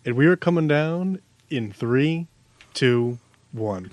And we are coming down in 3, 2, 1.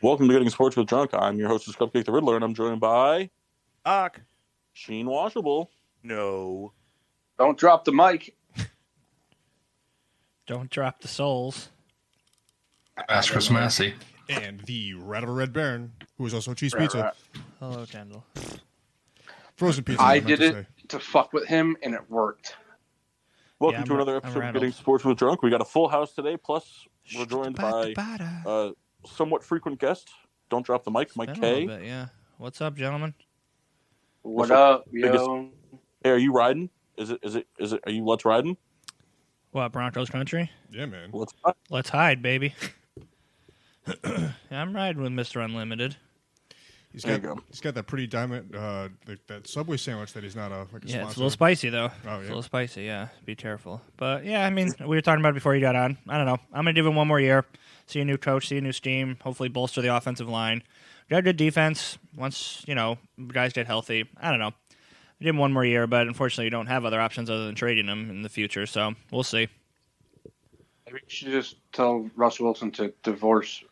Welcome to Getting Sports with Drunk. I'm your hostess, Cupcake the Riddler, and I'm joined by Ock. Sheen Washable. No. Don't drop the mic. Don't drop the souls. Chris Massey. And the Rat of a Red Baron, who is also cheese Right, pizza. right. Hello, Kendall. Frozen pizza. I meant did to it say. to fuck with him, and it worked. Welcome Yeah, to another I'm episode of rattled. Getting Sports with Drunk. We got a full house today, plus we're joined by somewhat frequent guest. Don't drop the mic, Mike Been a K. little bit, yeah. What's up, gentlemen? What What's up, biggest- yo? Hey, are you riding? Is it? Are you let's riding? What, Broncos country? Yeah, man. Let's ride. Let's hide, baby. Yeah, I'm riding with Mr. Unlimited. He's There got you go. he's got that pretty diamond that Subway sandwich that he's not like a Yeah, sponsor. it's a little spicy, though. Oh, It's a yeah. little spicy, yeah. Be careful. But, yeah, I mean, we were talking about it before you got on. I don't know. I'm going to give him one more year. See a new coach, see a new scheme, hopefully bolster the offensive line. We got a good defense once, guys get healthy. I don't know. Give him one more year, but unfortunately you don't have other options other than trading him in the future, so we'll see. Maybe you should just tell Russ Wilson to divorce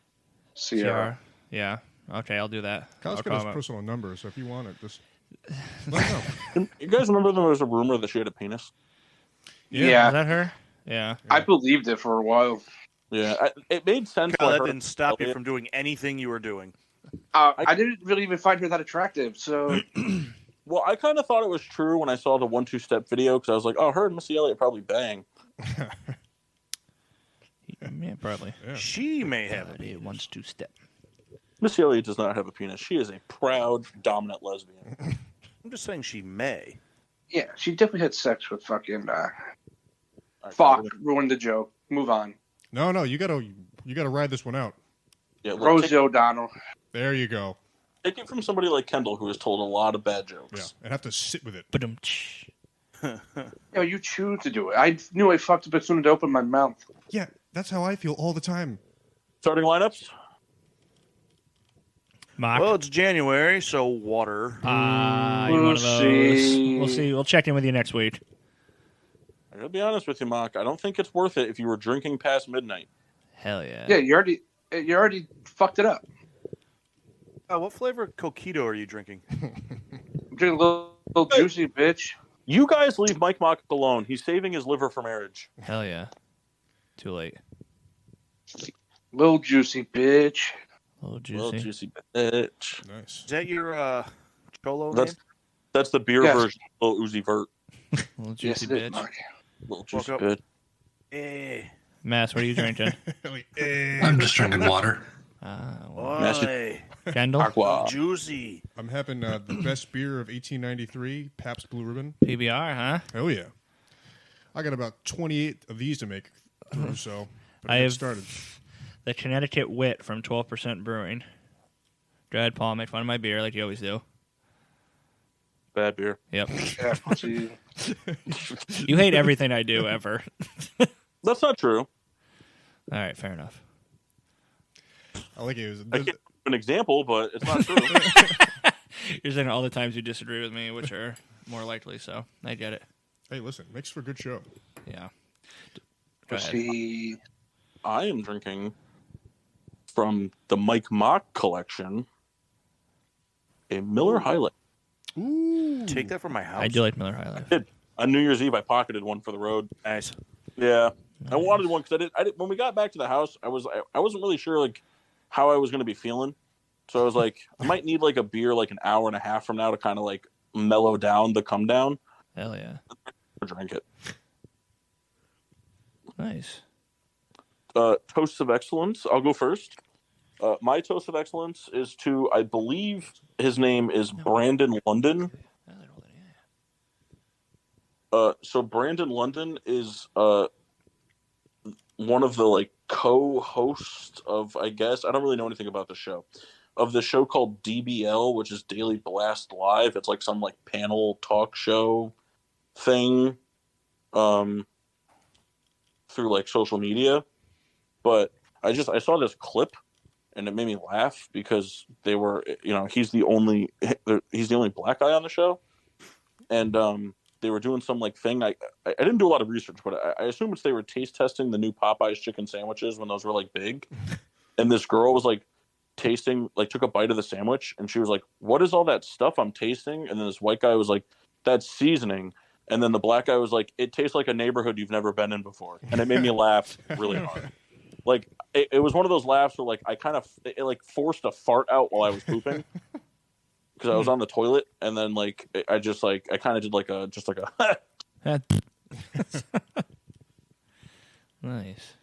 Sierra. Yeah. Okay, I'll do that. Kyle's I'll got call his him up. personal number, so if you want it, just let him know. You guys remember there was a rumor that she had a penis? Yeah, Is that her? Yeah. I believed it for a while. Yeah, it made sense. Kyle, when I that heard- didn't stop you from doing anything you were doing. I didn't really even find her that attractive, so Well, I kind of thought it was true when I saw the 1-2 step video because I was like, oh, her and Missy Elliott probably bang. Yeah, probably. Yeah. She may have But it. it wants to step. Missy Elliott does not have a penis. She is a proud, dominant lesbian. I'm just saying she may. yeah, she definitely had sex with fucking. All right, Fuck, ruined the joke. Move on. No, you gotta ride this one out. Yeah, look, Rosie O'Donnell. There you go. take it from somebody like Kendall who has told a lot of bad Yeah, jokes. and have to sit with it. Ba-dum-tsh. Yeah, you choose to do it. I knew I fucked up as soon as I opened my mouth. Yeah, that's how I feel all the time. Starting lineups? Mock. Well, it's January, so water. You're one We'll of those. see. We'll see. We'll check in with you next week. I gotta be honest with you, Mock. I don't think it's worth it if you were drinking past midnight. Hell yeah. Yeah, you already fucked it up. What flavor coquito are you drinking? I'm drinking a little juicy, bitch. You guys leave Mike Mock alone. He's saving his liver for marriage. Hell yeah. Too late. Little juicy, bitch. A little Well, juicy. juicy bitch. Nice. Is that your cholo name? That's the beer Yes. version of Lil Uzi Vert. Little Yes, juicy it is, bitch. Mark. Little juicy Woke bitch. Eh. Mass, what are you drinking? Like, eh. I'm just drinking water. Well, Master- Why? Kendall? Aqua. Juicy. I'm having the best beer of 1893, Pabst Blue Ribbon. PBR, huh? Hell yeah. I got about 28 of these to make through, so I I have- started. The Connecticut Wit from 12% Brewing. Go ahead, Paul. Make fun of my beer like you always do. Bad beer. Yep. Yeah, pussy. You hate everything I do ever. That's not true. All right, fair enough. I like it. I can't give an example, but it's not true. You're saying all the times you disagree with me, which are more likely, so I get it. Hey, listen, makes for a good show. Yeah. Go ahead. Pussy. I am drinking from the Mike Mock collection a Miller High Life. Ooh. Take that from my house. I do like Miller High Life. On New Year's Eve, I pocketed one for the road. Nice. Yeah, I wanted one because I did. When we got back to the house, I wasn't really sure like how I was going to be feeling. So I was like, I might need like a beer like an hour and a half from now to kind of like mellow down the come down. Hell yeah. Or drink it. Nice. Toasts of excellence. I'll go first. My toast of excellence is to, I believe his name is Brandon London. So Brandon London is one of the like co-host of, I guess, I don't really know anything about the show, of the show called DBL, which is Daily Blast Live. It's like some like panel talk show thing through like social media. But I saw this clip and it made me laugh because they were, he's the only black guy on the show. And they were doing some like thing. I didn't do a lot of research, but I assume they were taste testing the new Popeyes chicken sandwiches when those were like big. And this girl was like tasting, like took a bite of the sandwich, and she was like, "What is all that stuff I'm tasting?" And then this white guy was like, "That's seasoning." And then the black guy was like, "It tastes like a neighborhood you've never been in before." And it made me laugh really hard. Like it was one of those laughs where like it like forced a fart out while I was pooping. Because I was on the toilet, and then like I kind of did like a Nice.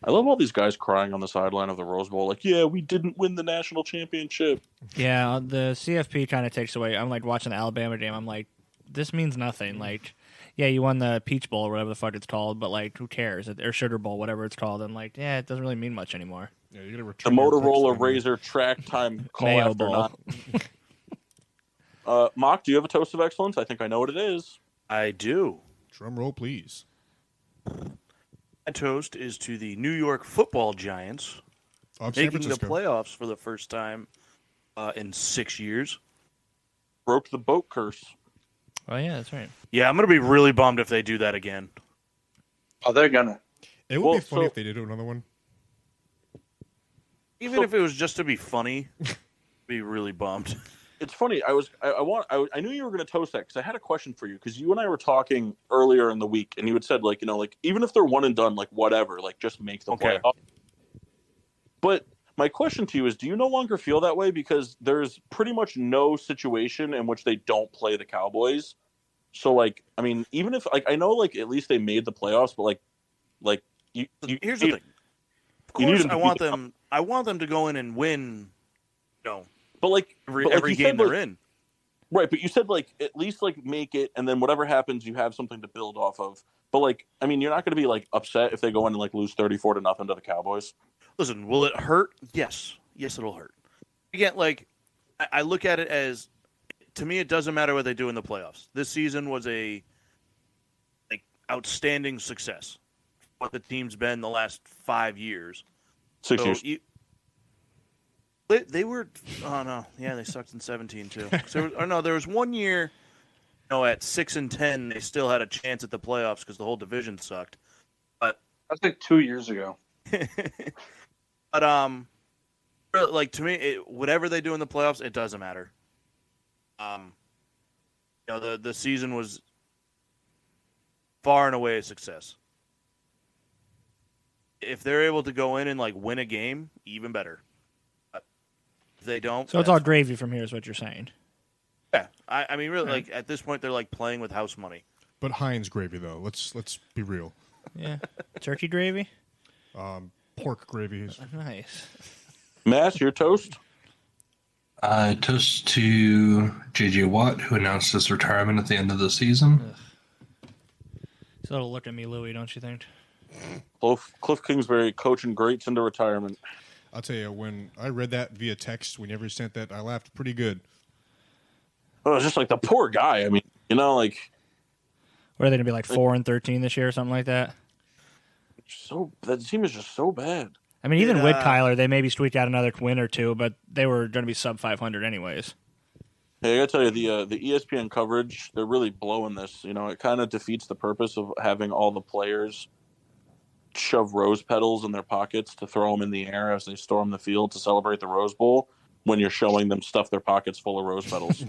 I love all these guys crying on the sideline of the Rose Bowl, like, yeah, we didn't win the national championship. Yeah, the CFP kind of takes away. I'm like watching the Alabama game. I'm like, this means nothing. Like, yeah, you won the Peach Bowl or whatever the fuck it's called, but like, who cares? Or Sugar Bowl, whatever it's called. And like, yeah, it doesn't really mean much anymore. Yeah, you gotta The return your Motorola clicks, Razor track time call Mayo after Bowl. not. Mock, do you have a toast of excellence? I think I know what it is. I do. Drum roll, please. My toast is to the New York Football Giants Of San making the Francisco. playoffs for the first time in 6 years. Broke the boat curse. Oh yeah, that's right. Yeah, I'm going to be really bummed if they do that again. Oh, they're gonna. It would Well, be funny so- if they did another one. Even if it was just to be funny, be really bummed. It's funny. I knew you were going to toast that because I had a question for you because you and I were talking earlier in the week, and you had said like even if they're one and done, like whatever, like just make the Okay. playoff. But my question to you is, do you no longer feel that way because there's pretty much no situation in which they don't play the Cowboys? So like, I mean, even if like I know like at least they made the playoffs, but like you Here's the thing. Of you need course, them to I want them to go in and win. But like Every you game said, they're like, in. right? But you said like at least like make it, and then whatever happens, you have something to build off of. But like, I mean, you're not going to be like upset if they go in and like lose 34-0 to the Cowboys. Listen, will it hurt? Yes, it'll hurt. Again, like I look at it as, to me, it doesn't matter what they do in the playoffs. This season was a outstanding success. What the team's been the last 5 years. 6 years. They were. Oh no, yeah, they sucked in 17 too. So, there was 1 year. At 6-10, they still had a chance at the playoffs because the whole division sucked. That's like 2 years ago. But like to me, whatever they do in the playoffs, it doesn't matter. The season was far and away a success. If they're able to go in and like win a game, even better. But if they don't, So it's all gravy from here, is what you're saying. yeah. I mean, really, like at this point, they're like playing with house money. But Heinz gravy, though. Let's be real. Yeah. Turkey gravy? Pork gravy is Nice. Mass, your toast. Toast to J.J. Watt, who announced his retirement at the end of the season. So it'll look at me, Louie, don't you think? Cliff Kingsbury coaching greats into retirement. I'll tell you, when I read that via text, whenever you sent that, I laughed pretty good. Oh, it's just like the poor guy. I mean, like What are they going to be like 4-13 this year or something like that? that team is just so bad. I mean, even Yeah. with Kyler, they maybe squeaked out another win or two, but they were going to be sub 500 anyways. Hey, I gotta tell you, the ESPN coverage, they're really blowing this. It kind of defeats the purpose of having all the players shove rose petals in their pockets to throw them in the air as they storm the field to celebrate the Rose Bowl when you're showing them stuff their pockets full of rose petals.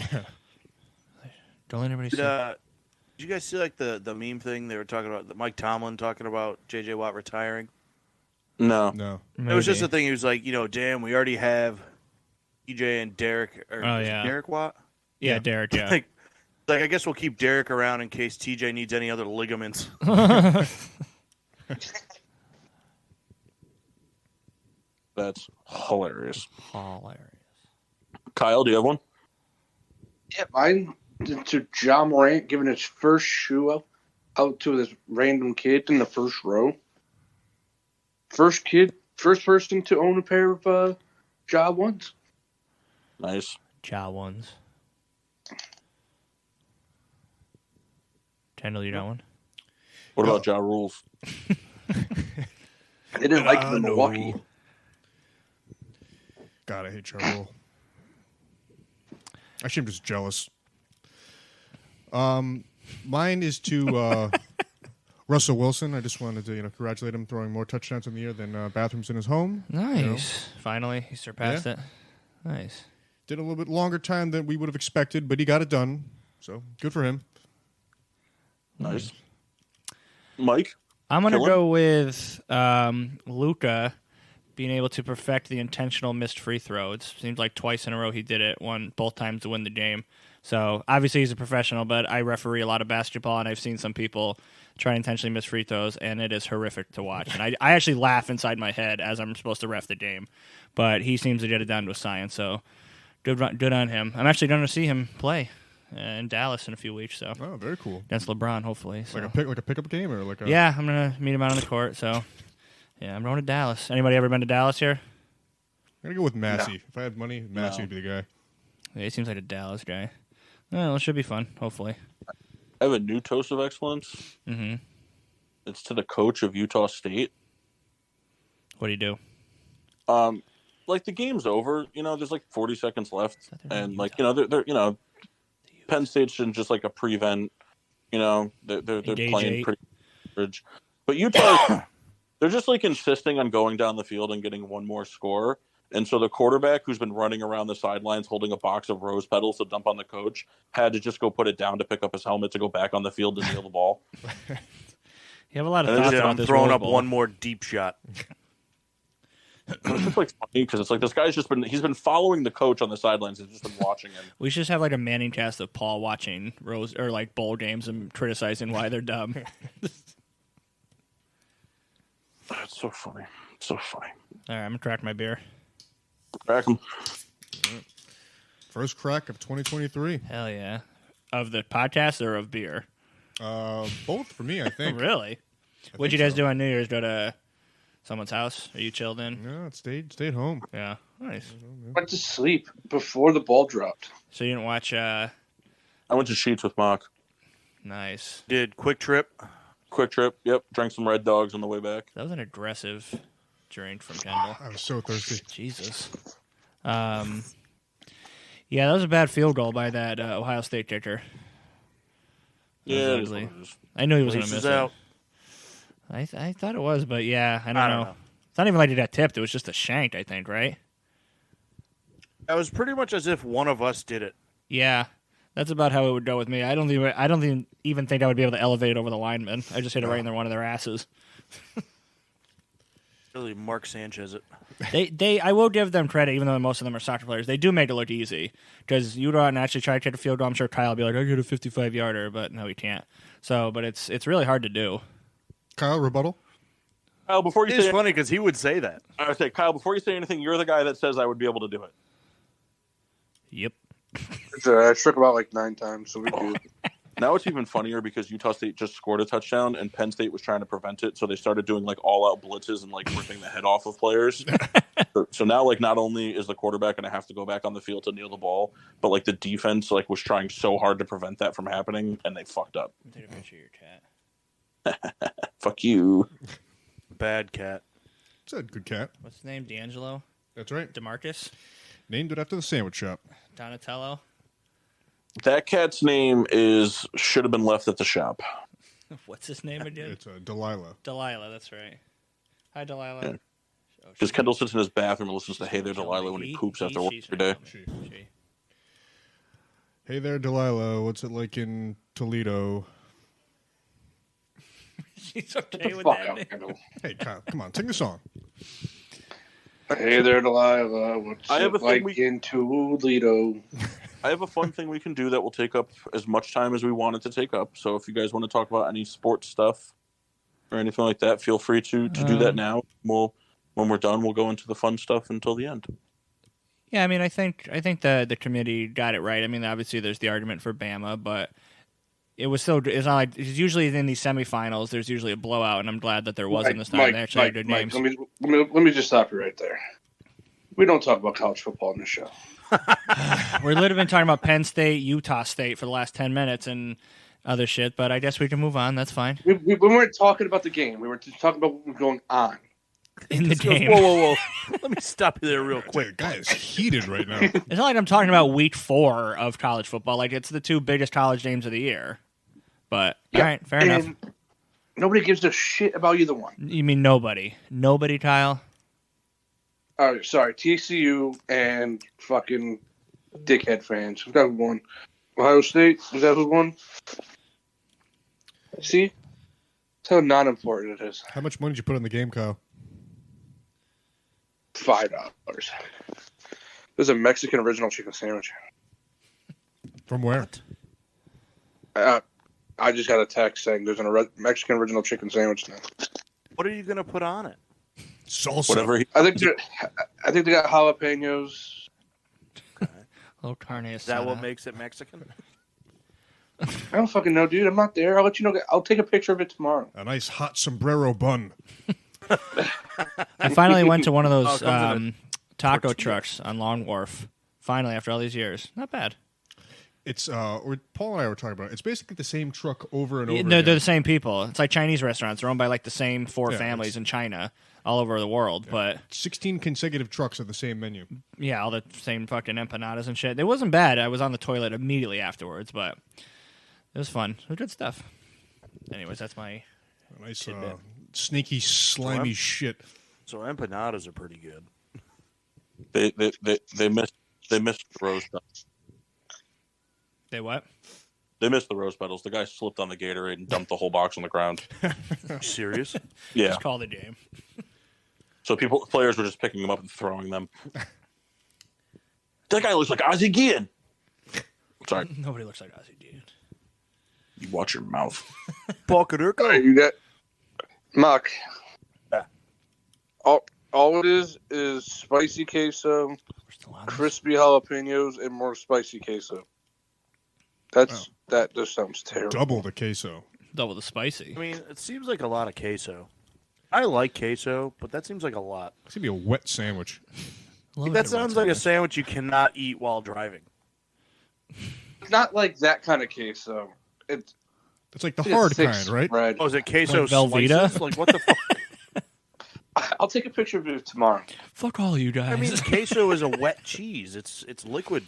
Don't let anybody Did, see. did you guys see like the meme thing they were talking about? Mike Tomlin talking about J.J. Watt retiring. No. No. It was just a thing. He was like, damn, we already have TJ and Derek. Or Oh, is it yeah. Derek Watt. Yeah, Derek, yeah. like I guess we'll keep Derek around in case TJ needs any other ligaments. That's hilarious. Hilarious. Kyle, do you have one? Yeah, mine to John Morant giving his first shoe out to this random kid in the first row. First person to own a pair of Job ones. Nice. Ja ones. Kendall, you got one? What about Ja Rules? They didn't like him in Milwaukee. God, I hate Charles. Actually, I'm just jealous. Mine is to Russell Wilson. I just wanted to congratulate him throwing more touchdowns in the year than bathrooms in his home. Nice. Finally, he surpassed it. Nice. Did a little bit longer time than we would have expected, but he got it done. So good for him. Nice. Mike? I'm going to go with Luka being able to perfect the intentional missed free throw. It seems like twice in a row he did it, both times to win the game. So obviously he's a professional, but I referee a lot of basketball, and I've seen some people try to intentionally miss free throws, and it is horrific to watch. And I actually laugh inside my head as I'm supposed to ref the game. But he seems to get it down to a science, so good on him. I'm actually going to see him play in Dallas in a few weeks. So Oh, very cool. against LeBron, hopefully. So. Like a pickup game or like a Yeah, I'm gonna meet him out on the court. So, yeah, I'm going to Dallas. Anybody ever been to Dallas here? I'm gonna go with Massey. If I had money, Massey No. would be the guy. Yeah, he seems like a Dallas guy. Well, it should be fun. Hopefully. I have a new toast of excellence. Mm-hmm. It's to the coach of Utah State. What do you do? Like the game's over. There's like 40 seconds left, they're in and like they're Penn State's in just like a prevent. They're playing pretty average, but Utah, they're just like insisting on going down the field and getting one more score. And so the quarterback, who's been running around the sidelines holding a box of rose petals to dump on the coach, had to just go put it down to pick up his helmet to go back on the field to kneel the ball. You have a lot of And thoughts then about I'm this. throwing Rose up Bowl. one more deep shot. It's just like funny because it's like this guy's he's been following the coach on the sidelines. He's just been watching him. We should just have like a Manning cast of Paul watching Rose or like bowl games and criticizing why they're dumb. It's so funny. It's so funny. All right, I'm gonna crack my beer. Crack him. First crack of 2023. Hell yeah! Of the podcast or of beer? Both for me, I think. Really? What'd you guys do on New Year's? Go to someone's house? Are you chilled in? No, it stayed home. Yeah, nice. Went to sleep before the ball dropped. So you didn't watch? I went to Sheets with Mock. Nice. Did Quick Trip. Quick trip. Yep. Drank some Red Dogs on the way back. That was an aggressive drink from Kendall. I was so thirsty. Jesus. Yeah, that was a bad field goal by that Ohio State kicker. Yeah, That it was is what ugly. it is. I knew he was going to Leash miss is out. it. I thought it was, but yeah, I don't I know. don't know. It's not even like he got tipped. It was just a shank, I think, right? That was pretty much as if one of us did it. Yeah, that's about how it would go with me. I don't even think I would be able to elevate it over the lineman. I just hit it right in one of their asses. Really, Mark Sanchez it. I will give them credit, even though most of them are soccer players. They do make it look easy because you go out and actually try to take a field goal. I'm sure Kyle will be like, I get a 55-yarder, but no, he can't. So, but it's really hard to do. Kyle, rebuttal? Kyle, before you It's say funny because he would say that. I would say, Kyle, before you say anything, you're the guy that says I would be able to do it. Yep. I struck about like 9 times, so we do. Now it's even funnier because Utah State just scored a touchdown and Penn State was trying to prevent it, so they started doing like all-out blitzes and like ripping the head off of players. So now, like, not only is the quarterback going to have to go back on the field to kneel the ball, but like the defense like was trying so hard to prevent that from happening, and they fucked up. Take a picture of your cat. Fuck you. Bad cat. It's a good cat. What's his name? D'Angelo? That's right. DeMarcus? Named it after the sandwich shop. Donatello? That cat's name should have been left at the shop. What's his name again? It's Delilah. Delilah, that's right. Hi, Delilah. Yeah. Oh, Because she- Kendall sits in his bathroom and listens to "Hey There, she'll Delilah" be when he he, poops after work she's every day. She. She. Hey there, Delilah. What's it like in Toledo? She's okay with Fuck that out, name. Kendall. Hey, Kyle, come on, sing the song. Hey there, Delilah. What's I have it a thing like in Toledo? I have a fun thing we can do that will take up as much time as we want it to take up. So if you guys want to talk about any sports stuff or anything like that, feel free to do that now. When we're done, we'll go into the fun stuff until the end. Yeah, I mean, I think the committee got it right. I mean, obviously there's the argument for Bama, but it was still. It's not like it's usually in these semifinals. There's usually a blowout, and I'm glad that there wasn't this time. Mike, They actually had Mike, good Mike, games. let me just stop you right there. We don't talk about college football on this show. We're literally talking about Penn State, Utah State for the last 10 minutes and other shit, but I guess we can move on. That's fine. We weren't talking about the game. We were just talking about what was going on. In the game. Whoa. Let me stop you there real The quick. guy is heated right now. It's not like I'm talking about week 4 of college football. Like, it's the 2 biggest college games of the year. But, all right, fair enough. Nobody gives a shit about either one. You mean nobody? Nobody, Kyle? All right, sorry. TCU and fucking dickhead fans. Who's that who won? Ohio State? Was that who won? See? That's how non-important it is. How much money did you put in the game, Kyle? $5. There's a Mexican original chicken sandwich. From where? I just got a text saying there's a Mexican original chicken sandwich now. What are you going to put on it? Salsa. Whatever. I think they got jalapenos. Oh, carne asada. Is that what makes it Mexican? I don't fucking know, dude. I'm not there. I'll let you know. I'll take a picture of it tomorrow. A nice hot sombrero bun. I finally went to one of those Oh, it comes in taco tortilla. trucks on Long Wharf. Finally, after all these years. Not bad. It's Paul and I were talking about it. It's basically the same truck over and over They're again. the same people. It's like Chinese restaurants. They're owned by like the same 4 Yeah, families it's- in China all over the world. But 16 consecutive trucks of the same menu. yeah, all the same fucking empanadas and shit. It wasn't bad. I was on the toilet immediately afterwards, but it was fun. It was good stuff. Anyways, that's my... A nice snaky, slimy shit. So empanadas are pretty good. They missed the rose petals. They what? They missed the rose petals. The guy slipped on the Gatorade and dumped the whole box on the ground. You serious? Yeah. Just call the game. So players were just picking them up and throwing them. That guy looks like Ozzie Guillen. Sorry, Nobody looks like Ozzy, dude. you watch your mouth. Hey, you got Mark. Yeah. All it is spicy queso, We're still on this. crispy jalapenos, and more spicy queso. That just sounds terrible. Double the queso. Double the spicy. I mean, it seems like a lot of queso. I like queso, but that seems like a lot. It's going to be a wet sandwich. That sounds like a sandwich you cannot eat while driving. It's not like that kind of queso. It's It's like the a hard thick kind, right? spread. Oh, is it queso Like Velveeta? slices? Like, what the fuck? I'll take a picture of it tomorrow. Fuck all you guys. I mean, queso is a wet cheese. It's liquid.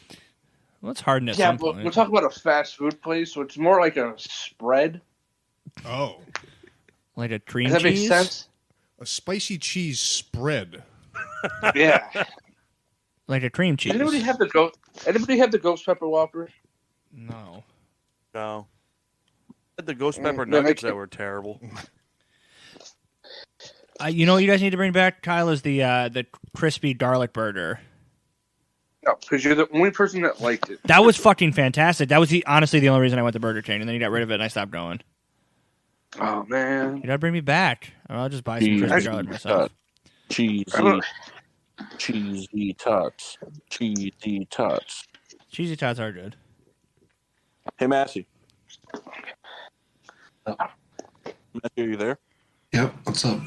well, it's hard at Yeah, some but point. we're talking about a fast food place, so it's more like a spread. Oh. Like a cream Does that cheese? make sense? A spicy cheese spread. Yeah. Like a cream cheese. Anybody have the ghost pepper Whopper? No. No. The ghost pepper Yeah, nuggets make- that were terrible. You know what you guys need to bring back, Kyle, is the crispy garlic burger. No, because you're the only person that liked it. That was fucking fantastic. That was honestly the only reason I went to Burger King, and then you got rid of it, and I stopped going. Oh man. You gotta bring me back. Or I'll just buy some crispy garlic myself. Cheesy tots. Cheesy tots. Cheesy tots are good. Hey, Massey. Massey, are you there? Yep. What's up?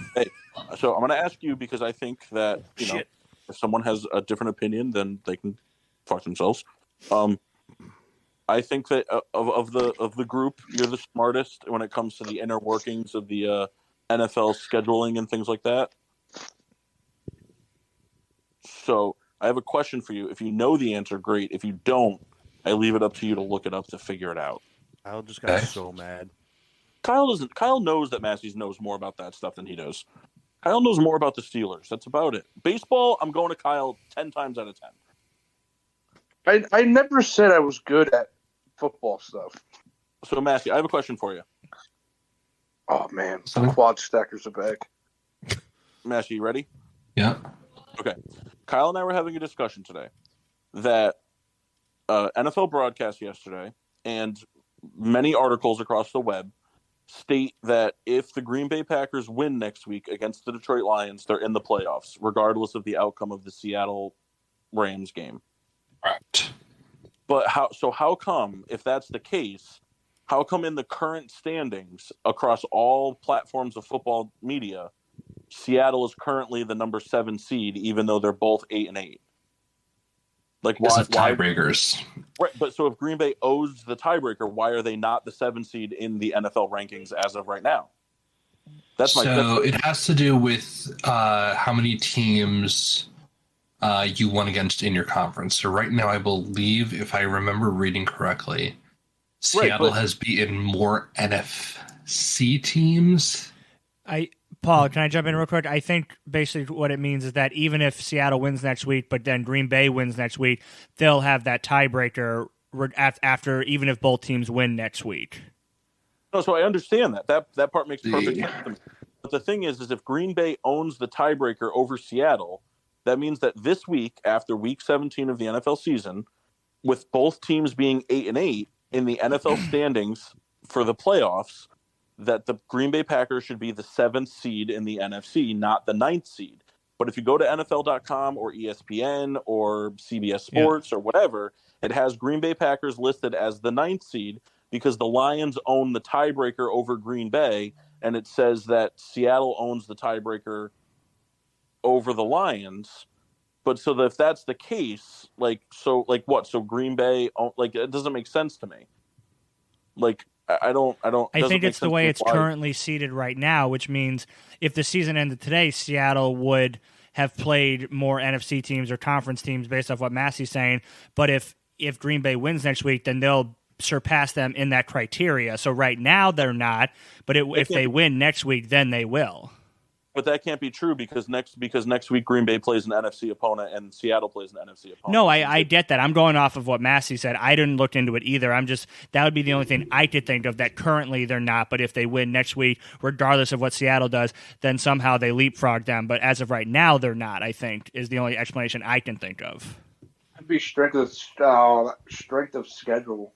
So I'm going to ask you because I think that, you know, if someone has a different opinion, then they can fuck themselves. I think that of the group, you're the smartest when it comes to the inner workings of the NFL scheduling and things like that. So I have a question for you. If you know the answer, great. If you don't, I leave it up to you to look it up to figure it out. I just got so mad. Kyle knows that Massey knows more about that stuff than he does. Kyle knows more about the Steelers. That's about it. Baseball, I'm going to Kyle 10 times out of 10. I never said I was good at football stuff. So, Massey, I have a question for you. Oh man, Sorry? quad stackers are back. Massey, you ready? Yeah. Okay. Kyle and I were having a discussion today that NFL broadcast yesterday and many articles across the web state that if the Green Bay Packers win next week against the Detroit Lions, they're in the playoffs, regardless of the outcome of the Seattle Rams game. Right. But how come, if that's the case, how come in the current standings across all platforms of football media, Seattle is currently the number 7 seed, even though they're both 8-8? Like, Because why? of tiebreakers. Right, but so if Green Bay owes the tiebreaker, why are they not the 7 seed in the NFL rankings as of right now? It has to do with how many teams you won against in your conference. So right now, I believe, if I remember reading correctly, Seattle has beaten more NFC teams. Paul, can I jump in real quick? I think basically what it means is that even if Seattle wins next week, but then Green Bay wins next week, they'll have that tiebreaker after, even if both teams win next week. No, so I understand that. That part makes perfect sense to me. But the thing is if Green Bay owns the tiebreaker over Seattle, that means that this week, after Week 17 of the NFL season, with both teams being 8-8 in the NFL standings for the playoffs, that the Green Bay Packers should be the 7th seed in the NFC, not the 9th seed. But if you go to NFL.com or ESPN or CBS Sports or whatever, it has Green Bay Packers listed as the 9th seed because the Lions own the tiebreaker over Green Bay, and it says that Seattle owns the tiebreaker over the Lions. But so if that's the case, so Green Bay, it doesn't make sense to me. I think it's the way it's currently seated right now, which means if the season ended today, Seattle would have played more NFC teams or conference teams based off what Massey's saying. But if Green Bay wins next week, then they'll surpass them in that criteria. So right now they're not, but if they win next week, then they will. But that can't be true because next week Green Bay plays an NFC opponent and Seattle plays an NFC opponent. No, I get that. I'm going off of what Massey said. I didn't look into it either. That would be the only thing I could think of that currently they're not. But if they win next week, regardless of what Seattle does, then somehow they leapfrog them. But as of right now, they're not, I think, is the only explanation I can think of. It'd be strength of schedule.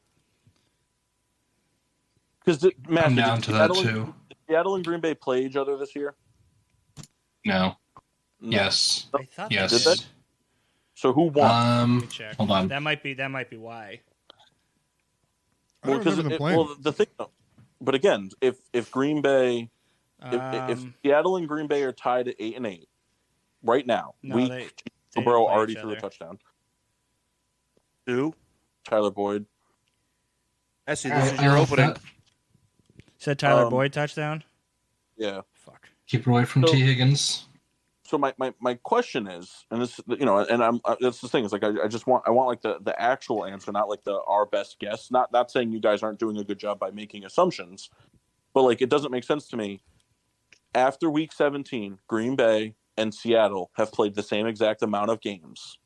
Because I'm down to that too. Did Seattle and Green Bay play each other this year? No. Yes. I thought yes. Did they? So who won? Hold on. That might be why. I don't remember them playing. The thing, but again, if Green Bay, if Seattle and Green Bay are tied at 8-8 right now, Burrow already threw a touchdown. Who? Tyler Boyd. This is your opening. Said Tyler Boyd touchdown? Yeah. Fuck. Keep it away from T. Higgins. So my question is, and this, and I'm that's the thing is I want like the actual answer, not like our best guess. Not saying you guys aren't doing a good job by making assumptions, but it doesn't make sense to me. After Week 17, Green Bay and Seattle have played the same exact amount of games.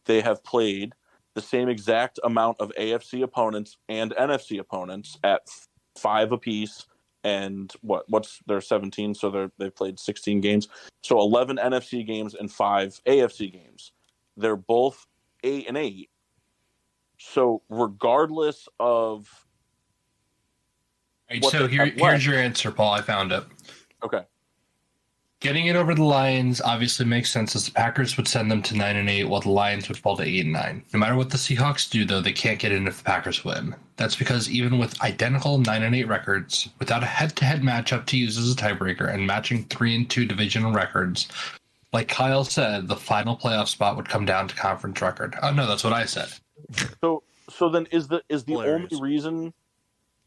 They have played the same exact amount of AFC opponents and NFC opponents at 5 apiece, and what's their 17? So they've played 16 games. So 11 NFC games and 5 AFC games. They're both 8-8. So regardless of, here's your answer, Paul. I found it. Okay. Getting it over the Lions obviously makes sense, as the Packers would send them to 9-8, while the Lions would fall to 8-9. No matter what the Seahawks do, though, they can't get in if the Packers win. That's because even with identical 9-8 records, without a head-to-head matchup to use as a tiebreaker, and matching 3-2 divisional records, like Kyle said, the final playoff spot would come down to conference record. Oh no, that's what I said. So then is the only reason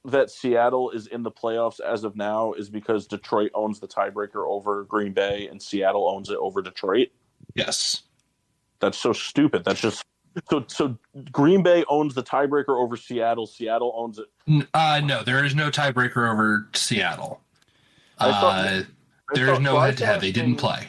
that Seattle is in the playoffs as of now is because Detroit owns the tiebreaker over Green Bay and Seattle owns it over Detroit? Yes. That's so stupid. That's just so Green Bay owns the tiebreaker over Seattle. Seattle owns it. No, there is no tiebreaker over Seattle. There is no head-to-head. They didn't play.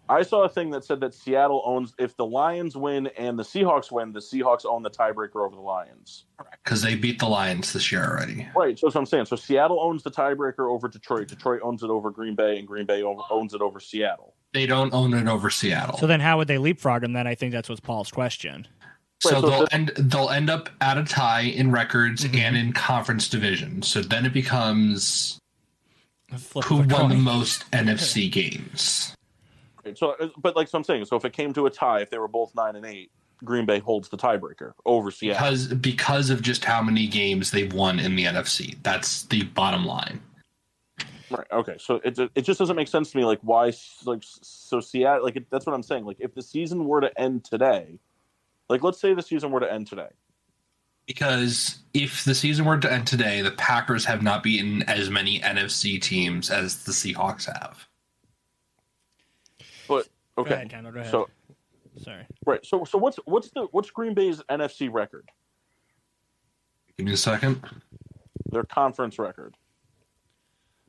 I saw a thing that said that Seattle owns, if the Lions win and the Seahawks win, the Seahawks own the tiebreaker over the Lions. Because they beat the Lions this year already. Right, so that's what I'm saying. So Seattle owns the tiebreaker over Detroit. Detroit owns it over Green Bay, and Green Bay owns it over Seattle. They don't own it over Seattle. So then how would they leapfrog them then? I think that's what's Paul's question. So they'll end up at a tie in records and in conference division. So then it becomes who won the most NFC games. So, but so I'm saying, so if it came to a tie, if they were both 9-8, Green Bay holds the tiebreaker over Seattle. Because of just how many games they've won in the NFC. That's the bottom line. Right. Okay. So it just doesn't make sense to me. Like why? Like so Seattle. Like that's what I'm saying. Like if the season were to end today, like let's say the season were to end today. Because if the season were to end today, the Packers have not beaten as many NFC teams as the Seahawks have. But okay. Go ahead, Kendall, go ahead. So Sorry. right. So what's Green Bay's NFC record? Give me a second. Their conference record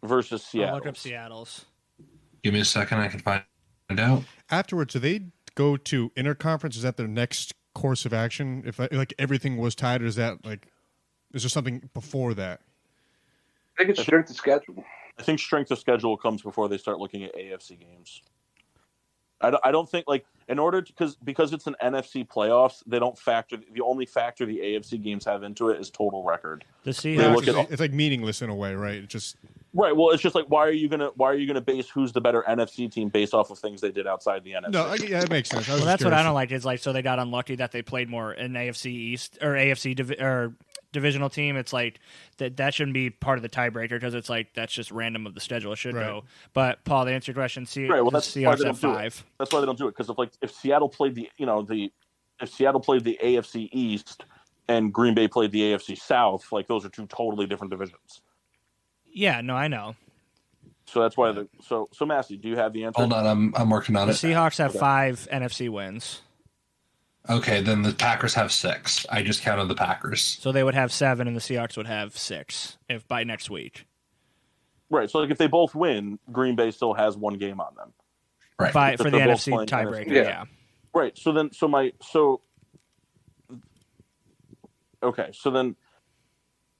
versus Seattle. I'll look up Seattle's. Give me a second. I can find out. Afterwards, do they go to interconference? Is that their next course of action? If like everything was tied, or is that like is there something before that? I think it's strength of schedule. I think strength of schedule comes before they start looking at AFC games. I don't think like in order to because it's an NFC playoffs, they don't factor the only factor the AFC games have into it is total record. The Seahawks. It's like meaningless in a way, right? It just right. Well, it's just like why are you gonna base who's the better NFC team based off of things they did outside the NFC? no, yeah, it makes sense. Well, that's what I don't like. Is like so they got unlucky that they played more in AFC East or AFC or divisional team. It's like that shouldn't be part of the tiebreaker because it's like that's just random of the schedule. It should go. But Paul, to answer your question, right. Well, that's why they don't do 5. it. That's why they don't do it because if Seattle played if Seattle played the AFC East and Green Bay played the AFC South, like those are two totally different divisions. Yeah, no, I know. So that's why so Massey, do you have the answer? Hold on, I'm working on The it. Seahawks have 5 NFC wins, Okay, then the Packers have 6. I just counted the Packers. so they would have 7, and the Seahawks would have 6 if by next week. Right. So like if they both win, Green Bay still has one game on them. Right. For the they're both NFC playing tiebreaker, NFC. yeah. Right. So then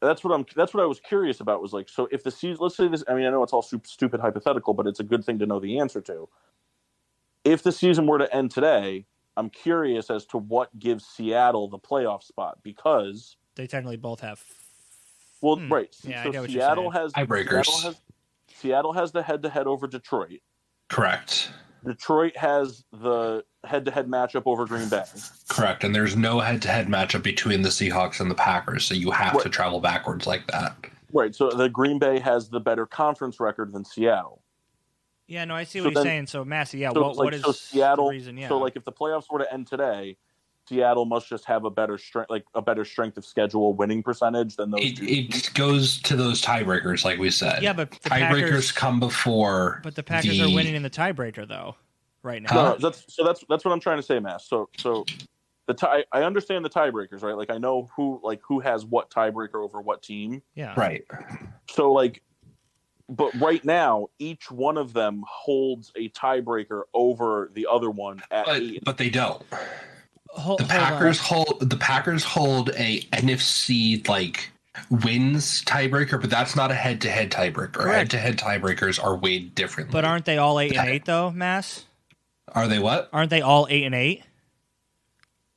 that's what I was curious about was like so if the season, let's say this, I mean I know it's all stupid hypothetical, but it's a good thing to know the answer to. If the season were to end today, I'm curious as to what gives Seattle the playoff spot because They technically both have. right. Yeah, so I get what you're Seattle saying. has Tiebreakers. Seattle has the head-to-head over Detroit. Correct. Detroit has the head-to-head matchup over Green Bay. Correct. And there's no head-to-head matchup between the Seahawks and the Packers, so you have to travel backwards like that. Right. So the Green Bay has the better conference record than Seattle. Yeah, no, I see what you're saying. So, Massey, yeah, So, what is Seattle? the reason? Yeah. So, like, if the playoffs were to end today, Seattle must just have a better strength of schedule winning percentage than those. It goes to those tiebreakers, like we said. Yeah, but the tiebreakers Packers come before. But the Packers are winning in the tiebreaker, though, right now. No, that's what I'm trying to say, Mass. So I understand the tiebreakers, right? Like I know who has what tiebreaker over what team. Yeah. Right. So but right now each one of them holds a tiebreaker over the other one at 8. But they don't. The Packers hold a NFC wins tiebreaker, but that's not a head-to-head tiebreaker. Correct. Head-to-head tiebreakers are weighed differently. But aren't they all 8-8 though, Mass? Are they what? Aren't they all 8-8?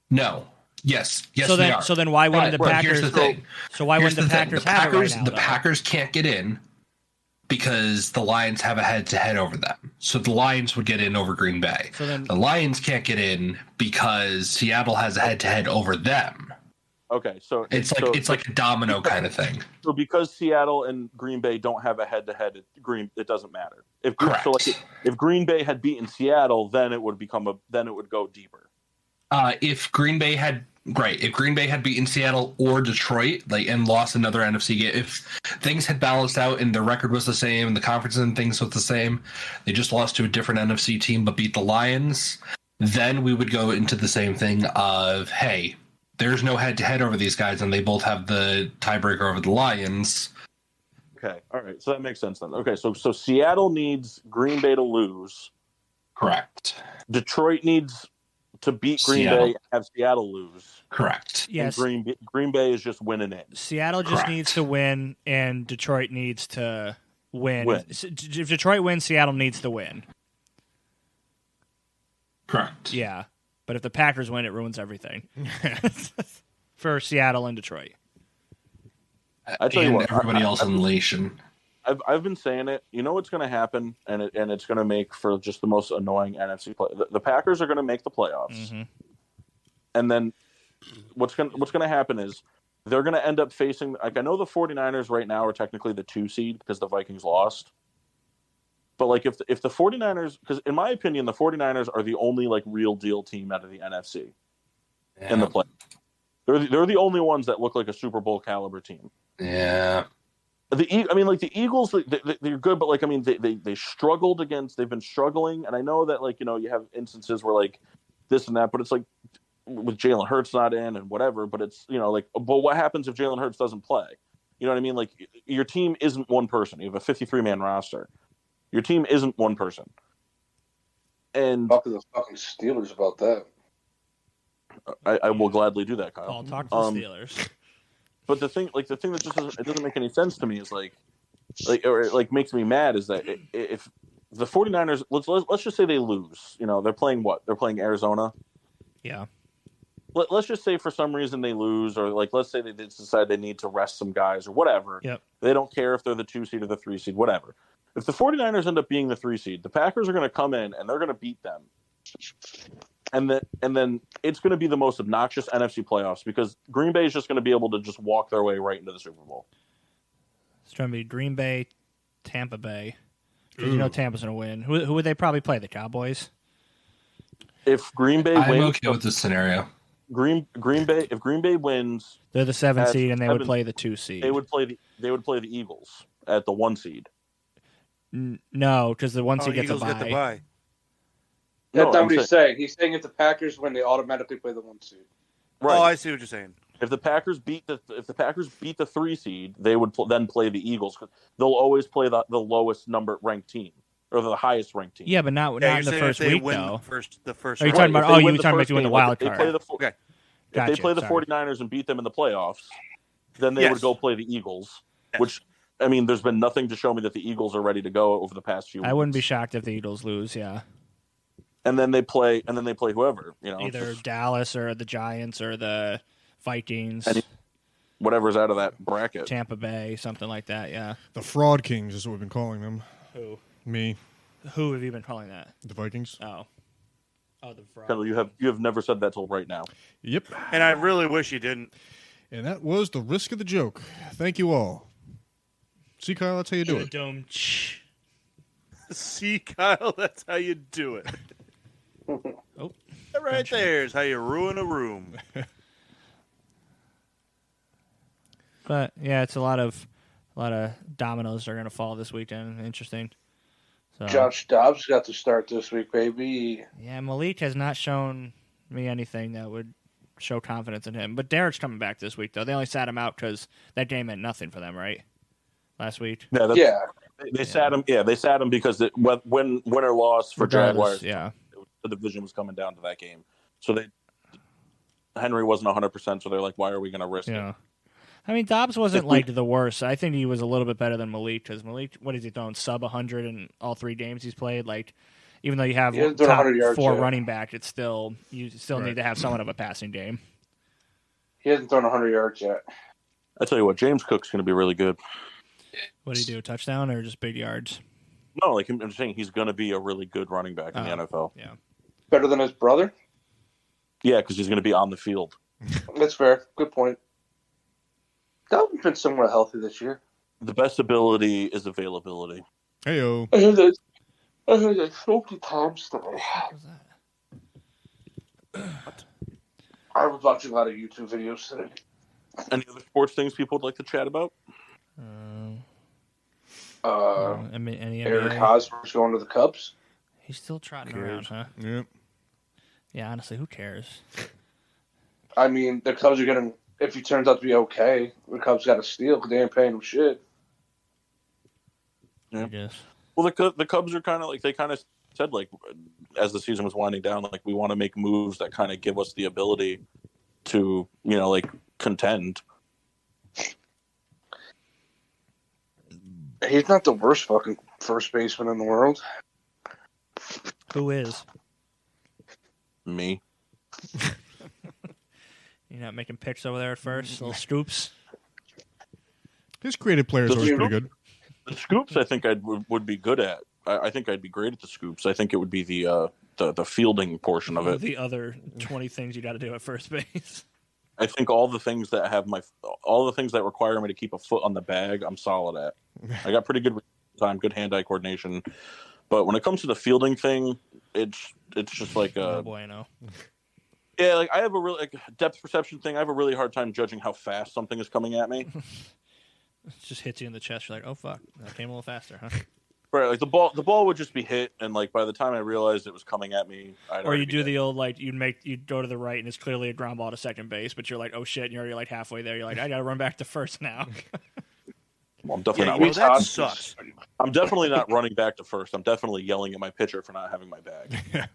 No. Yes, so they are. So then why wouldn't the Packers? Here's the thing. So why wouldn't the Packers have it right now? The Packers can't get in because the Lions have a head-to-head over them. So the Lions would get in over Green Bay. So then, the Lions can't get in because Seattle has a head-to-head over them. Okay, so it's like a domino kind of thing. So because Seattle and Green Bay don't have a head-to-head, it doesn't matter. Correct. So if Green Bay had beaten Seattle, then it would go deeper. If Green Bay had beaten Seattle or Detroit, and lost another NFC game, if things had balanced out and their record was the same and the conference and things was the same, they just lost to a different NFC team but beat the Lions, then we would go into the same thing of, hey, there's no head-to-head over these guys and they both have the tiebreaker over the Lions. Okay, all right, so that makes sense then. Okay, so Seattle needs Green Bay to lose. Correct. Detroit needs to beat Green Bay and have Seattle lose. Correct. Yes. And Green Bay is just winning it. Seattle just needs to win, and Detroit needs to win. If Detroit wins, Seattle needs to win. Correct. Yeah, but if the Packers win, it ruins everything for Seattle and Detroit. I tell you what, everybody else in the nation. I've been saying it. You know what's going to happen, and it's going to make for just the most annoying NFC play. The Packers are going to make the playoffs. Mm-hmm. And then what's gonna happen is they're gonna end up facing, like, I know the 49ers right now are technically the 2 seed because the Vikings lost. But like if the 49ers, because in my opinion the 49ers are the only like real deal team out of the NFC in the play. They're the only ones that look like a Super Bowl caliber team. Yeah. The Eagles, they're good, but like I mean, they struggled against. They've been struggling, and I know that like you have instances where like this and that, but it's like with Jalen Hurts not in and whatever. But it's but what happens if Jalen Hurts doesn't play? You know what I mean? Like your team isn't one person. You have a 53-man roster. Your team isn't one person. And talk to the fucking Steelers about that. I will gladly do that, Kyle. I'll talk to the Steelers. But the thing that just doesn't make any sense to me is like makes me mad is that if the 49ers, let's just say they lose, they're playing what? They're playing Arizona. Yeah. Let's just say for some reason they lose, or like let's say they decide they need to rest some guys or whatever. Yep. They don't care if they're the 2 seed or the 3 seed, whatever. If the 49ers end up being the 3 seed, the Packers are going to come in and they're going to beat them. And then it's going to be the most obnoxious NFC playoffs because Green Bay is just going to be able to just walk their way right into the Super Bowl. It's going to be Green Bay, Tampa Bay. Because Tampa's going to win. Who would they probably play? The Cowboys? If Green Bay I'm wins, okay with this scenario. Green Bay. If Green Bay wins, they're the 7 seed, and they would play the 2 seed. They would play the Eagles at the 1 seed. No, because the 1 seed gets a Eagles get the bye. bye. That's not what he's saying. He's saying if the Packers win, they automatically play the 1 seed. Right. Oh, I see what you're saying. If the Packers beat the 3 seed, they would then play the Eagles. They'll always play the lowest number ranked team or the highest ranked team. Yeah, but not in the first week though. The first. Are you round. talking about? You were talking about if you win the wild card. Okay. If they play the 49ers and beat them in the playoffs, then they would go play the Eagles. Yes. Which, I mean, there's been nothing to show me that the Eagles are ready to go over the past few weeks. I wouldn't be shocked if the Eagles lose. Yeah. And then they play whoever, either Dallas or the Giants or the Vikings, whatever's out of that bracket, Tampa Bay, something like that. Yeah, the Fraud Kings is what we've been calling them. Who? Me. Who have you been calling that? The Vikings. Oh, the Fraud. Kendall, you have never said that till right now. Yep. And I really wish you didn't. And that was the risk of the joke. Thank you all. See, Kyle, that's how you do it. Dome. See, Kyle, that's how you do it. Oh, that right there is how you ruin a room. But yeah, it's a lot of dominoes are going to fall this weekend. Interesting. So, Josh Dobbs got to start this week, baby. Yeah, Malik has not shown me anything that would show confidence in him. But Derek's coming back this week, though. They only sat him out because that game meant nothing for them, right? Last week. Yeah, they sat him. Yeah, they sat him because win or loss for Jaguars. Yeah, the division was coming down to that game, so Henry wasn't 100%. So they're like, why are we going to risk it? I mean, Dobbs wasn't the worst. I think he was a little bit better than Malik because Malik, what is he throwing? Sub 100 in all 3 games he's played. Like, even though you have top 4 running back, it's still you need to have somewhat of a passing game. He hasn't thrown 100 yards yet. I tell you what, James Cook's going to be really good. What do you do? Touchdown or just big yards? No, like I'm saying, he's going to be a really good running back in the NFL. Yeah, better than his brother. Yeah, because he's going to be on the field. That's fair. Good point. Dalvin's been somewhat healthy this year. The best ability is availability. Heyo. I heard that Smoky Tom's today. What was that? What? I was watching a lot of YouTube videos today. Any other sports things people would like to chat about? Any Eric NBA? Hosmer's going to the Cubs. He's still trotting around, huh? Yep. Yeah, honestly, who cares? I mean, the Cubs are getting. If he turns out to be okay, the Cubs got to steal because they ain't paying him shit. Yeah. I guess. Well, the Cubs are kind of like they kind of said like as the season was winding down, like we want to make moves that kind of give us the ability to like contend. He's not the worst fucking first baseman in the world. Who is? Me. You're not making picks over there at first? Little scoops? His creative players are always pretty good. The scoops, I think would be good at. I think I'd be great at the scoops. I think it would be the the fielding portion of it. The other 20 things you got to do at first base. I think all the things that require me to keep a foot on the bag, I'm solid at. I got pretty good time, good hand-eye coordination. But when it comes to the fielding thing, it's just like Oh boy, I know. Yeah, like I have a really depth perception thing. I have a really hard time judging how fast something is coming at me. It just hits you in the chest. You're like, oh fuck, that came a little faster, huh? Right, like the ball would just be hit, and like by the time I realized it was coming at me, or you do the old like you go to the right and it's clearly a ground ball to second base, but you're like, oh shit, and you're already like halfway there. You're like, I gotta run back to first now. Well, I'm definitely not. That sucks. I'm definitely not running back to first. I'm definitely yelling at my pitcher for not having my bag. Yeah.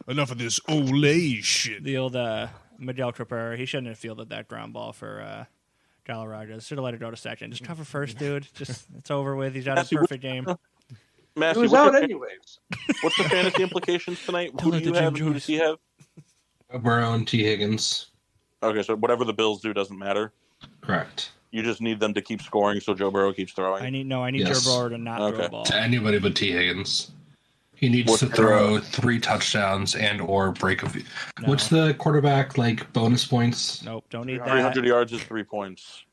Enough of this Olay shit. The old Miguel Cabrera, he shouldn't have fielded that ground ball for Galarraga. Should have let it go to second. Just cover first, dude. Just it's over with. He's got a perfect game. Massey, He was out anyways. What's the fantasy implications tonight? Who do you have? Who does he have? Burrow and T. Higgins. Okay, so whatever the Bills do doesn't matter. Correct. You just need them to keep scoring, so Joe Burrow keeps throwing. I need Joe Burrow to not throw the ball. To anybody but T. Higgins. He needs to throw 3 touchdowns and or break a few. No. What's the quarterback like bonus points? Nope, don't need that. 300 yards is 3 points.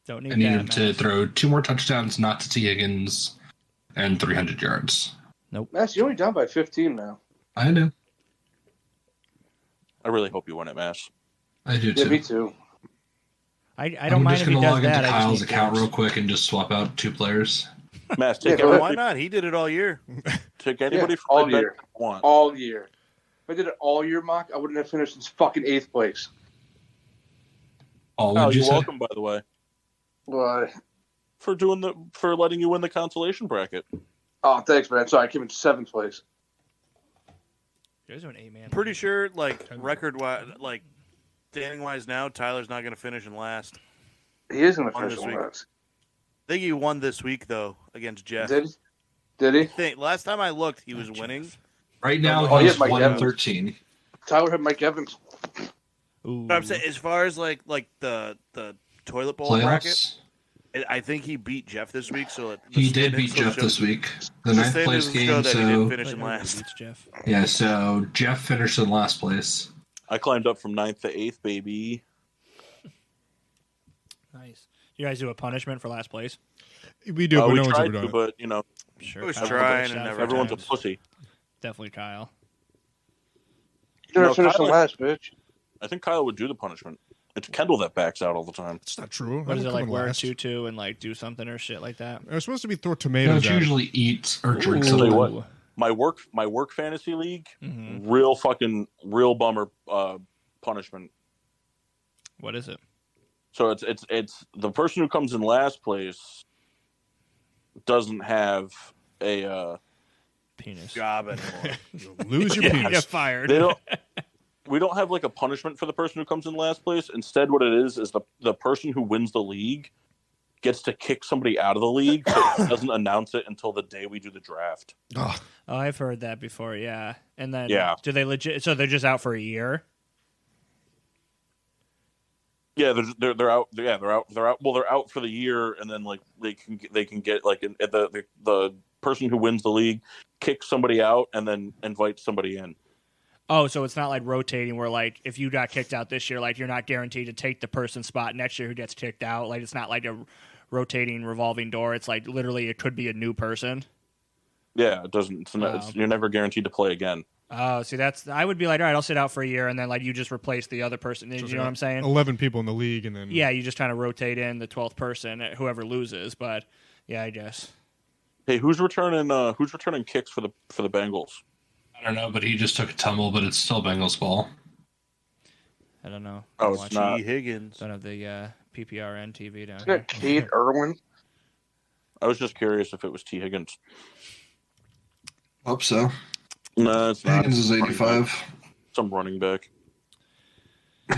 Don't need I need that, him to throw 2 more touchdowns, not to T. Higgins, and 300 yards. Mass, you're only down by 15 now. I do. I really hope you win it, Mass. I do Yeah, too. me too. I don't mind if he does log that. into I Kyle's just need account games. real quick and just swap out 2 players. Mass, take Yeah, anybody, Why not? He did it all year. take anybody from all my bench year. you want. All year. If I did it all year, Mock, I wouldn't have finished in fucking 8th place. Oh, Oh, would you you're say? welcome, by the way, Why? for letting you win the consolation bracket. Oh, thanks, man. Sorry, I came in 7th place. You guys are an 8-man. Pretty sure, like record-wise, like standing-wise now, Tyler's not going to finish in last. He is going to On finish this on week. last. I think he won this week though against Jeff. Did he? I think last time I looked, he was winning. Right now, Oh, he he's has Mike 1 and Evans. 13. Tyler had Mike Evans. Ooh. But I'm saying, as far as like the toilet bowl bracket, Playoffs. I think he beat Jeff this week. So He did beat Jeff this week. The The 9th place game, that he didn't so finish in Nobody last. beats Jeff. yeah, so Jeff finished in last place. I climbed up from 9th to 8th, baby. Nice. You guys do a punishment for last place? We do, but we no one's tried ever done to, it. but you know, Sure. It was Kyle trying bitched and out never for everyone's a times. pussy. Definitely Kyle. You're No, going to finish Tyler- on last, bitch. I think Kyle would do the punishment. It's Kendall that backs out all the time. It's not true. What is I'm it like? coming Wear a last. tutu and like do something or shit like that? It was supposed to be throw You tomatoes don't at it. usually eat or drink Ooh. Tell you something. what. My work fantasy league, Mhm. real bummer punishment. What is it? So it's the person who comes in last place doesn't have a Penis. Job anymore. You'll lose your Yeah, penis. get fired. they don't we don't have like a punishment for the person who comes in last place. Instead, what it is the person who wins the league gets to kick somebody out of the league, but doesn't announce it until the day we do the draft. Oh, Oh, I've heard that before. Yeah, and then Yeah. do they legit? So they're just out for a year. Yeah, they're out. Yeah, they're out. Well, they're out for the year, and then like they can get like the person who wins the league kicks somebody out and then invites somebody in. Oh, so it's not like rotating where like if you got kicked out this year, like you're not guaranteed to take the person's spot next year who gets kicked out. Like it's not like a rotating revolving door. It's like literally it could be a new person. Yeah, it doesn't. You're never guaranteed to play again. Oh, see, I would be like, all right, I'll sit out for a year, and then like you just replace the other person. so You it's know what I'm saying? 11 people in the league, and then Yeah, you just kind of rotate in the 12th person, whoever loses. But yeah, I guess. Hey, who's returning kicks for the Bengals? I don't know, but he just took a tumble, but it's still Bengals ball. I don't know. Oh, it's Watch- not. T. Higgins. Don't have the PPRN TV down Isn't here. it Cade Irwin? I was just curious if it was T. Higgins. Hope so. No, it's not. Higgins is 85. Some running back.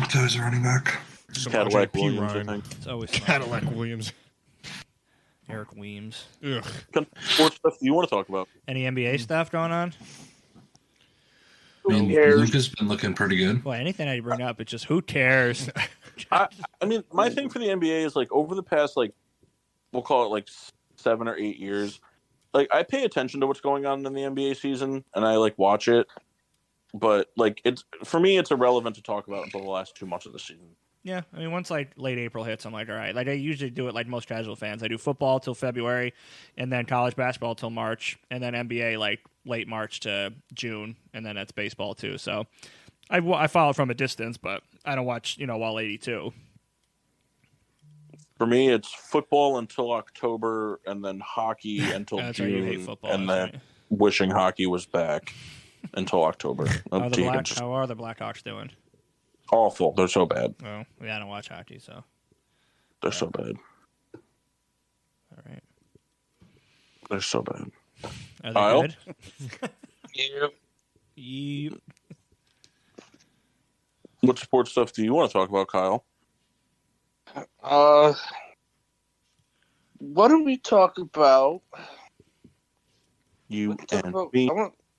So he's a running back. some Cadillac RJP Williams, I Ryan. think. It's always fun. Cadillac Williams. Eric Weems. Ugh. What stuff do you want to talk about? Any NBA stuff going on? I mean, Who cares? Luka's been looking pretty good. Well, anything I bring up, it's just who cares? I mean, my thing for the NBA is like over the past like we'll call it like 7 or 8 years, like I pay attention to what's going on in the NBA season, and I like watch it. But like it's for me, it's irrelevant to talk about until the last 2 months of the season. Yeah, I mean, once like late April hits, I'm like, all right. Like I usually do it like most casual fans. I do football till February, and then college basketball till March, and then NBA like late March to June, and then that's baseball too. So I follow from a distance, but I don't watch while 82. For me, it's football until October, and then hockey until That's right, June, you hate football, and that's then right. wishing hockey was back until October. How are Just the Blackhawks doing? awful. They're so bad. Oh, yeah, I don't watch hockey, so They're so bad. all right. They're so bad. Are they Kyle? good? Yeah. You What sports stuff do you want to talk about, Kyle? Why don't we talk about? You Let's talk and about. me.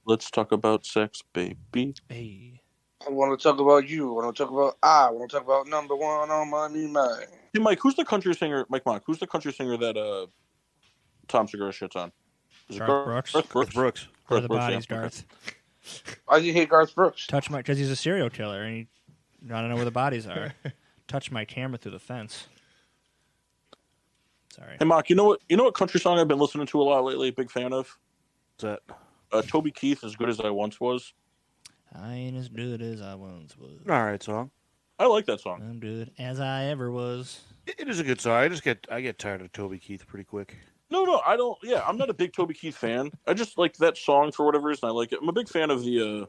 Let's talk about sex, baby. hey. I want to talk about you. I want to talk about. I want to talk about number one on my new mind. Hey, Mike, who's the country singer? Mike Mock, who's the country singer that Tom Segura shits on? Is it Garth Brooks? Garth Garth Brooks. Where are the Brooks, yeah. bodies, Darth? Why do you hate Garth Brooks? Touch my, because he's a serial killer, and you want to know where the bodies are. Touch my camera through the fence. Sorry. Hey, Mock, you know what country song I've been listening to a lot lately? Big fan of. What's that? Toby Keith, As Good As I Once Was. I ain't as good as I once was. All right, song. I like that song. I'm good as I ever was. It is a good song. I get tired of Toby Keith pretty quick. No, I don't. Yeah, I'm not a big Toby Keith fan. I just like that song for whatever reason. I like it. I'm a big fan of the.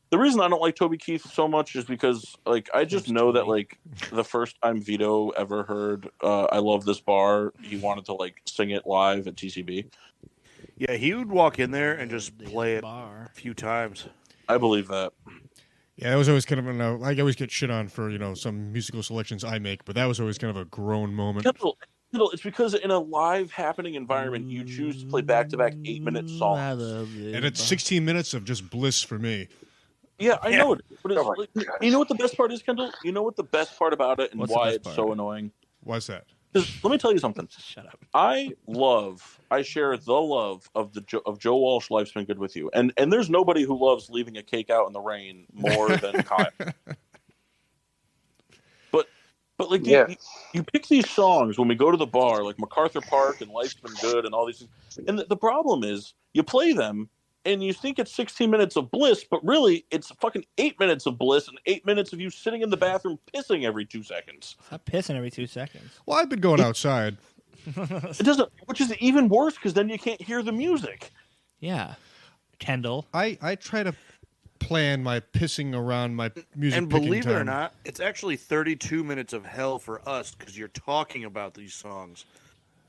The reason I don't like Toby Keith so much is because like I just know that like the first time Vito ever heard "I Love This Bar," he wanted to like sing it live at TCB. Yeah, he would walk in there and just play it Bar. a few times. I believe that. Yeah, that was always kind of I always get shit on for some musical selections I make, but that was always kind of a grown moment. It's because in a live happening environment, you choose to play back-to-back 8-minute songs. I love this And it's bar. 16 minutes of just bliss for me. Yeah, I know it. But it's, Oh my like, God. you know what the best part is, Kendall? You know what the best part about it and What's the why best it's part? so annoying? Why's that? 'Cause let me tell you something. Shut up. I share the love of Joe Walsh. Life's Been Good with You, and there's nobody who loves leaving a cake out in the rain more than Kyle. But like Yeah. you pick these songs when we go to the bar, like MacArthur Park and Life's Been Good and all these things, and the problem is you play them and you think it's 16 minutes of bliss, but really it's fucking 8 minutes of bliss and 8 minutes of you sitting in the bathroom pissing every 2 seconds. Stop pissing every 2 seconds. Well, I've been going outside. It doesn't, which is even worse because then you can't hear the music. Yeah. Kendall. I try to plan my pissing around my music. And picking believe it or time. not, it's actually 32 minutes of hell for us because you're talking about these songs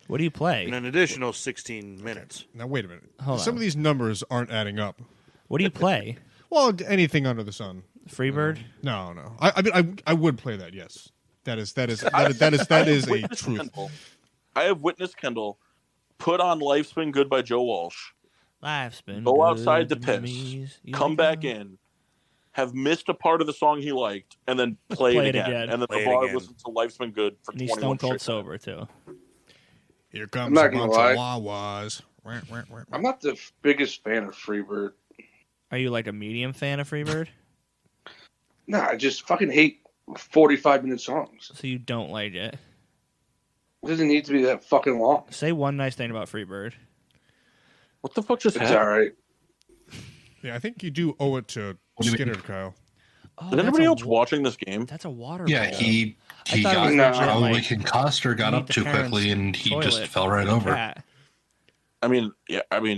What do you play? in an additional 16 minutes. Now wait a minute. Hold Some on. of these numbers aren't adding up. What do you play? Well, anything under the sun. Freebird? No. I mean, I would play that. Yes, that is a Witness truth. Kendall. I have witnessed Kendall put on Life's Been Good by Joe Walsh, Life's been go good outside to to piss, me. come back in, have missed a part of the song he liked, and then play it again. And then Play the it bar again. listens to Life's Been Good for And he's 21 stone cold straight sober, too. Here comes I'm not a gonna bunch lie. of Wawas. Wah, wah, wah, wah. I'm not the biggest fan of Freebird. Are you like a medium fan of Freebird? Nah, I just fucking hate 45-minute songs. So you don't like it. It doesn't need to be that fucking long. Say one nice thing about Freebird. What the fuck just It's happened? all right. Yeah, I think you do owe it to What do you Skinner, mean? Kyle. Oh, Is that's anybody a else wa- watching this game? That's a water Yeah, bowl. he I thought it got was legit, probably like, concussed or got beat up the too parents' quickly, and he just toilet fell right with a over. cat. I mean,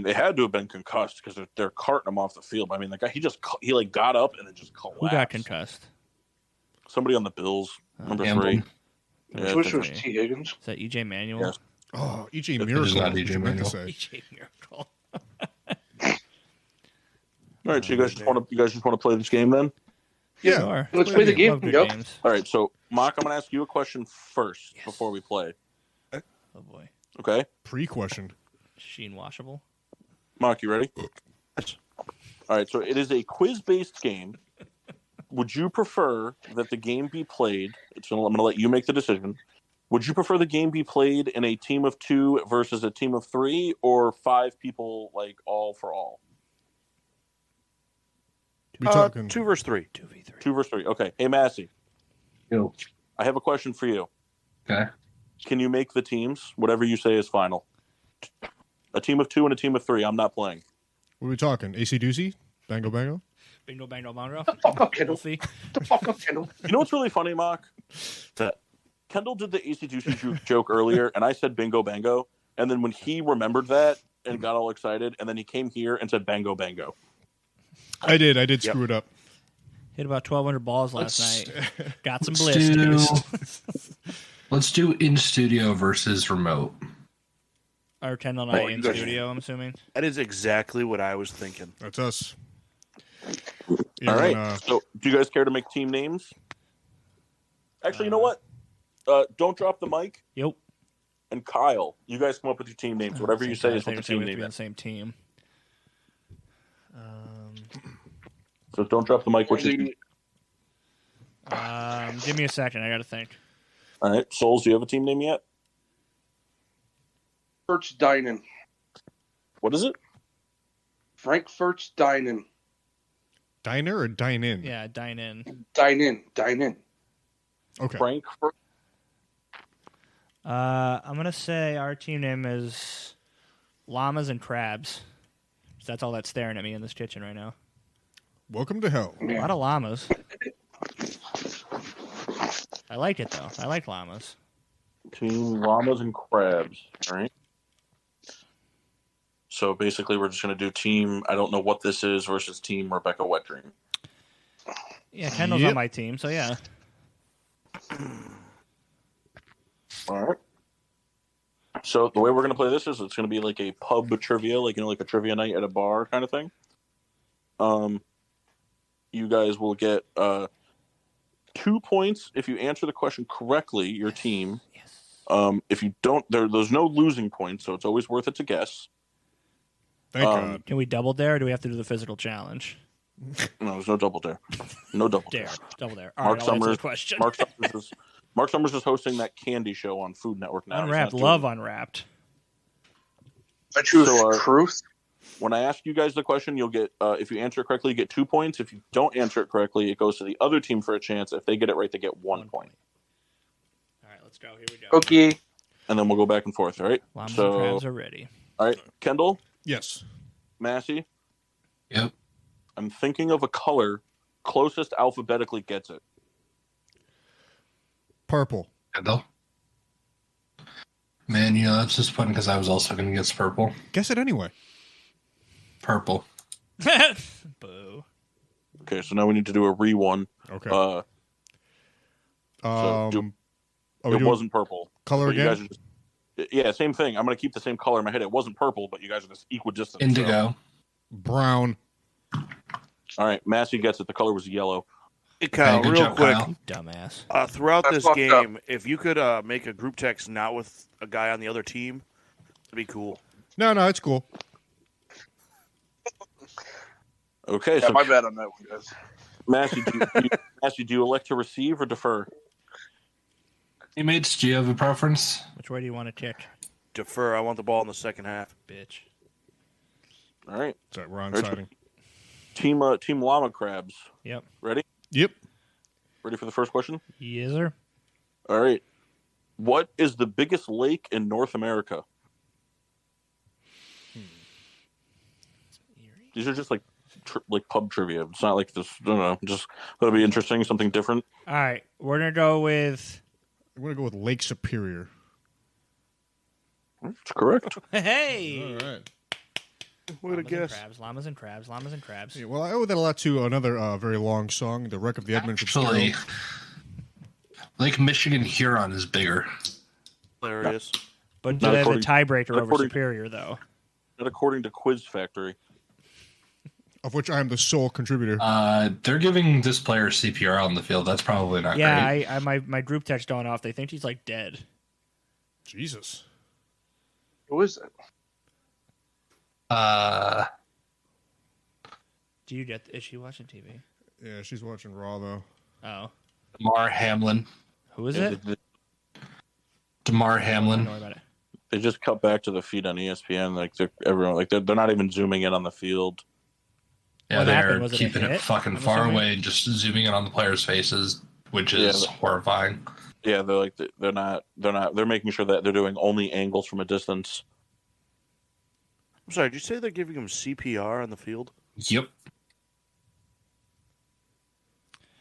they had to have been concussed because they're carting him off the field. I mean, the guy he like got up and then just collapsed. Who got concussed? Somebody on the Bills, number Campbell. 3. Which Yeah, was okay. T. Higgins. Is that EJ Manuel? Yes. Oh, EJ It is Miracle. not you EJ meant to Manuel. say. EJ Miracle. All right, so you guys just want to play this game then? Yeah. Sure. Let's play the game, Love good yo. games. All right, so Mock, I'm going to ask you a question first before we play. Oh boy. Okay, Pre-question. Sheen washable. Mock, you ready? All right, so it is a quiz-based game. Would you prefer that the game be played? I'm going to let you make the decision. Would you prefer the game be played in a team of 2 versus a team of 3, or 5 people, like all for all? We talking 2 versus 3. 2v3. 2 versus 3. Okay. Hey, Massey, Yo. I have a question for you. Okay. Can you make the teams? Whatever you say is final. A team of 2 and a team of 3. I'm not playing. What are we talking? AC Doozy? Bango Bango? Bingo, bango, bongo. Fuck up, Kendall. Wolfie. The fuck up, Kendall. You know what's really funny, Mock? That Kendall did the AC/DC joke earlier, and I said bingo bango, and then when he remembered that and got all excited, and then he came here and said bango bango. I did screw it up. Hit about 1,200 balls last night. Got some Let's do, blisters. let's do in studio versus remote. Or 10 all night Oh, in you guys- studio, I'm assuming. That is exactly what I was thinking. That's us. All right. Even, So, do you guys care to make team names? Actually, you know what? Don't drop the mic. Yep. And Kyle, you guys come up with your team names. Whatever you say is what the team we have to name be on the is. same team. So don't drop the mic. Which is Give me a second. I got to think. all right. Souls, do you have a team name yet? Frankfurt's Dining. What is it? Frankfurt's Dining. Diner or dine in? Yeah, dine in. Dine in. Dine in. Okay. Frankfurt. I'm going to say our team name is Llamas and Crabs. That's all that's staring at me in this kitchen right now. Welcome to hell. A lot of llamas. I like it, though. I like llamas. Team Llamas and Crabs. All right. So basically, we're just going to do team. I don't know what this is versus team Rebecca Wet Dream. Yeah, Kendall's Yep. on my team, so yeah. All right. So the way we're going to play this is it's going to be like a pub trivia, like like a trivia night at a bar kind of thing. You guys will get 2 points if you answer the question correctly. Your team. Yes. If you don't, there's no losing points, so it's always worth it to guess. Thank God. Can we double dare, or do we have to do the physical challenge? No, there's no double dare. No double dare. Dare. Double dare. All Mark right, I'll answer Summers. the question. Mark Summers is hosting that candy show on Food Network now. He's Unwrapped. not Love doing- Unwrapped. I choose So, truth. When I ask you guys the question, you'll get if you answer it correctly, you get 2 points. If you don't answer it correctly, it goes to the other team for a chance. If they get it right, they get 1 point. All right, let's go. Here we go. Okay. And then we'll go back and forth. All right. Llamas and So, Crabs are ready. all right, Kendall, Yes. Massey, Yep. I'm thinking of a color. Closest alphabetically gets it. Purple. Kendall. Man, that's disappointing because I was also going to guess purple. Guess it anyway. Purple. Boo. Okay, so now we need to do a re-one. Okay. So are we it doing wasn't purple. color But you again? guys are just, yeah, same thing. I'm going to keep the same color in my head. It wasn't purple, but you guys are just equidistant. so- Indigo. Brown. All right, Massey gets it. The color was yellow. Hey, Kyle, Hey, good real job, quick. Kyle. Dumbass. Throughout That's this fucked game, if you could make a group text not with a guy on the other team, that'd be cool. No, it's cool. Okay, Yeah, so my bad on that one, guys. Massey, Massey, do you elect to receive or defer? Teammates, do you have a preference? Which way do you want to kick, Defer. I want the ball in the second half. bitch? All right, Sorry, we're on Rich- siding. team Llama Crabs. Yep. Ready? Yep. Ready for the first question? Yes, sir. All right. What is the biggest lake in North America? These are just like pub trivia. It's not like this. I don't know. Just that'll be interesting. Something different. All right, we're gonna go with. I'm going to go with Lake Superior. That's correct. Hey. All right. What a Llamas and guess. crabs, llamas and crabs, llamas and crabs. Yeah, well, I owe that a lot to another very long song, The Wreck of the Edmund Actually, Fitzgerald. Lake Michigan Huron is bigger. Hilarious. But Not there's a according- tiebreaker not over according- Superior, though. Not according to Quiz Factory. Of which I am the sole contributor. They're giving this player CPR on the field. That's probably not Yeah, great. my group text going off. They think he's like dead. Jesus. Who is it? Do you get? Is she watching TV? Yeah, she's watching Raw, though. Oh, Mar Hamlin. who is it? Damar Hamlin. Don't worry about it. They just cut back to the feed on ESPN. Like they're not even zooming in on the field. Yeah, What they're happened? Was it a keeping it hit? fucking I'm far assuming? away and just zooming in on the players' faces, which is horrifying. Yeah, they're making sure that they're doing only angles from a distance. I'm sorry, did you say they're giving him CPR on the field? Yep.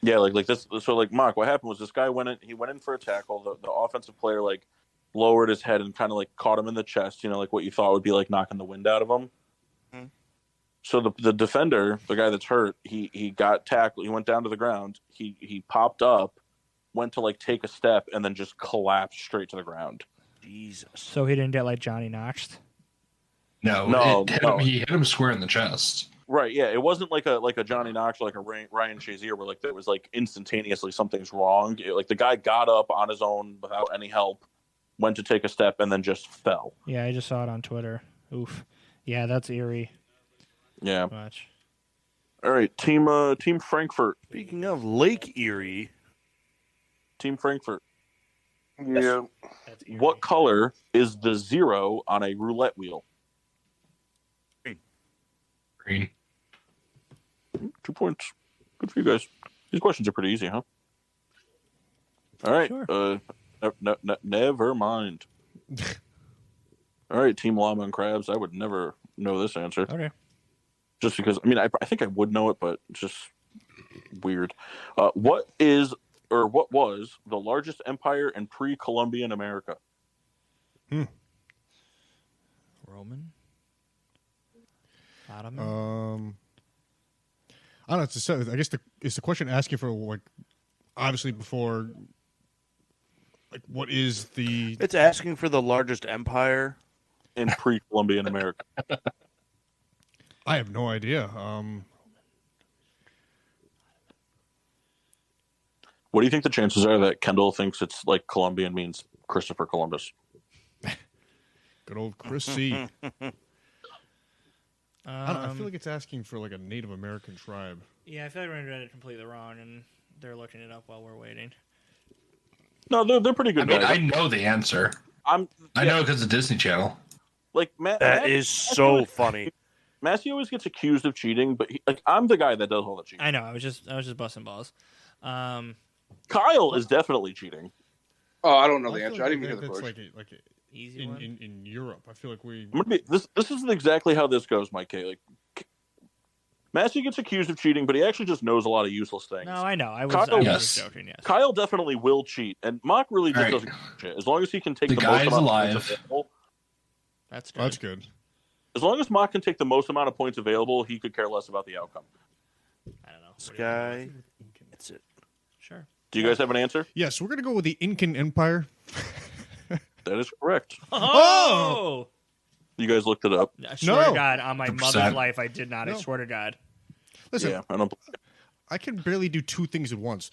Yeah, like this. So like Mock, what happened was this guy went in for a tackle. The offensive player like lowered his head and kind of like caught him in the chest. You know, like what you thought would be like knocking the wind out of him. Mm-hmm. So the defender, the guy that's hurt, he got tackled. He went down to the ground. He popped up, went to like take a step, and then just collapsed straight to the ground. Jesus. So he didn't get like Johnny Knoxed. No, No. he hit him square in the chest. Right, yeah. It wasn't like a Johnny Knox or like a Ryan Shazier where like there was like instantaneously something's wrong. Like the guy got up on his own without any help, went to take a step, and then just fell. Yeah, I just saw it on Twitter. Oof. Yeah, that's eerie. Yeah. Much. All right, Team Frankfurt. Speaking of Lake Erie, Team Frankfurt. Yeah. That's eerie. What color is the 0 on a roulette wheel? Green. 2 points. Good for you guys. These questions are pretty easy, huh? All right. Sure. Never mind. All right, Team Llama and Crabs. I would never know this answer. Okay. Just because, I mean, I think I would know it, but it's just weird. What was the largest empire in pre-Columbian America? Roman. Ottoman. I don't know. I guess is the question asking for like obviously before like what is the it's asking for the largest empire. In pre-Columbian America. I have no idea. What do you think the chances are that Kendall thinks it's like Columbian means Christopher Columbus? Good old Chris C. I Um, feel like it's asking for like a Native American tribe. yeah, I feel like we're doing it completely wrong, and they're looking it up while we're waiting. No, they're pretty good I mean, guys. I know the answer. I know because of Disney Channel. like That is so funny. Massey always gets accused of cheating, but I'm the guy that does all the cheating. I know. I was just busting balls. Kyle is definitely cheating. Oh, I don't know the feel answer. I didn't even hear the that's question. like Easy one. in Europe. I feel like we. I'm gonna be, this is exactly how this goes, Mike K. Like Massey gets accused of cheating, but he actually just knows a lot of useless things. No, I know. I was Kyle- Yes. just joking. Yes. Kyle definitely will cheat, and Mock really just All right. doesn't give a shit. As long as he can take The the, guy most is amount of alive. points available, That's good. That's good. as long as Mock can take the most amount of points available, he could care less about the outcome. I don't know. Sky. That's it. Sure. Do you guys have an answer? Yes, we're gonna go with the Incan Empire. That is correct. Oh! You guys looked it up. I swear No. to God, on my 100%. mother's life, I did not. I No. swear to God. Listen, Yeah, I don't. I can barely do two things at once.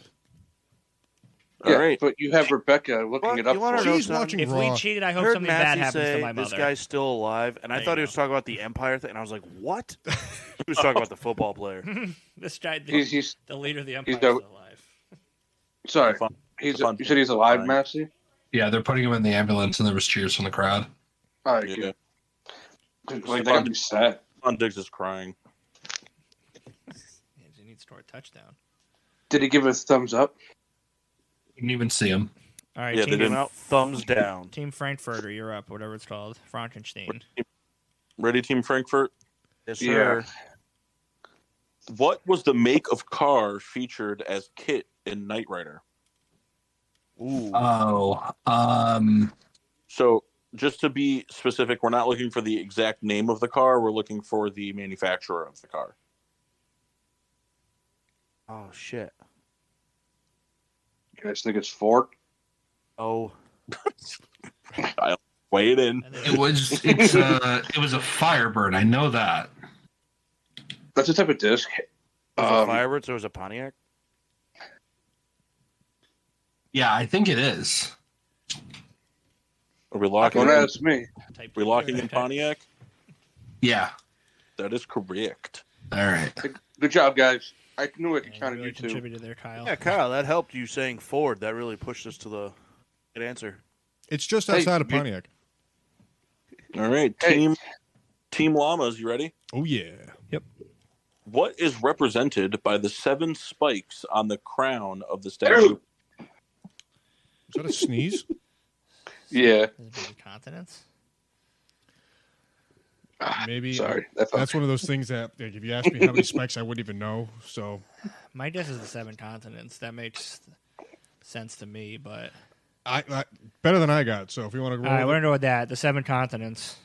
All Yeah, right. but you have Rebecca looking What? it up. You wanna for know you. She's something? watching If Raw. we cheated, I I hope heard something bad Matthew happens say to my mother. this guy's still alive, and I There thought you he was go. talking about the empire thing, and I was like, what? He was talking about the football player. This guy, He's the leader of the empire, is He's still alive. sorry. Fun- He's fun- you said he's alive, fine. Massey. Yeah, they're putting him in the ambulance, and there was cheers from the crowd. All right, Yeah. good. Like that could be sad. Stephon Diggs is crying. He needs to score a touchdown. Did he give us thumbs up? Didn't even see him. All right, Yeah, they team, didn't. Came out thumbs down. team Frankfurter, you're up. Whatever it's called, Frankenstein. Ready, Team Frankfurt? Yes, Yeah. sir. What was the make of car featured as Kit in Knight Rider? Ooh. So, just to be specific, we're not looking for the exact name of the car. We're looking for the manufacturer of the car. Oh shit. You guys think it's Ford? Oh. I'll weigh it in. And then- It was it was a Firebird. I know that. That's a type of disc. There was a Firebird, so it was a Pontiac. Yeah, I think it is. Are we locking Don't in? ask me. type We locking in Okay. Pontiac? Yeah. That is correct. All right. Good job, guys. I knew I could Yeah, count on really you too. contributed there, Kyle. Yeah, Kyle, that helped you saying Ford. That really pushed us to the good answer. It's just outside of Hey, Pontiac. All right, Hey. Team Llamas, you ready? Oh yeah. What is represented by the 7 spikes on the crown of the statue? Is that a sneeze? Yeah. Is it maybe continents? Maybe. Sorry. That's one of those things that like, if you ask me how many spikes, I wouldn't even know. So My guess is the 7 continents. That makes sense to me, but I better than I got. So if you want to all roll, right, we're with gonna go with that. The 7 continents.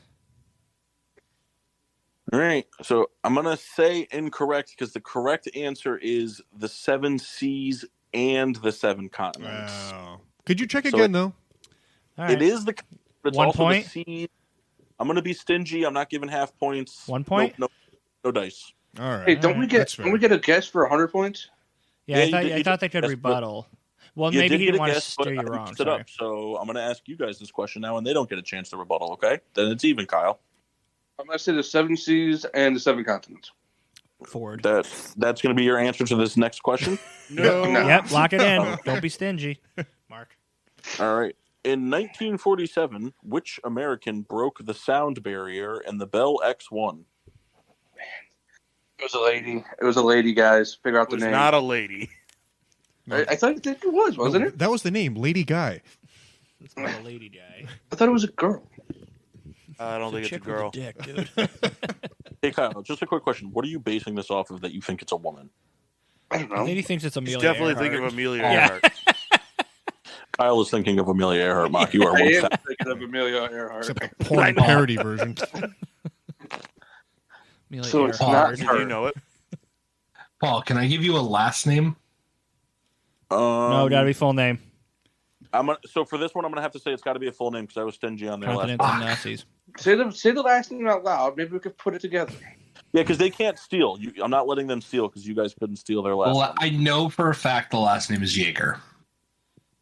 All right, so I'm going to say incorrect because the correct answer is the 7 seas and the 7 continents. could you check So again though? All right. It is but it's 1 also point? the seas. I'm going to be stingy. I'm not giving half points. 1 point? No dice. All right. Hey, don't we That's get a guess for 100 points? Yeah, Yeah, I thought, you I thought they did could guess, rebuttal. Well, You maybe did he get didn't a want to guess, but steer you I wrong. mixed it Sorry. up. So I'm going to ask you guys this question now, and they don't get a chance to rebuttal. Okay? Then it's even, Kyle. I'm going to say the 7 seas and the 7 continents. Ford. That's going to be your answer to this next question. No. No. Yep, lock it in. Don't be stingy. Mark. All right. In 1947, which American broke the sound barrier in the Bell X1? It was a lady. It was a lady, guys. Figure out It the was name. not a lady. I thought it was, wasn't No, it? That was the name, Lady Guy. It's not a lady guy. I thought it was a girl. I don't think it's a Chick with girl. dick, dude. Hey, Kyle, just a quick question. What are you basing this off of that you think it's a woman? I don't The know. lady thinks it's He's Amelia definitely Earhart. thinking of Amelia Yeah. Earhart. Kyle is thinking of Amelia Earhart, Mock. You are I one am step. thinking of Amelia Earhart. Except the porn parody version. Amelia So it's Earhart. not Did you know it? Paul, can I give you a last name? No, gotta be full name. So for this one, I'm going to have to say it's got to be a full name because I was stingy on their last Continents one. and Nazis. Say the last name out loud. Maybe we could put it together. Yeah, because they can't steal. I'm not letting them steal because you guys couldn't steal their last Well, one. I know for a fact the last name is Jaeger.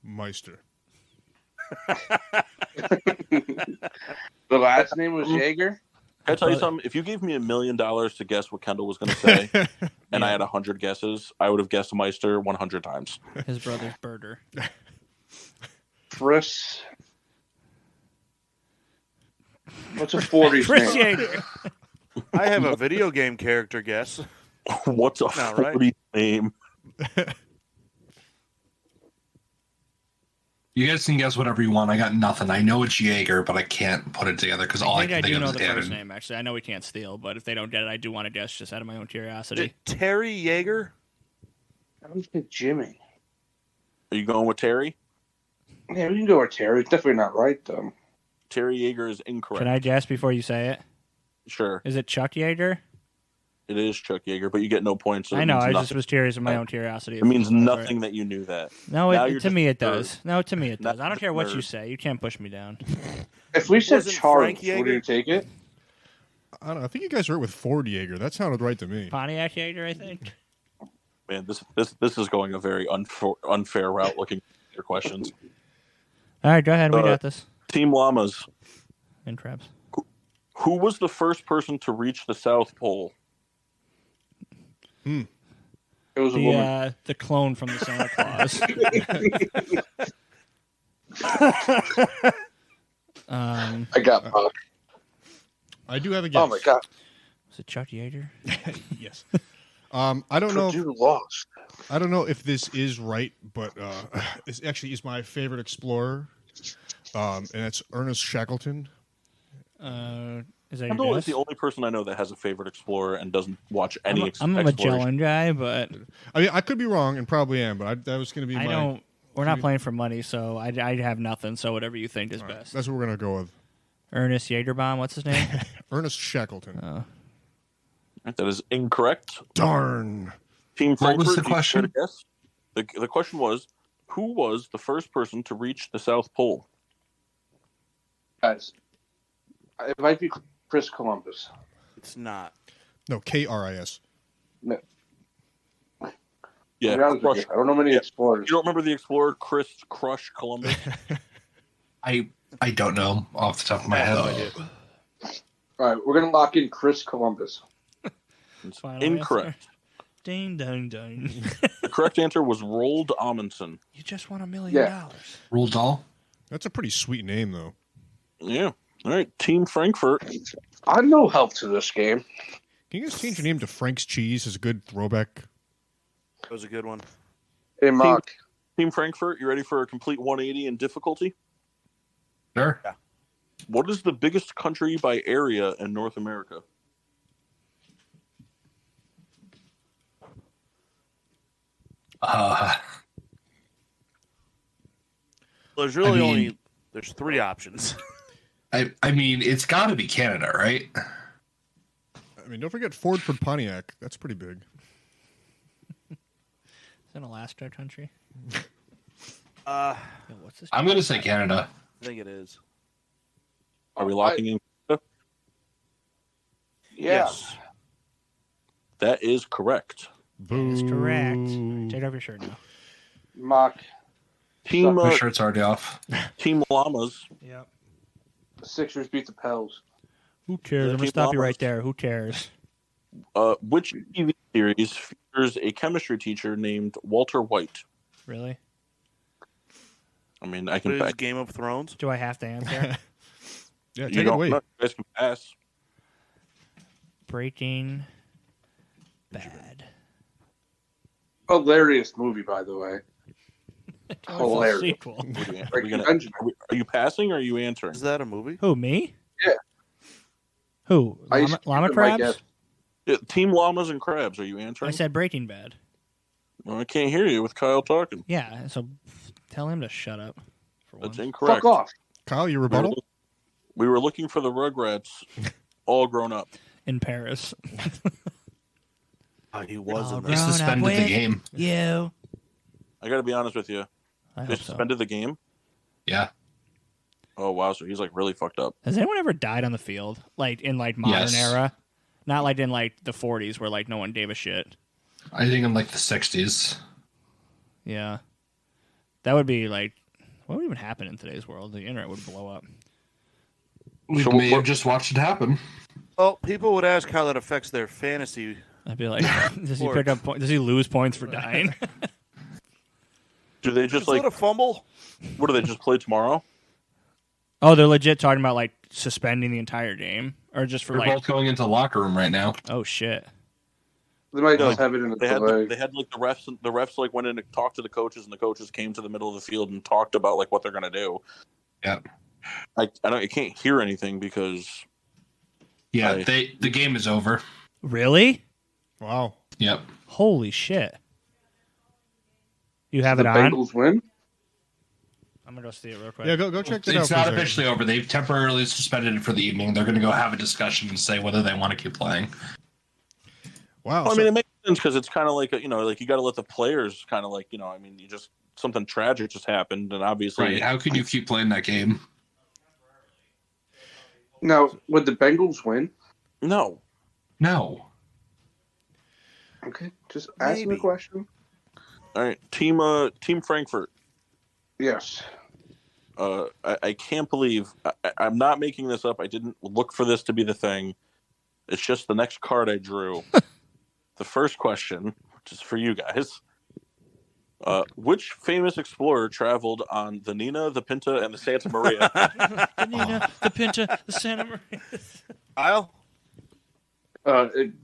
Meister. The last name was Jaeger. Can I tell you something? If you gave me $1 million to guess what Kendall was going to say, and I had 100 guesses, I would have guessed Meister 100 times. His brother's Birder. Chris. What's a 40's Chris name? Yeager. I have a video game character guess. What's a No, right? 40 name? You guys can guess whatever you want. I got nothing. I know it's Jaeger, but I can't put it together because all I I think I can do think know of the is first Evan. name, actually. I know we can't steal, but if they don't get it, I do want to guess just out of my own Is curiosity. it Terry Yeager? I don't think Jimmy. Are you going with Terry? Yeah, we can go with Terry. It's definitely not right, though. Terry Yeager is incorrect. Can I guess before you say it? Sure. Is it Chuck Yeager? It is Chuck Yeager, but you get no points. So I know. It, I means just nothing. was curious of my own curiosity. It means if that's nothing right. that you knew that. No, Now it, you're to just me a it does. nerd. No, to me it does. Not I don't care what nerd. you say. You can't push me down. If we said Wasn't Charles, Frank Yeager? would you take it? I don't know. I think you guys are right with Ford Jaeger. That sounded right to me. Pontiac Yeager, I think. Man, this is going a very unfair route looking at your questions. All right, go ahead. We got this. Team Llamas. And traps. Who was the first person to reach the South Pole? It was a woman. The clone from the Santa Claus. I got Puck. I do have a guess. Oh my god. Was it Chuck Yeager? Yes. I don't know. You lost. I don't know if this is right, but this actually is my favorite explorer, and that's Ernest Shackleton. Is that Kendall your is guess? the only person I know that has a favorite explorer and doesn't watch any. I'm a exploration. Magellan guy, but I mean, I could be wrong, and probably am, but that was going to be I my. don't. We're not playing for money, so I have nothing. So whatever you think is All right, best. that's what we're going to go with. Ernest Yeagerbaum, what's his name? Ernest Shackleton. That is incorrect. Darn. Team What Frankfurt. was the do you care to question? guess? The question was, who was the first person to reach the South Pole? Guys, it might be Chris Columbus. It's not. No, KRIS. No, Yeah, to be honest with Crush. you, I don't know many explorers. You don't remember the explorer Chris Crush Columbus? I don't know off the top of my head. No idea. All right, we're gonna lock in Chris Columbus. It's Final incorrect. answer. Ding dong dong. The correct answer was Roald Amundsen. You just won $1 million. Yeah. Rule doll. That's a pretty sweet name, though. Yeah. All right, Team Frankfurt. I'm no help to this game. Can you guys change your name to Frank's Cheese? Is a good throwback. That was a good one. Hey, Mark. Team Frankfurt, you ready for a complete 180 in difficulty? Sure. Yeah. What is the biggest country by area in North America? There's really I mean- only there's 3 options. I mean, it's got to be Canada, right? I mean, don't forget Fordford, Pontiac. That's pretty big. Is that Alaska country? I Yo, what's this? I'm going to say Canada. think it is. Are we locking in? Yeah. Yes. That is correct. Boo. That's correct. Take off your shirt now. Mark. Team My shirt's already off. Team Llamas. Yep. The Sixers beat the Pels. Who cares? I'm Team gonna stop you Llamas. right there. Who cares? Which TV series features a chemistry teacher named Walter White? Really? I mean, I What can is back. Game of Thrones? Do I have to answer? Yeah, You take it don't away. know. You guys can pass. Breaking Bad. Hilarious movie, by the way. Hilarious. Sequel. Are you, Breaking Benjamin. are you passing or are you answering? Is that a movie? Who, me? Yeah. Who? I Llama used to my crabs? guess. Yeah, Team Llamas and Crabs. Are you I answering? said Breaking Bad. Well, I can't hear you with Kyle talking. Yeah, so tell him to shut up. For That's once. incorrect. Fuck off. Kyle, your rebuttal? We were looking for the Rugrats, all grown up. In Paris. Oh, he was Oh, in They this. Grown up suspended the with game. You. I got to be honest with you. I They hope so. suspended the game. Yeah. Oh wow, so he's like really fucked up. Has anyone ever died on the field? Like in like modern Yes. era? Not like in like the 40s where like no one gave a shit. I think in like the 60s. Yeah. That would be like what would even happen in today's world? The internet would blow up. We So may what- have just watched it happen. Well, people would ask how that affects their fantasy. I'd be like, does he Sports. pick up does he lose points for dying? Do they just Is like? that a fumble? What do they just play tomorrow? Oh, they're legit talking about like suspending the entire game or just for We're like both going into the locker room right now. oh shit. They might No, just have it in the They had delay. they had like the refs. The refs like went in to talk to the coaches, and the coaches came to the middle of the field and talked about like what they're gonna do. Yep. I can't hear anything because Yeah, Right. the game is over. Really? Wow. Yep. Holy shit. You have the it on? Bengals win. I'm gonna go see it real quick. Yeah, go check that out. It's for a not second. officially over. They've temporarily suspended it for the evening. They're going to go have a discussion and say whether they want to keep playing. Wow. Well, I so- mean, it makes sense because it's kind of like like you got to let the players kind of like I mean, you just something tragic just happened, and obviously, Right. How could you keep playing that game? Now, would the Bengals win? no. No. Okay, just ask me Maybe. a question. All right, Team Frankfurt. Yes. I can't believe I'm not making this up. I didn't look for this to be the thing. It's just the next card I drew. The first question, which is for you guys. Which famous explorer traveled on the Nina, the Pinta, and the Santa Maria? The Nina, the Pinta, the Santa Maria. Kyle? Do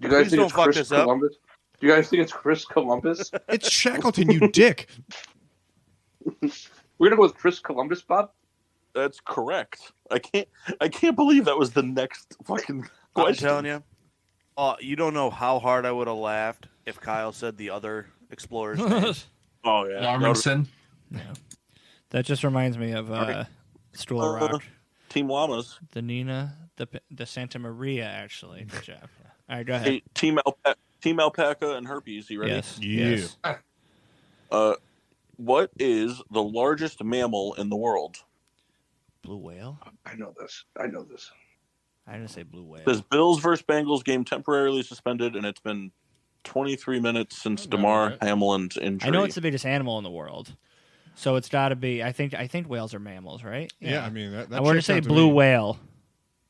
you guys Please think don't it's fuck Chris this up. Columbus? Do you guys think it's Chris Columbus? It's Shackleton, you dick. We're gonna go with Chris Columbus, Bob. That's correct. I can't believe that was the next fucking I'm question. telling you. You don't know how hard I would have laughed if Kyle said the other explorers. name. Oh yeah. Larminson. That just reminds me of right. Stool of Rock. Team Llamas. The Nina, the Santa Maria, actually. Good job. All right, go ahead. Hey, Team Alpaca and Herpes. You ready? Yes. Yeah. Yes. What is the largest mammal in the world? Blue whale? I know this. I didn't say blue whale. This Bills versus Bengals game temporarily suspended, and it's been 23 minutes since DeMar Hamlin's injury. I know it's the biggest animal in the world, so it's got to be. I think whales are mammals, right? Yeah, I mean, that I want to checks say out to blue me. whale.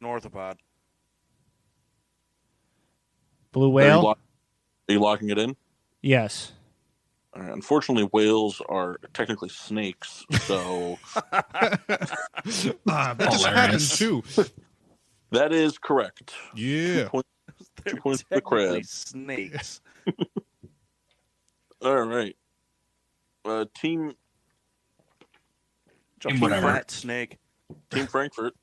Northopod. Blue Are you, whale? are you locking it in? Yes. Unfortunately, whales are technically snakes, so That just happened Hilarious. too. that is correct. Yeah. 2 points, They're 2 points for the technically crab. snakes. All right. Team Whatever. Fat snake. Team Frankfurt.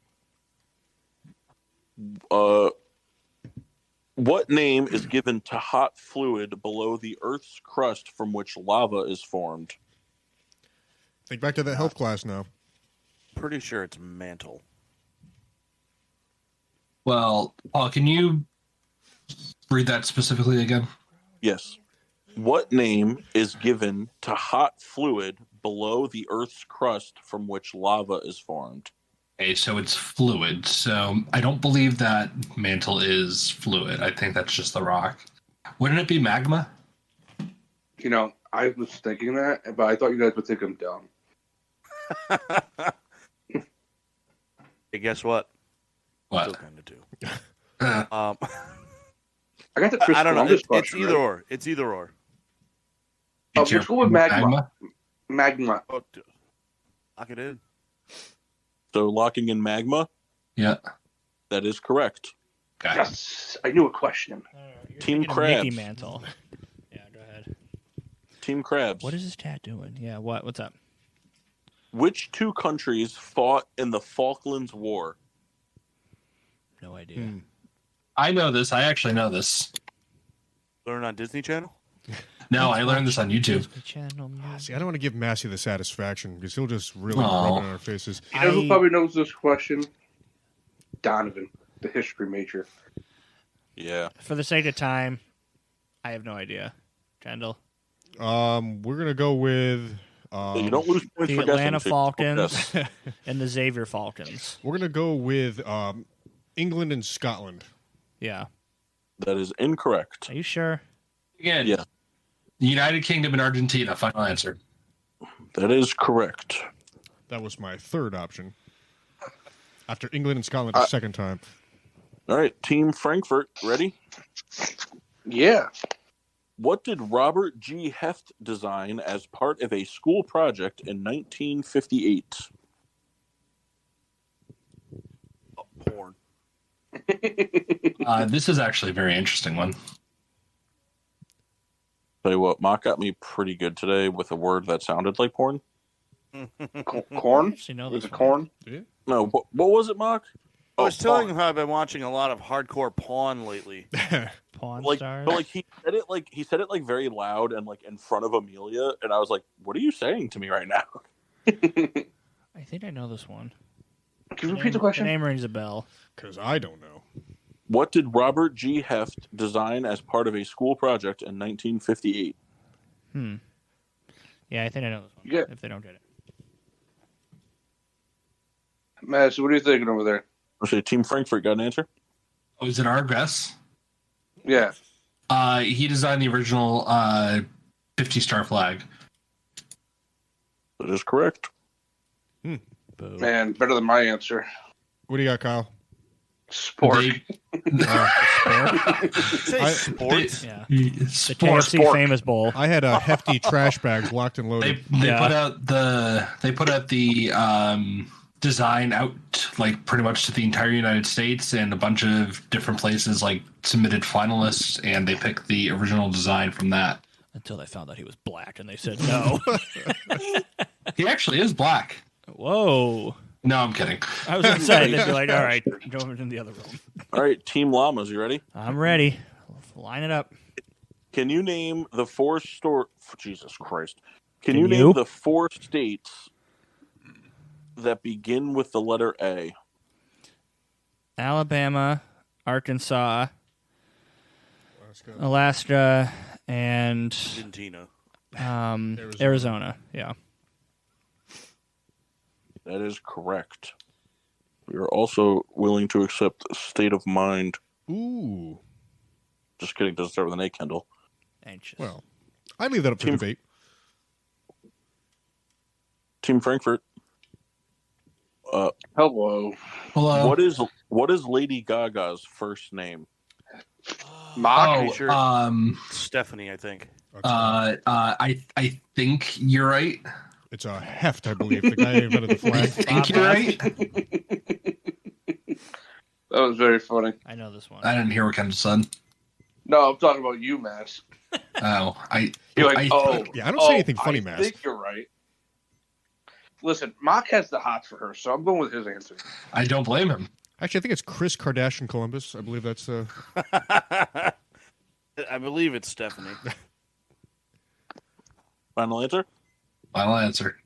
What name is given to hot fluid below the Earth's crust from which lava is formed? Think back to that health class now. Pretty sure it's mantle. Well, Paul, can you read that specifically again? Yes. What name is given to hot fluid below the Earth's crust from which lava is formed? Okay, so it's fluid. So I don't believe that mantle is fluid. I think that's just the rock. Wouldn't it be magma? You know, I was thinking that, but I thought you guys would think I'm dumb. Hey, guess what? Still What? kind of do. Uh, I got the Chris I don't know. Columbus It's question, either right? or. It's either or. be let's careful go with with magma. Magma. Oh, lock it in. So locking in magma, Yeah. that is correct. Okay. Yes, I knew a question. Team Thinking of Mickey Krabs. Mantle. Yeah, go ahead. Team Krabs. What is this tat doing? Yeah, what's up? Which two countries fought in the Falklands War? No idea. I know this. I actually know this. Learn on Disney Channel? No, I learned this on YouTube. The channel See, I don't want to give Massey the satisfaction because he'll just really Aw. rub it in our faces. You know who I- probably knows this question? Donovan, the history major. Yeah. For the sake of time, I have no idea. Kendall. We're gonna go with. You don't lose points The for Atlanta guessing. Falcons Yes. and the Xavier Falcons. We're gonna go with England and Scotland. Yeah. That is incorrect. Are you sure? Again, Yeah. United Kingdom and Argentina. Final answer. That is correct. That was my third option. After England and Scotland the second time. All right, Team Frankfurt, ready? Yeah. What did Robert G. Heft design as part of a school project in 1958? Porn. This is actually a very interesting one. Tell you what, Mock got me pretty good today with a word that sounded like porn. Corn? Actually, no, Was this it one. corn? No, what was it, Mock? I was telling Pawn. him how I've been watching a lot of hardcore Pawn lately. Pawn Like, Stars. but like he said it like very loud and like in front of Amelia, and I was like, "What are you saying to me right now?" I think I know this one. Can you repeat the question? The name rings a bell. Because I don't know. What did Robert G. Heft design as part of a school project in 1958? Yeah, I think I know this one. Yeah. If they don't get it. Matt, so what are you thinking over there? I'll say Team Frankfurt got an answer. Oh, is it our guess? Yeah. He designed the original 50-star flag. That is correct. Boo. Man, better than my answer. What do you got, Kyle? Sport. Say sports. Yeah. The The KFC famous bowl. I had hefty trash bags locked and They loaded. Yeah. put out the design out like pretty much to the entire United States, and a bunch of different places like submitted finalists, and they picked the original design from that. Until they found out he was black and they said no. He actually is black. Whoa. No, I'm kidding. I was inside. They'd be like, all right, go over in the other room. All right, Team Llamas, you ready? I'm ready. Line it up. Can you name the four Jesus Christ. Can Can you you? name the four states that begin with the letter A? Alabama, Arkansas, Alaska, and Argentina. Arizona. Yeah. That is correct. We are also willing to accept state of mind. Ooh. Just kidding. Doesn't start with an A, Kendall. Anxious. Well, I leave that up for Team- debate. Team Frankfurt. Hello. Hello. What is Lady Gaga's first name? Mock. Pretty sure Oh, Stephanie, I think. I think you're right. It's a heft, I believe. The guy who invented the I flag. think you're right. That was very funny. I know this one. I didn't hear what Kendall said. No, I'm talking about you, Max. Oh, You're like, Yeah, I don't say anything funny, I Max. think you're right. Listen, Mock has the hots for her, so I'm going with his answer. I don't blame him. Actually, I think it's Chris Kardashian Columbus. I believe that's. I believe it's Stephanie. Final answer. Final answer.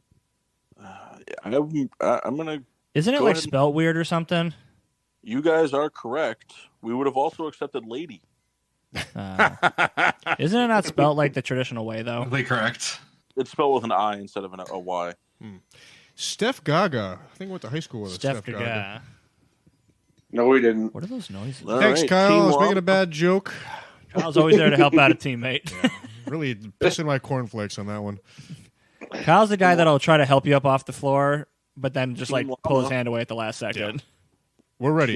I'm gonna. Isn't it Go like ahead. spelt weird or something? You guys are correct. We would have also accepted lady. Isn't it not spelt like the traditional way though? Completely correct. It's spelled with an I instead of a Y. Steph Gaga. I think I went to high school with Steph Steph Gaga. Gaga. No, we didn't. What are those noises? All Thanks, right, Kyle. Team I was Law. making a bad joke. Kyle's always there to help out a teammate. Really pissing my cornflakes on that one. Kyle's the guy that'll try to help you up off the floor, but then just like Team pull his Llama. hand away at the last second. We're ready.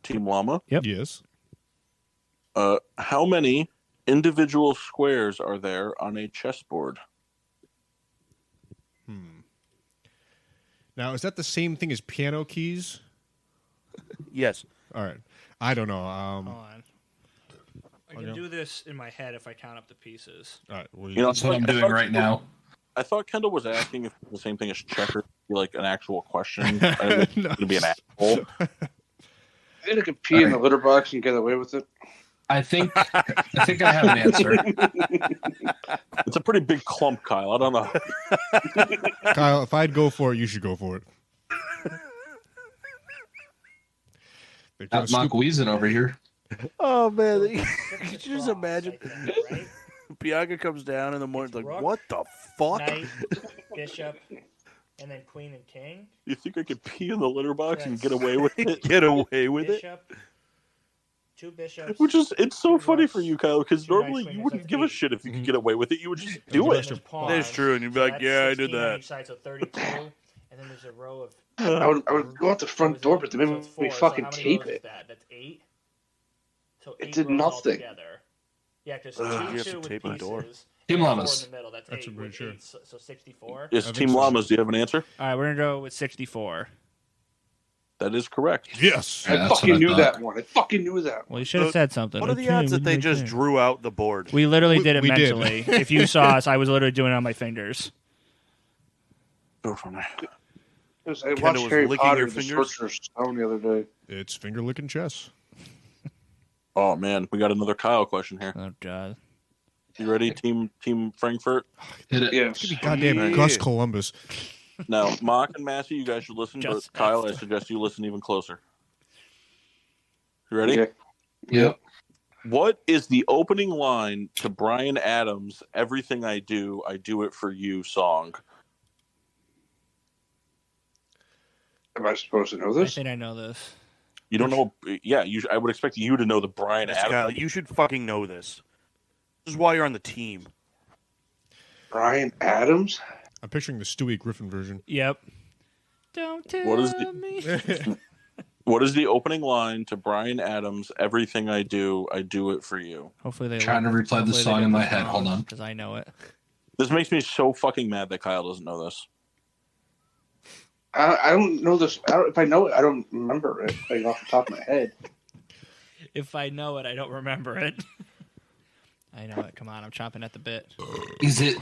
Team Llama. Yep. Yes. How many individual squares are there on a chessboard? Now, is that the same thing as piano keys? Yes. All right. I don't know. Hold on. I can Okay. do this in my head if I count up the pieces. All right. Well, You know, That's what I'm I doing thought- right now. I thought Kendall was asking if it's the same thing as checker, like an actual question. I was going to be an asshole. I think I could pee in the litter box and get away with it. I think I have an answer. It's a pretty big clump, Kyle. I don't know. Kyle, if I'd go for it, you should go for it. They're gonna Not Mock scoop- Weezen over here. Oh man, could you just Cross, imagine? I think, right? Bianca comes down in the morning, like, Rook, what the fuck? Knight, bishop, and then queen and king. You think I could pee in the litter box and get away with it? Get away with it. Bishop, two bishops. Which is, it's so Two funny rooks, for you, Kyle, because two normally knights, you queen, wouldn't and give a eight. shit if you could get away with it. You would just do And it. there's There's pawns. That's true, and you'd be So like, that's yeah, I did 16 on that. each side, so 32. And then there's a row of. I would go out the front door, but they so made it's me four. fucking so how many tape rows is it. that? That's 8. So It 8 did rows nothing. altogether. Yeah, because You two have to with tape the door. pieces. Team and Llamas. 4 in the middle. That's That's 8 pretty with sure. 8, so 64. Yes, I think Team so. Llamas, do you have an answer? All right, we're gonna go with 64. That is correct. Yes. Yeah, I that's what fucking knew thought. that one. I fucking knew that one. Well, you should have said something. What are the odds that they just drew out the board? We literally did it We did. mentally. If you saw us, I was literally doing it on my fingers. Go from there. I Kendall watched was Harry licking Potter your and the fingers? Sorcerer's Stone the other day. It's finger licking chess. Oh, man. We got another Kyle question here. Oh god. You ready, Team Frankfurt? Hit it. Yes. Give me goddamn Yeah. Gus Columbus. Now, Mock and Massey, you guys should listen, Just but Kyle, I after. suggest you listen even closer. You ready? Yeah. Yep. What is the opening line to Bryan Adams' Everything I Do It For You song? Am I supposed to know I this? think I know this. You don't know? Yeah, I would expect you to know the Bryan Yes, Adams. Kyle, you should fucking know this. This is why you're on the team. Brian Adams? I'm picturing the Stewie Griffin version. Yep. Don't tell What is the- me. What is the opening line to Bryan Adams' Everything I Do It For You? Hopefully they Trying to replay the song in my head. Hold on. because I know it. This makes me so fucking mad that Kyle doesn't know this. I don't know this. If I know it, I don't remember it like, off the top of my head. If I know it, I don't remember it. I know it. Come on, I'm chomping at the bit. Is it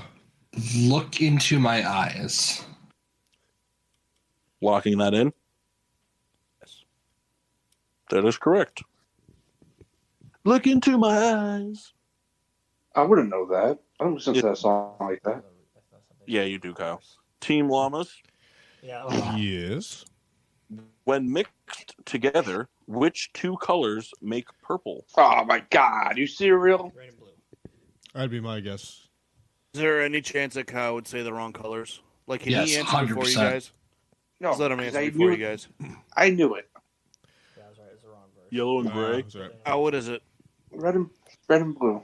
Look Into My Eyes? Locking that in? Yes. That is correct. Look into my eyes. I wouldn't know that. I don't listen to that song like that. Yeah, you do, Kyle. Team Llamas. Yeah. Yes. When mixed together, which two colors make purple? Oh my god, you serial? Red and blue. That'd be my guess. Is there any chance that Kyle would say the wrong colors? Like, can Yes, he answer before you 100%. guys? No, Just let him 'cause answer I before knew, you guys. I knew it. Yeah, I was right. It's the wrong verse. Yellow and gray. That's right. Oh, what is it? Red and blue.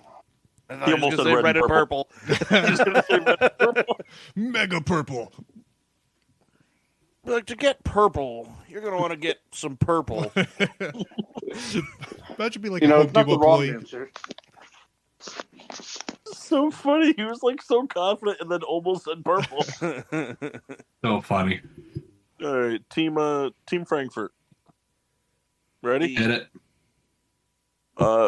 I He thought he was almost gonna said say red and purple. He's gonna say red and purple. Mega purple. Like, to get purple, you're going to want to get some purple. That should be like You a know, Home it's not Depot the wrong employee. answer. So funny. He was like so confident and then almost said purple. So funny. All right, Team Frankfurt. Ready? Hit it.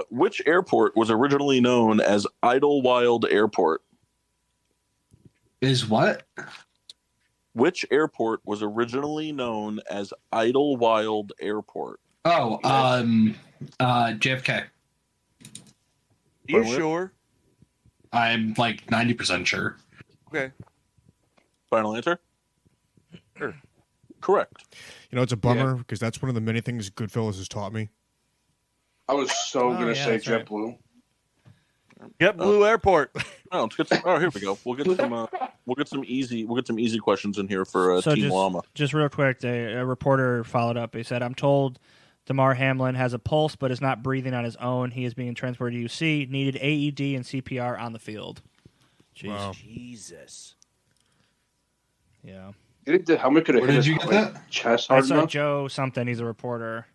Which airport was originally known as Idlewild Airport? Is what? Which airport was originally known as Idlewild Airport? Oh, JFK. You sure? I'm like 90% sure. Okay. Final answer? Sure. Correct. You know, it's a bummer because that's one of the many things Goodfellas has taught me. I was so gonna say that's right. JetBlue. JetBlue Airport. Oh, let's get some, oh, here we go. We'll get some easy questions in here for So Team Llama. just real quick, a reporter followed up. He said, "I'm told Damar Hamlin has a pulse, but is not breathing on his own. He is being transported to UC. Needed AED and CPR on the field." Jeez. Wow. Jesus. Yeah. You think the helmet could have Where hit did his you get that? chest I hard saw enough? Joe something. He's a reporter.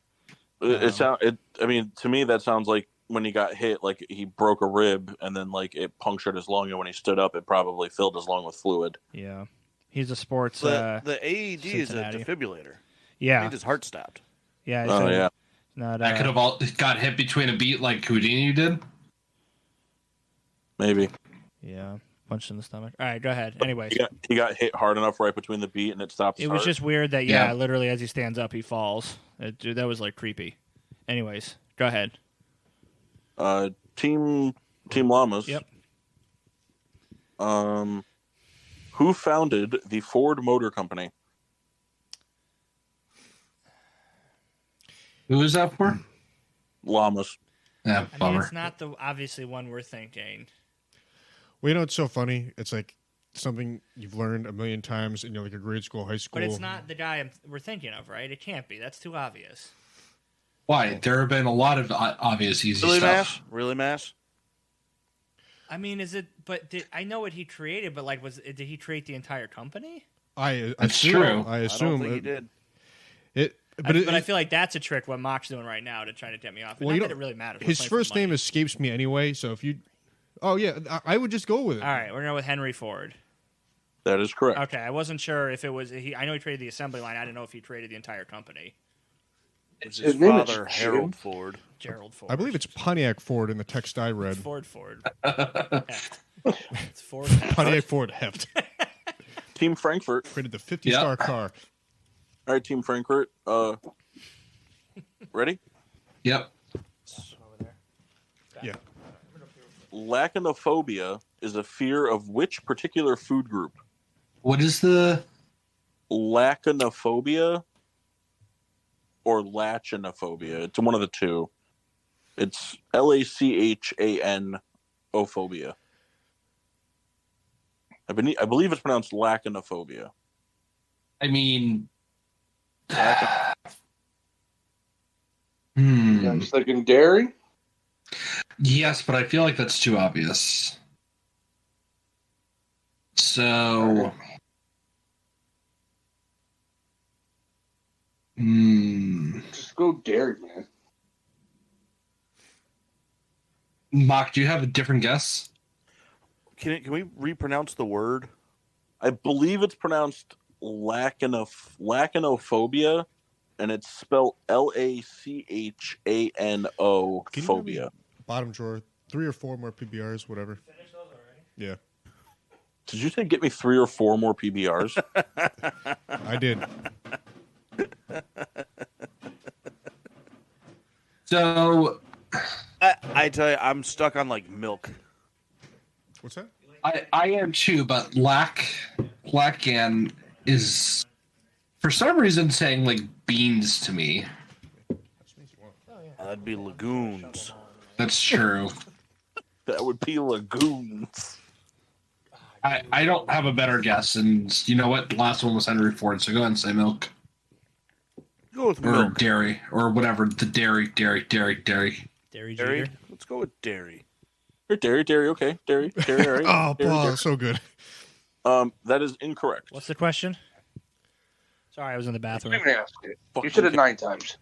I mean, to me, that sounds like when he got hit, like he broke a rib and then like it punctured his lung, and when he stood up, it probably filled his lung with fluid. Yeah. He's a sports. The AED is a Cincinnati. defibrillator. Yeah. I think his heart stopped. Yeah. Oh so yeah. Not, I could have all got hit between a beat like Houdini did. Maybe. Yeah. Punched in the stomach. All right, go ahead. Anyways. He got hit hard enough right between the beat, and it stopped. His It was heart. just weird that, Yeah. literally as he stands up, he falls. Dude, that was like creepy. Anyways, go ahead. Team Llamas. Yep. Who founded the Ford Motor Company? Who was that for? Llamas. Yeah, I mean, bummer. it's not the obviously one we're thinking. Well, you know, it's so funny. It's like something you've learned a million times in like a grade school, high school. But it's not the guy we're thinking of, right? It can't be. That's too obvious. Why? There have been a lot of obvious easy Really, stuff. Mass? Really, Mass? I mean, is it? But I know what he created, but like, did he create the entire company? I That's assume, true. I I assume don't think he did. But I feel like that's a trick. What Mock's doing right now to try to get me off. Well, Not you that know, it really matters. We're his playing for first name money. escapes me anyway. So if you, oh yeah, I would just go with it. All right, we're going with Henry Ford. That is correct. Okay, I wasn't sure if it was he. I know he created the assembly line. I didn't know if he created the entire company. It's His his name is father, Jim. Harold Ford. Gerald Ford. I believe it's Pontiac Ford in the text I read. Ford. Heft. It's Ford. Heft. Pontiac Ford Heft Team Frankfurt. created the 50-star car. All right, Team Frankfurt. Ready? Yep. Yeah. Lachanophobia is a fear of which particular food group? What is the? Lachanophobia or lachanophobia? It's one of the two. It's LACHAN ophobia. I believe it's pronounced lachanophobia. I mean, I'm just thinking dairy. yes, but I feel like that's too obvious. So, Just go dairy, man. Mock, do you have a different guess? Can we repronounce the word? I believe it's pronounced lachanophobia, and it's spelled LACHANO Can you phobia. Bottom drawer, 3 or 4 more PBRs, whatever. Yeah, Did you say get me 3 or 4 more PBRs? I did. So, I tell you, I'm stuck on like milk. What's that? I am too, but Lackan is for some reason saying like beans to me. That'd be lagoons. That's true. That would be lagoons. I don't have a better guess, and you know what? The last one was Henry Ford, so go ahead and say milk. Go with Or milk. dairy, or whatever. The dairy. Dairy Dairy. Jeter. Let's go with dairy. Or dairy, okay. Dairy, all right. Oh, Dairy, Paul, dairy. so good. That is incorrect. What's the question? Sorry, I was in the You bathroom. didn't ask it. You Fucking said it okay. 9 times.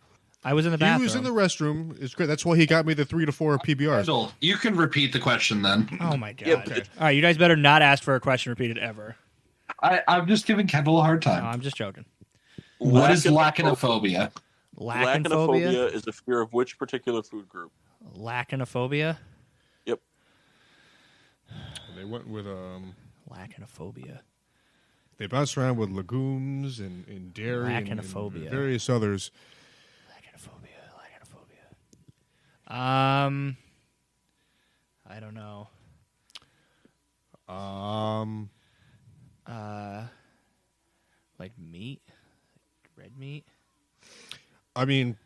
I was in the He bathroom. was in the restroom. It's great. That's why he got me the 3 to 4 PBRs. Kendall, you can repeat the question then. Oh my god! Yeah, All right, you guys better not ask for a question repeated ever. I'm just giving Kendall a hard No, time. I'm just joking. What is lachanophobia? Lachanophobia. is a fear of which particular food group? Lachanophobia. Yep. They went with Lachanophobia. They bounced around with legumes and dairy and Lachanophobia. various others. I don't know. Like meat, red meat. I mean,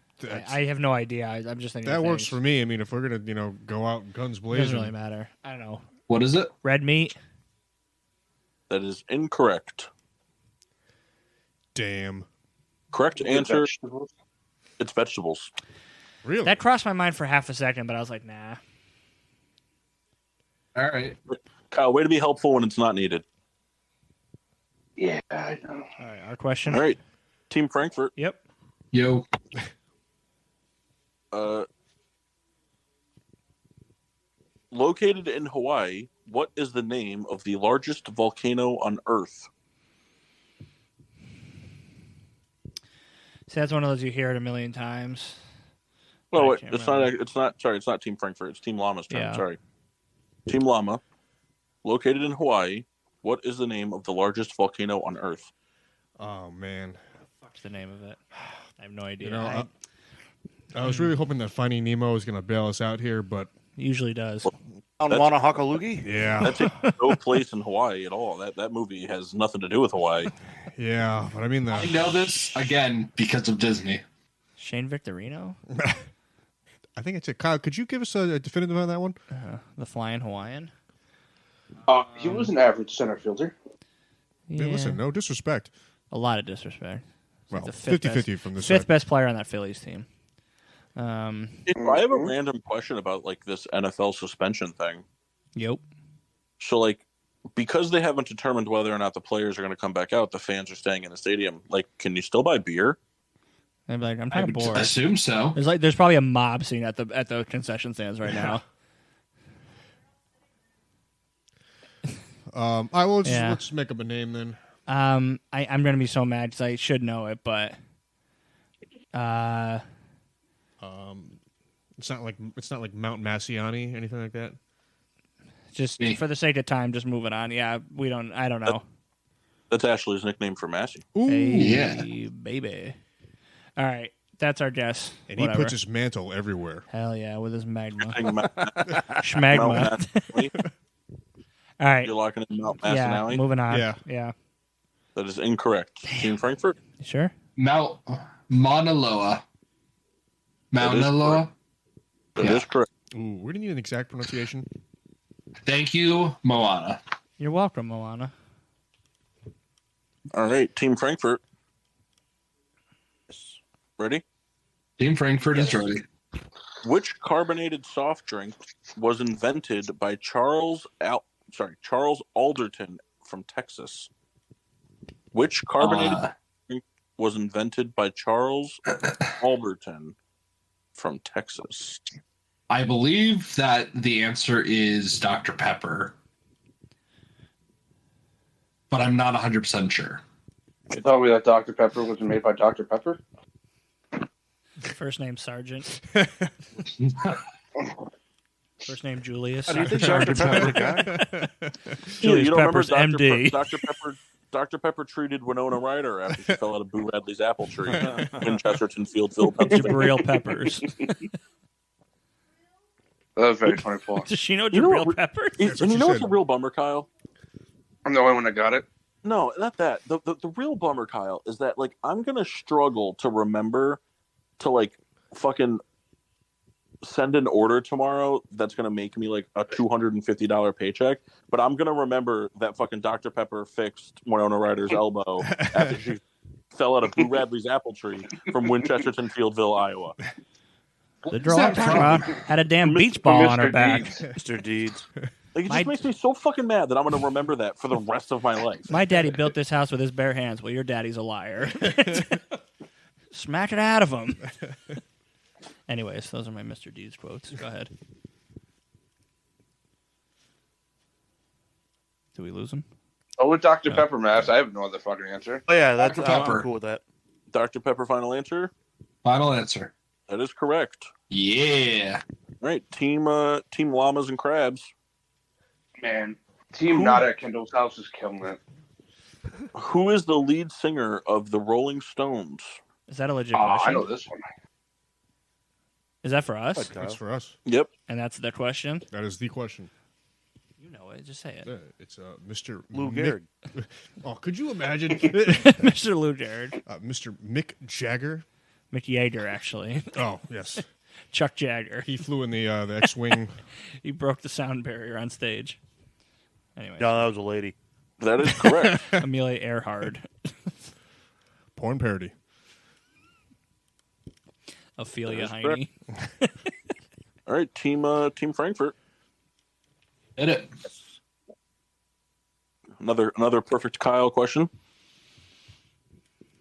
I have no idea. I'm just thinking that of works things. for me. I mean, if we're gonna go out guns blazing, Doesn't really matter. I don't know. What is it? Red meat. That is incorrect. Damn. Correct answer. Vegetables. It's vegetables. Really? That crossed my mind for half a second, but I was like, nah. All right. Kyle, way to be helpful when it's not needed. Yeah, I know. All right, our question. All right, Team Frankfurt. Yep. Yo. Located in Hawaii, what is the name of the largest volcano on Earth? See, that's one of those you hear it a million times. Oh, I wait, can't it's remember. not. It's not. Sorry, it's not Team Frankfurt. It's Team Llama's turn. Yeah. Sorry, Team Llama. Located in Hawaii, what is the name of the largest volcano on Earth? Oh man. What's the name of it? I have no idea. You know, I was really hoping that Finding Nemo was gonna bail us out here, but Usually does. On That's- Wanahakalugi? yeah, That's no place in Hawaii at all. That movie has nothing to do with Hawaii. yeah. But I mean, I know this, again, because of Disney. Shane Victorino? I think it's a Kyle. Could you give us a definitive on that one? The Flying Hawaiian? He was an average center fielder. Yeah. Hey, listen, no disrespect. A lot of disrespect. It's Well, like the fifth 50-50 best- from this fifth side. best player on that Phillies team. I have a random question about like this NFL suspension thing. Yep. So like, because they haven't determined whether or not the players are going to come back out, the fans are staying in the stadium. Like, can you still buy beer? I'm like, I'm I kind of would bored. assume so. There's probably a mob scene at the concession stands right now. I will Yeah. let's make up a name then. I'm gonna be so mad because I should know it, but It's not like Mount Massiani, anything like that. just Me. for the sake of time, just moving on. Yeah, I don't know. That's Ashley's nickname for Massey. Ooh, Hey, yeah. baby. All right, that's our guess. and Whatever. he puts his mantle everywhere. Hell yeah, with his magma, You're Mount schmagma. Massey. All right, You're locking in Mount yeah, Massey. moving on. Yeah. Yeah. That is incorrect. Team Frankfurt. You sure? Mount Mauna Loa. Mauna Loa? That Yeah. is correct. Ooh, we didn't need an exact pronunciation. Thank you, Moana. You're welcome, Moana. All right, Team Frankfurt. Ready? Team Frankfurt is ready. Which carbonated soft drink was invented by Charles Alderton from Texas? Which carbonated drink was invented by Charles Alderton from Texas? I believe that the answer is Dr. Pepper. But I'm not 100% sure. I thought that Dr. Pepper was made by Dr. Pepper. First name Sergeant. First name Julius. Do you think Dr. Pepper the guy? Julius you don't Peppers, remember MD. Dr. Pepper treated Winona Ryder after she fell out of Boo Radley's apple tree in Chesterton Fieldville, Pennsylvania. Jabril Peppers. That was very funny, Paul. Does she know You know Jabril what- Peppers? And what you she know what's said. a real bummer, Kyle? I'm the only one that got it. No, not that. The real bummer, Kyle, is that like I'm gonna struggle to remember to like fucking send an order tomorrow that's gonna make me like a $250 paycheck, but I'm gonna remember that fucking Dr. Pepper fixed Winona Ryder's elbow after she fell out of Boo Radley's apple tree from Winchesterton Fieldville, Iowa. The draw I'm talking about had a damn beach ball on her Mr. back. Deeds. Mr. Deeds. Like it My- just makes me so fucking mad that I'm gonna remember that for the rest of my life. My daddy built this house with his bare hands. Well, your daddy's a liar. Smack it out of him. Anyways, those are my Mr. Deeds quotes. Go ahead. Did we lose him? Oh, with Dr. No. Pepper, Mass. I have no other fucking answer. Oh yeah, that's Dr. I'm Pepper. cool with that. Dr. Pepper, final answer. Final answer. That is correct. Yeah. All right, team llamas and crabs. Man, Team not at Kendall's house is killing it. Who is the lead singer of the Rolling Stones? Is that a legit Oh, question? I know this one. Is that for us? That's for us. Yep. And that's the question? That is the question. You know it. Just say it. Yeah, it's Mr. Lou Mick- Gehrig. Oh, could you imagine? Mr. Lou Jared. Mr. Mick Jagger. Mick Jagger, actually. Oh, yes. Chuck Jagger. He flew in the X-Wing. He broke the sound barrier on stage. Anyway, No, that was a lady. That is correct. Amelia Earhart. Porn parody. Ophelia That is Heine. All right, team Frankfurt. Hit it. Another perfect Kyle question.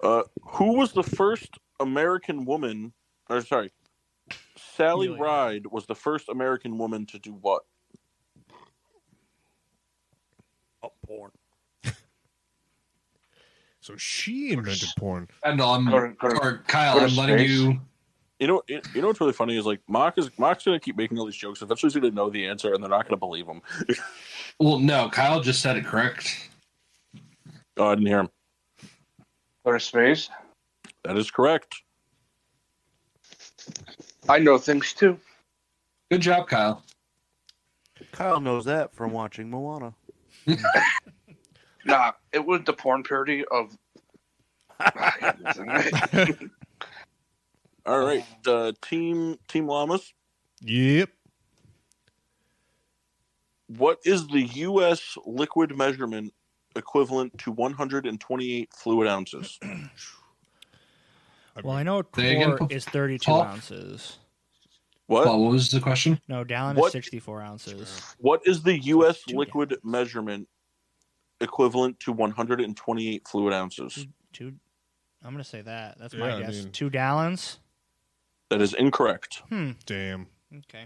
Who was the first American woman? Or sorry, Sally Amelia. Ride was the first American woman to do what? Oh, porn. So she invented porn. And Go to- or Kyle, go to I'm letting space. you. You know what's really funny is like Mark's gonna keep making all these jokes. Eventually, he's gonna know the answer, and they're not gonna believe him. Well, no, Kyle just said it correct. Oh, I didn't hear him. Go to space. That is correct. I know things too. Good job, Kyle. Kyle knows that from watching Moana. Nah, it was the porn parody of. All right, team Llamas. Yep. What is the U.S. liquid measurement equivalent to 128 fluid ounces? Well, I know a Say again, quart is 32 Paul? ounces. What? Well, what was the question? No, gallon What? is 64 ounces. What is the U.S. Two liquid measurement equivalent to 128 fluid ounces? Two. I'm going to say that. That's Yeah, my I guess. mean- 2 gallons? That is incorrect. Damn. Okay.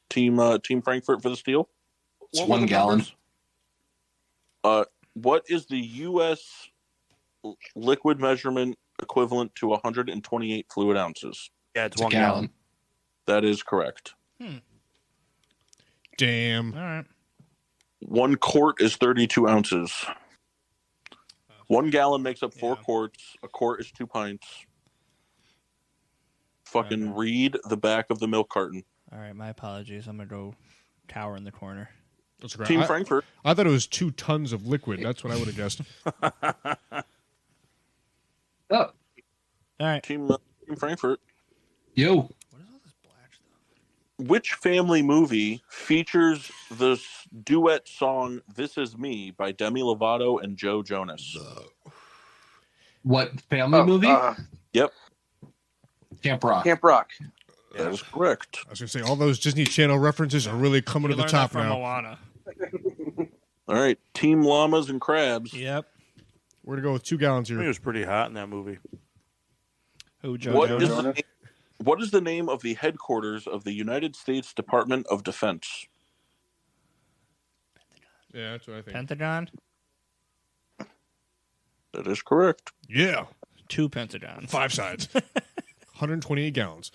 Team Frankfurt for the steal. It's What were 1 the gallon. numbers? What is the U.S. liquid measurement equivalent to 128 fluid ounces? Yeah, it's It's a 1 gallon. gallon. That is correct. Damn. All right. 1 quart is 32 ounces. 1 gallon makes up 4 Yeah. quarts. A quart is 2 pints. Fucking Okay. read the back of the milk carton. All right, my apologies. I'm going to go tower in the corner. That's great. Team Frankfurt. I thought it was 2 tons of liquid. That's what I would have guessed. Oh, All right. Team Frankfurt. yo. What is all this black stuff? Which family movie features the duet song "This Is Me" by Demi Lovato and Joe Jonas? What family movie? Yep, Camp Rock. Camp Rock. that is correct. I was going to say, all those Disney Channel references are really coming We to the learned top that from now. Moana. All right, Team Llamas and Crabs. Yep. We're going to go with 2 gallons I mean, it here. was pretty hot in that movie. Who, Joe What Jonas? is, the, name- what is the name of the headquarters of the United States Department of Defense? Yeah, that's what I think. Pentagon? That is correct. Yeah. 2 pentagons 5 sides. 128 gallons.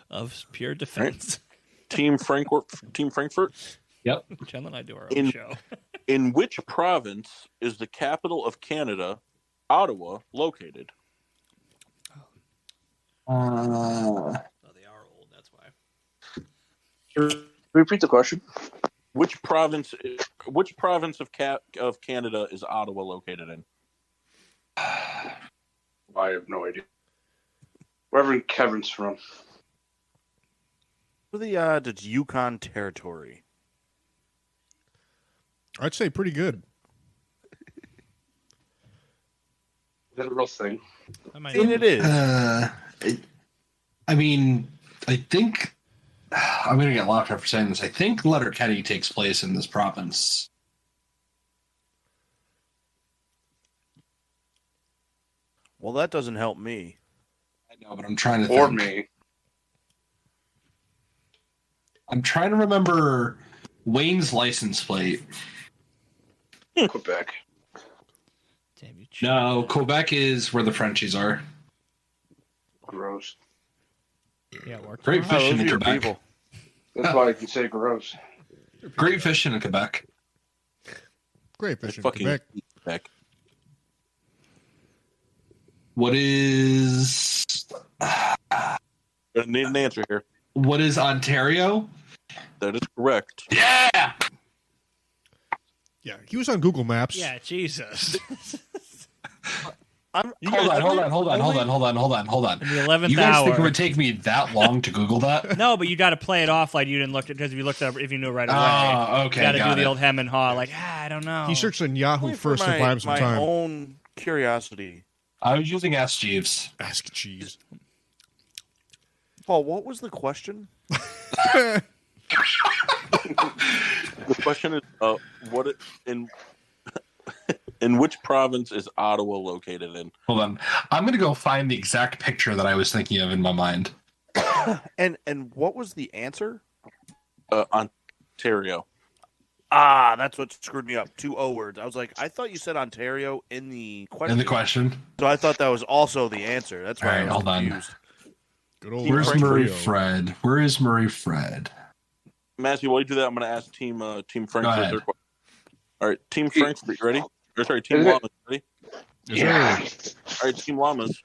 of pure defense. Team Frankfurt. Yep. Jen and I do our own In- show. In which province is the capital of Canada, Ottawa, located? Oh, they are old. That's why. Repeat the question. Which province of Canada is Ottawa located in? I have no idea. Wherever Kevin's from. What are the odds it's Yukon Territory? I'd say pretty good. Is that a real thing? I might And it is. I mean, I think I'm going to get locked up for saying this. I think Letterkenny takes place in this province. Well, that doesn't help me. know, but I'm trying to Or think. me. I'm trying to remember Wayne's license plate. Quebec. Damn you. No, Quebec is where the Frenchies are. Gross. Yeah, it worked. Great Oh, fishing those in are your Quebec. people. That's why I can say gross. Great fishing in Quebec. Great fishing in Fucking Quebec. Quebec. What is Gonna need an answer here. Ontario? That is correct. Yeah. Yeah, he was on Google Maps. Yeah, Jesus. I'm Hold on. In the 11th You guys hour. think it would take me that long to Google that? No, but you got to play it off like you didn't look at because if you looked up if you knew right away. Oh, okay. You got to do got the it. old hem and haw. Like I don't know. He searched on Yahoo Only for first to buy him some my time. own curiosity. I was using Ask Jeeves. Ask Cheese. Paul, what was the question? The question is, what in which province is Ottawa located in? Hold on. I'm going to go find the exact picture that I was thinking of in my mind. And what was the answer? Ontario. Ah, that's what screwed me up. 2 O words. I was like, I thought you said Ontario in the question. In the question. So I thought that was also the answer. That's why All right, I was hold on. confused. Good old Where's Ontario. Murray Fred? Where is Murray Fred? Matthew, while you do that, I'm going to ask Team Frankfurt ahead. their question. All right, Team Frankfurt, you ready? Or sorry, Team Is it- Llamas, ready? Yes, sir. All right, Team Llamas.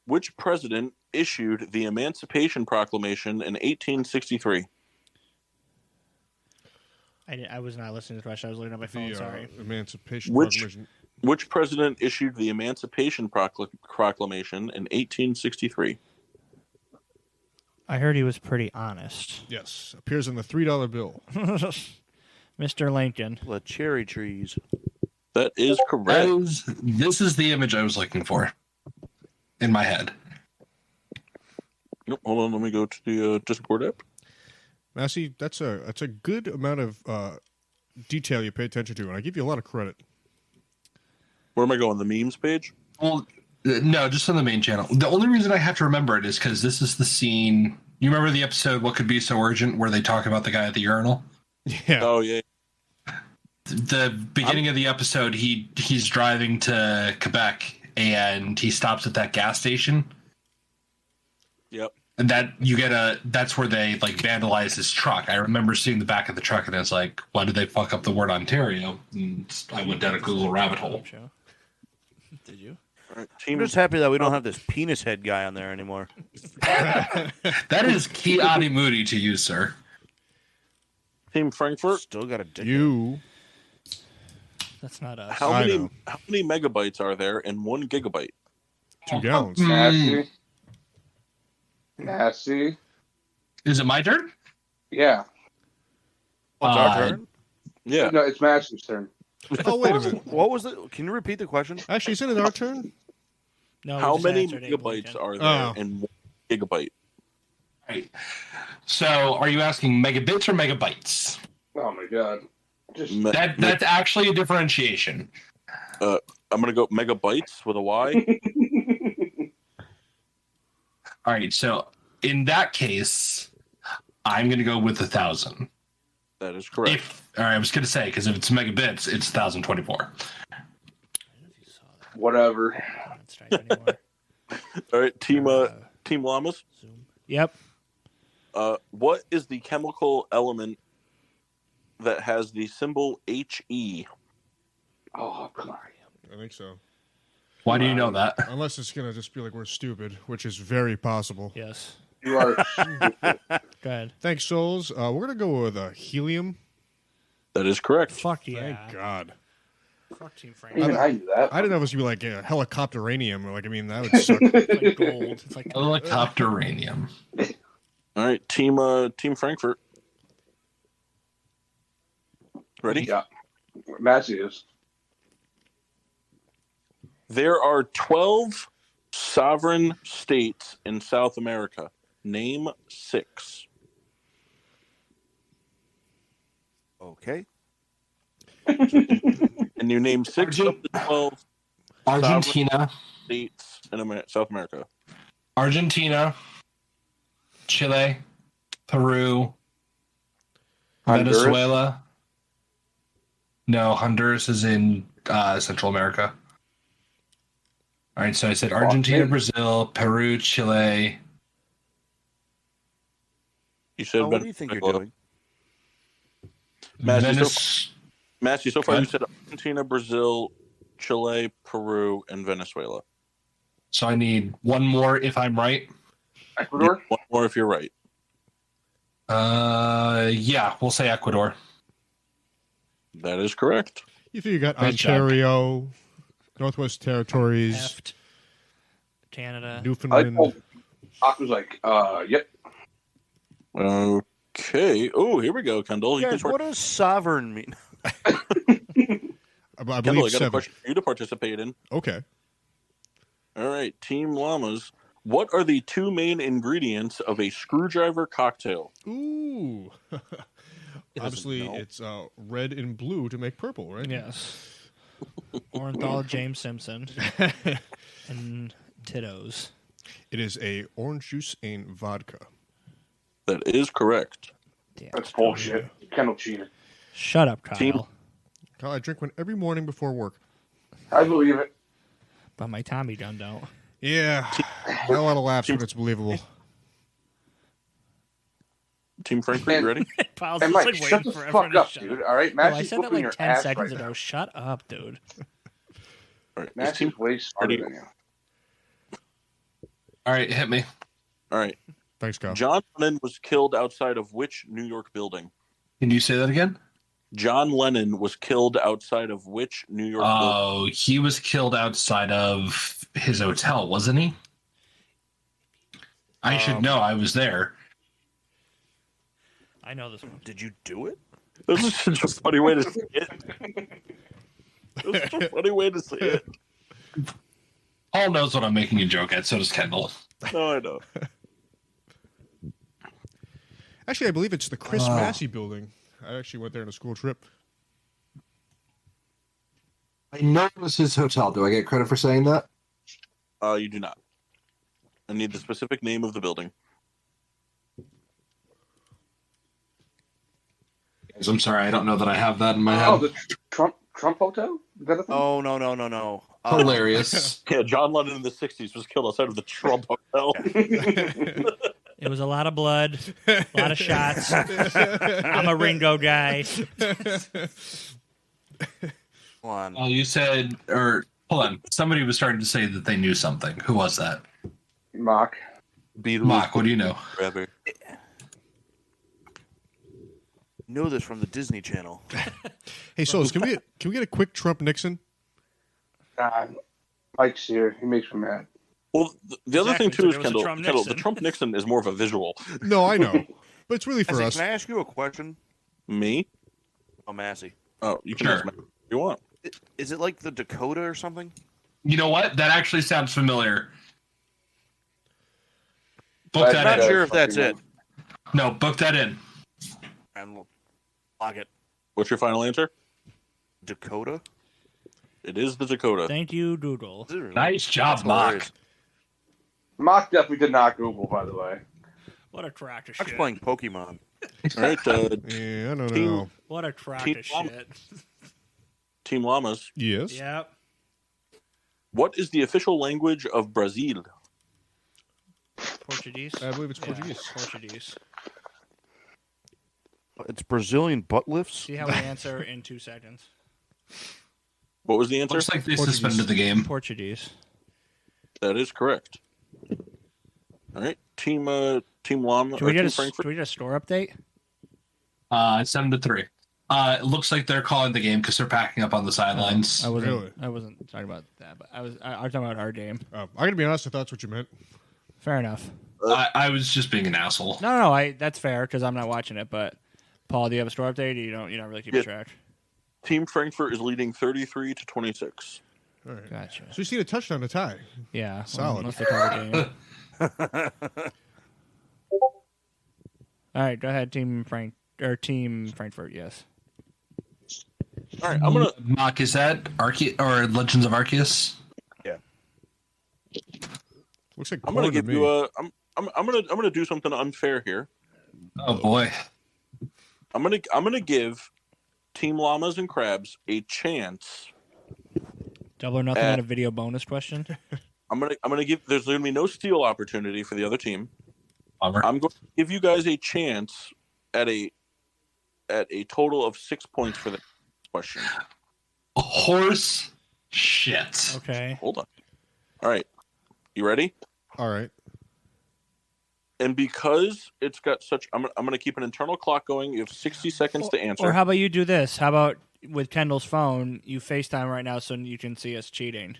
Which president issued the Emancipation Proclamation in 1863? I was not listening to the question. I was looking at my phone. The Sorry. Emancipation Which- Proclamation. Which president issued the Emancipation Proclamation in 1863? I heard he was pretty honest. Yes, appears on the $3 bill. Mr. Lincoln. The cherry trees. That is correct. This is the image I was looking for in my head. Nope, hold on, let me go to the Discord app. Massey, that's a good amount of detail you pay attention to, and I give you a lot of credit. Where am I going? The memes page? Well, no, just on the main channel. The only reason I have to remember it is because this is the scene. You remember the episode "What Could Be So Urgent" where they talk about the guy at the urinal? Yeah. Oh yeah. The beginning of the episode, he's driving to Quebec and he stops at that gas station, Yep. and that's where they like vandalize his truck. I remember seeing the back of the truck and I was like, why did they fuck up the word Ontario? And I went down a Google rabbit hole. Show. Did you? All right, I'm Team just happy that we don't have this penis head guy on there anymore. That is Kiani Moody to you, sir. Team Frankfurt. Still got a dick. You. That's not us. How I many know. megabytes are there in 1 gigabyte? 2 gallons. Nasty. Nasty. Is it my turn? Yeah. What's our turn? Yeah. No, it's Max's turn. Oh, wait a minute. What was it? Can you repeat the question? Actually, isn't it our turn? No, we How just many answered Abe megabytes Lincoln. are there Oh. in 1 gigabyte? Right. So, are you asking megabits or megabytes? Oh my god. Just That's actually a differentiation. I'm gonna go megabytes with a Y. All right. So, in that case, I'm going to go with 1,000. That is correct. All right, I was going to say because if it's megabits, it's 1,024. whatever. Not strike anymore. All right, Team Llamas. Zoom. Yep. What is the chemical element that has the symbol He? Oh, come on. I think so. Why do you know that? Unless it's gonna just be like we're stupid, which is very possible. Yes. You are. Go ahead. Thanks, Souls. We're gonna go with helium. That is correct. Fuck yeah. Thank God. Fuck Team Frank. Even I knew that. I didn't know it was gonna be like helicopteranium. Like, I mean, that would suck. It's like gold. It's like Helicopter uranium. All right, Team Frankfurt. Ready? Yeah. Matthews. There are 12 sovereign states in South America. Name 6. Okay. And you name 6 of the 12 Argentina, states in South America. Argentina, Chile, Peru, Honduras? Venezuela. No, Honduras is in Central America. All right, so I said Argentina, Brazil, Peru, Chile. You said What do you think you're doing? Matthew, so far Go you ahead. said Argentina, Brazil, Chile, Peru, and Venezuela. So I need one more if I'm right. Ecuador? One more if you're right. Yeah, we'll say Ecuador. That is correct. You think you got Great job. Ontario, Northwest Territories, Heft, Canada. I Newfoundland. told Doc was like, yep. Okay. Oh, here we go, Kendall. Guys, what does sovereign mean? I Kendall, believe I got a 7. question for you to participate in. Okay. All right, Team Llamas. What are the 2 main ingredients of a screwdriver cocktail? Ooh. Obviously, know. it's red and blue to make purple, right? Yes. Orenthal, James Simpson, and Tito's. It is a orange juice and vodka. That is correct. Damn. That's bullshit. Kendall cheated. Shut up, Kyle. Team- Kyle, I drink one every morning before work. I believe it. But my Tommy gun don't. Yeah. Not a lot of laughs, but it's believable. Team Frankfurt, you ready? Paul's Hey, just Mike, like shut waiting the for fuck everyone to up, shut dude. up. All right? Bro, I Matthew's said that whooping like your 10 ass seconds right ago. now. Shut up, dude. All right. Is Matthew's Team, way smarter Ready? than you. All right, hit me. all right. Thanks, Kyle. John Lennon was killed outside of which New York building? Can you say that again? John Lennon was killed outside of which New York building? Oh, he was killed outside of his hotel, wasn't he? I should know. I was there. I know this one. Did you do it? This is such a funny way to say it. This is a funny way to say it. Paul knows what I'm making a joke at, so does Kendall. No, I know. Actually, I believe it's the Chris Massey building. I actually went there on a school trip. I know it was his hotel. Do I get credit for saying that? You do not. I need the specific name of the building. Guys, I'm sorry, I don't know that I have that in my Oh, head. the Trump Hotel? Is that a thing? Oh, no. Hilarious. Yeah, John Lennon in the 60s was killed outside of the Trump Hotel. It was a lot of blood, a lot of shots. I'm a Ringo guy. Come on. Well, you said, or hold on, somebody was starting to say that they knew something. Who was that? Mock. Mark, what do you know? Rather. Know this from the Disney Channel. Hey, Souls, can we get a quick Trump Nixon? Mike's here. He makes me mad. Well, the other thing, Exactly, too, so is, there was a Kendall, Trump the Nixon. Trump Nixon is more of a visual. No, I know. But it's really for Massey, us. can I ask you a question? Me? Oh, Massey. Oh, you can Sure. ask me if you want. Is it like the Dakota or something? You know what? That actually sounds familiar. Book I'm I'm that not in. sure if that's it. No, book that in. And we'll lock it. What's your final answer? Dakota? It is the Dakota. Thank you, Doodle. Is it really? Nice job, That's Mock. hilarious. Mock definitely did not Google, by the way. What a crock of I'm shit. playing Pokemon. All right, Yeah, I don't Team- know. What a crock Team of Llama. shit. Team Llamas. Yes. Yep. What is the official language of Brazil? Portuguese. I believe it's Yeah, Portuguese. Portuguese. It's Brazilian butt lifts? See how we answer in 2 seconds. What was the answer? Looks like they Portuguese. suspended the game. Portuguese. That is correct. All right, Team Llama. Can we or get Team a Frankfurt? can we get a store update? 7-3. It looks like they're calling the game because they're packing up on the sidelines. Really? I wasn't talking about that, but I was talking about our game. I'm going to be honest, I thought that's what you meant. Fair enough. I was just being an asshole. No, that's fair because I'm not watching it. But Paul, do you have a store update? Or you don't really keep Yeah. track. Team Frankfurt is leading 33-26. All right. Gotcha. So you see a touchdown to tie. Yeah, Solid. Unless they call the game. All right, go ahead, Team Frankfurt. Yes. All right, I'm gonna. Mock, is that Legends of Arceus? Yeah. Looks like I'm gonna porn to give me. you a. I'm gonna do something unfair here. Oh boy. I'm gonna give Team Llamas and Crabs a chance. Double or nothing on a video bonus question. I'm gonna give. There's gonna be no steal opportunity for the other team. Bummer. I'm going to give you guys a chance at a total of 6 points for the question. Horse shit. Okay. Hold on. All right, you ready? All right. And because it's got such, I'm gonna keep an internal clock going. You have 60 seconds to answer. Or how about you do this? How about with Kendall's phone, you FaceTime right now so you can see us cheating?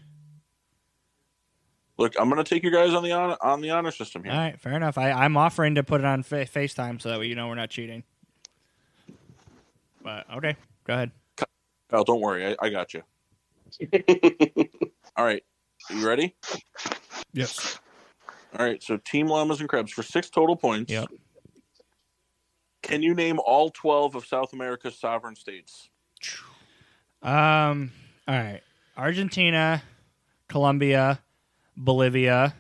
Look, I'm gonna take you guys on the honor system here. All right, fair enough. I'm offering to put it on FaceTime so that way you know we're not cheating. But okay, go ahead. Kyle, don't worry, I got you. All right, you ready? Yes. All right, so Team Llamas and Crabs for 6 total points. Yep. Can you name all 12 of South America's sovereign states? All right. Argentina, Colombia, Bolivia,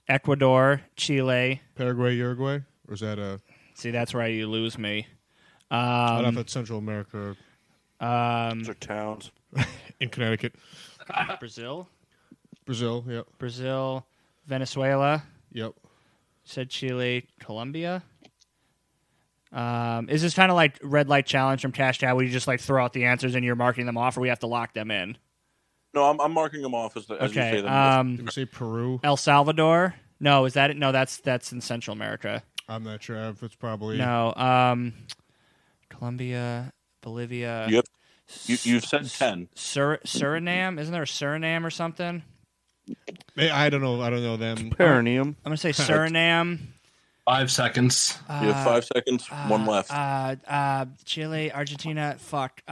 Ecuador, Chile. Paraguay, Uruguay, or is that a? See, that's where you lose me. I don't know if that's Central America Those are towns. in Connecticut, Brazil, Brazil. Yep. Brazil, Venezuela. Yep. Said Chile, Colombia. Is this kind of like red light challenge from Cash Cow where you just like throw out the answers and you're marking them off, or we have to lock them in? No, I'm marking them off as you say Okay. them. Did we say Peru? El Salvador. No, is that it? No, that's in Central America. I'm not sure if it's probably. No. Colombia, Bolivia. You've said 10. Suriname. Isn't there a Suriname or something? I don't know. I don't know them. Perineum. I'm gonna say Suriname. 5 seconds. You have 5 seconds. One left. Chile, Argentina. Fuck.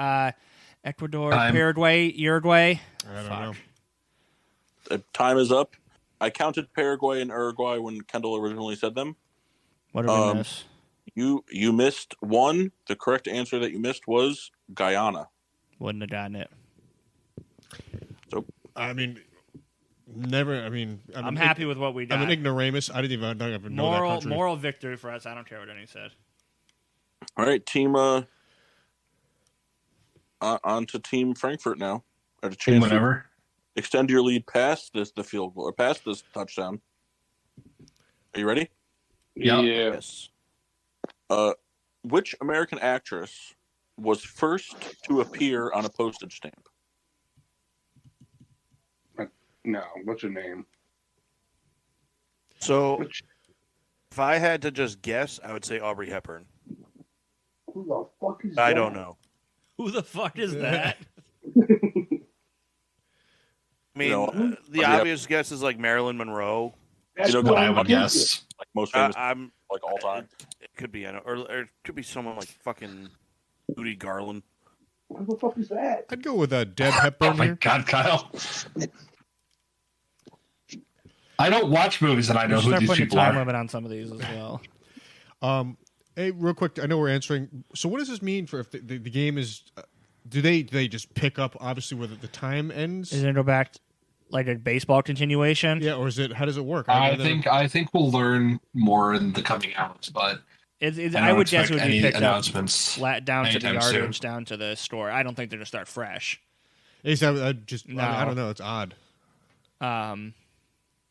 Ecuador, Time. Paraguay, Uruguay. I don't know. Time is up. I counted Paraguay and Uruguay when Kendall originally said them. What did we miss? You missed one. The correct answer that you missed was Guyana. Wouldn't have gotten it. So I mean, never. I mean, I'm happy with what we got. I'm an ignoramus. I didn't even know that country. Moral victory for us. I don't care what any said. all right, team. On to Team Frankfurt now. At a chance to Whatever. extend your lead past the field goal or past this touchdown. Are you ready? Yep. Yes. Which American actress was first to appear on a postage stamp? No, what's her name? So, if I had to just guess, I would say Aubrey Hepburn. Who the fuck is I don't know. Who the fuck is that? I mean, know, the obvious guess is like Marilyn Monroe. That's You know, What I would guess. Like most famous, I'm like all time. It could be, or it could be someone like fucking Judy Garland. What the fuck is that? I'd go with Deb Hepburn Oh my here. god, Kyle. I don't watch movies and I know who Start these putting a people time are. limit on some of these as well. Hey, real quick. I know we're answering. So, what does this mean for if the game is? Do they just pick up obviously where the time ends? Is it go back like a baseball continuation? Yeah, or is it? How does it work? I think we'll learn more in the coming hours, but I would guess it would be any picked up announcements down to the anytime soon. yardage, down to the score. I don't think they're gonna start fresh. I No. don't know. It's odd.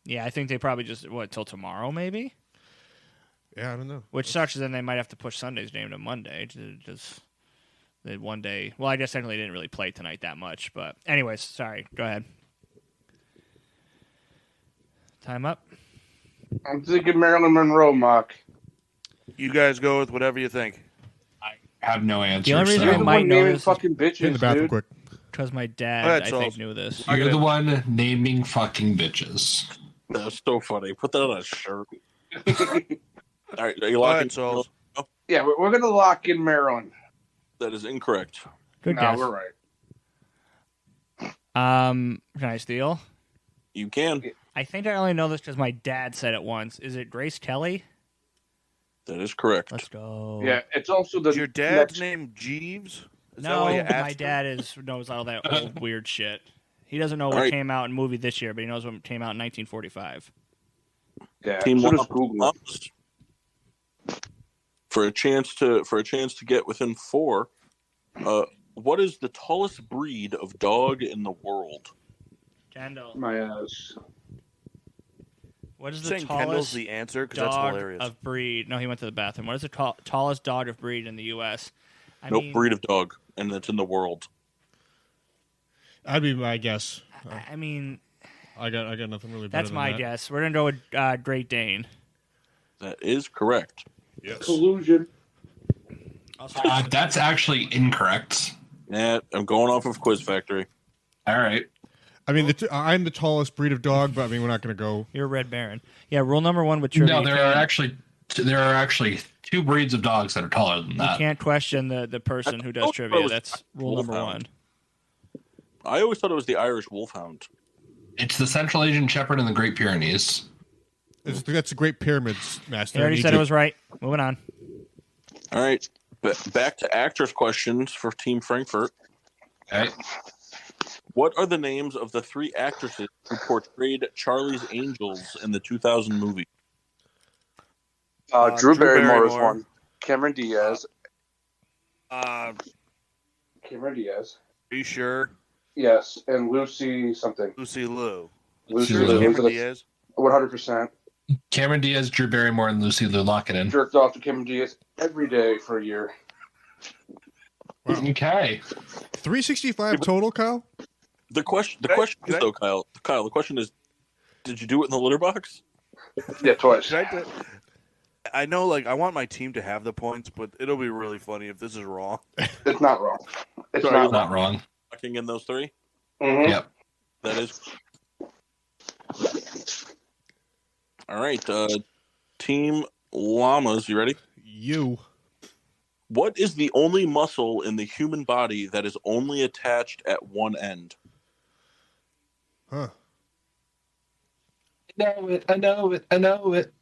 Yeah, I think they probably just till tomorrow maybe. Yeah, I don't know. Which sucks. Then they might have to push Sunday's game to Monday. Just one day. Well, I guess technically they didn't really play tonight that much. But anyways, sorry. Go ahead. Time up. I'm thinking Marilyn Monroe, Mark. You guys go with whatever you think. I have no answer. The only reason so- I might know naming this fucking bitches, Get in the bathroom dude. quick. because my dad, Go ahead, I Sauls. think, knew this. You're the one naming fucking bitches. That's so funny. Put that on a shirt. All right, are you Go locking? ahead, Sauls. Yeah, we're gonna lock in Maryland. That is incorrect. Good No, guess. we're right. Can I steal? You can. I think I only know this because my dad said it once. Is it Grace Kelly? That is correct. Let's go. Yeah, it's also the Is your dad's next- name Jeeves? Is that No, why you asked my him? dad knows all that old weird shit. He doesn't know what All right. came out in movie this year, but he knows what came out in 1945. Yeah, Team so does Llamas. Google. For a chance to get within 4. What is the tallest breed of dog in the world? Kendall. My ass. What is the Saying Kendall's tallest the answer because that's dog hilarious. of breed? No, he went to the bathroom. What is the tallest dog of breed in the U.S.? Nope, breed of dog, and it's in the world. That'd be my guess. I mean, I got nothing really better that's than my that. guess. We're gonna go with Great Dane. That is correct. Yes. Collusion. That's actually incorrect. Yeah, I'm going off of Quiz Factory. All right. I mean, I'm the tallest breed of dog, but I mean, we're not going to go. You're a Red Baron. Yeah, rule number 1 with trivia. No, there are actually 2 breeds of dogs that are taller than You that. can't question the person who does trivia. That's rule number 1. I always thought it was the Irish Wolfhound. It's the Central Asian Shepherd and the Great Pyrenees. That's a Great Pyramids, Master. He already said it was right. Moving on. All right, back to actors questions for Team Frankfurt. Okay. What are the names of the 3 actresses who portrayed Charlie's Angels in the 2000 movie? Drew Barrymore is one. Cameron Diaz. Are you sure? Yes, and Lucy something. Lucy Liu. Lucy Liu. Liu. Cameron Diaz. 100%. Cameron Diaz, Drew Barrymore, and Lucy Liu. Lock it in. Jerked off to Cameron Diaz every day for a year. Wow. Okay. 365 total, Kyle? The question is, though, Kyle, the question is, did you do it in the litter box? Yeah, twice. I know, like, I want my team to have the points, but it'll be really funny if this is wrong. It's not wrong. It's Sorry, Not wrong. Locking in those 3? Mm-hmm. Yep. That is. All right, Team Llamas, you ready? You. What is the only muscle in the human body that is only attached at one end? Huh. I know it.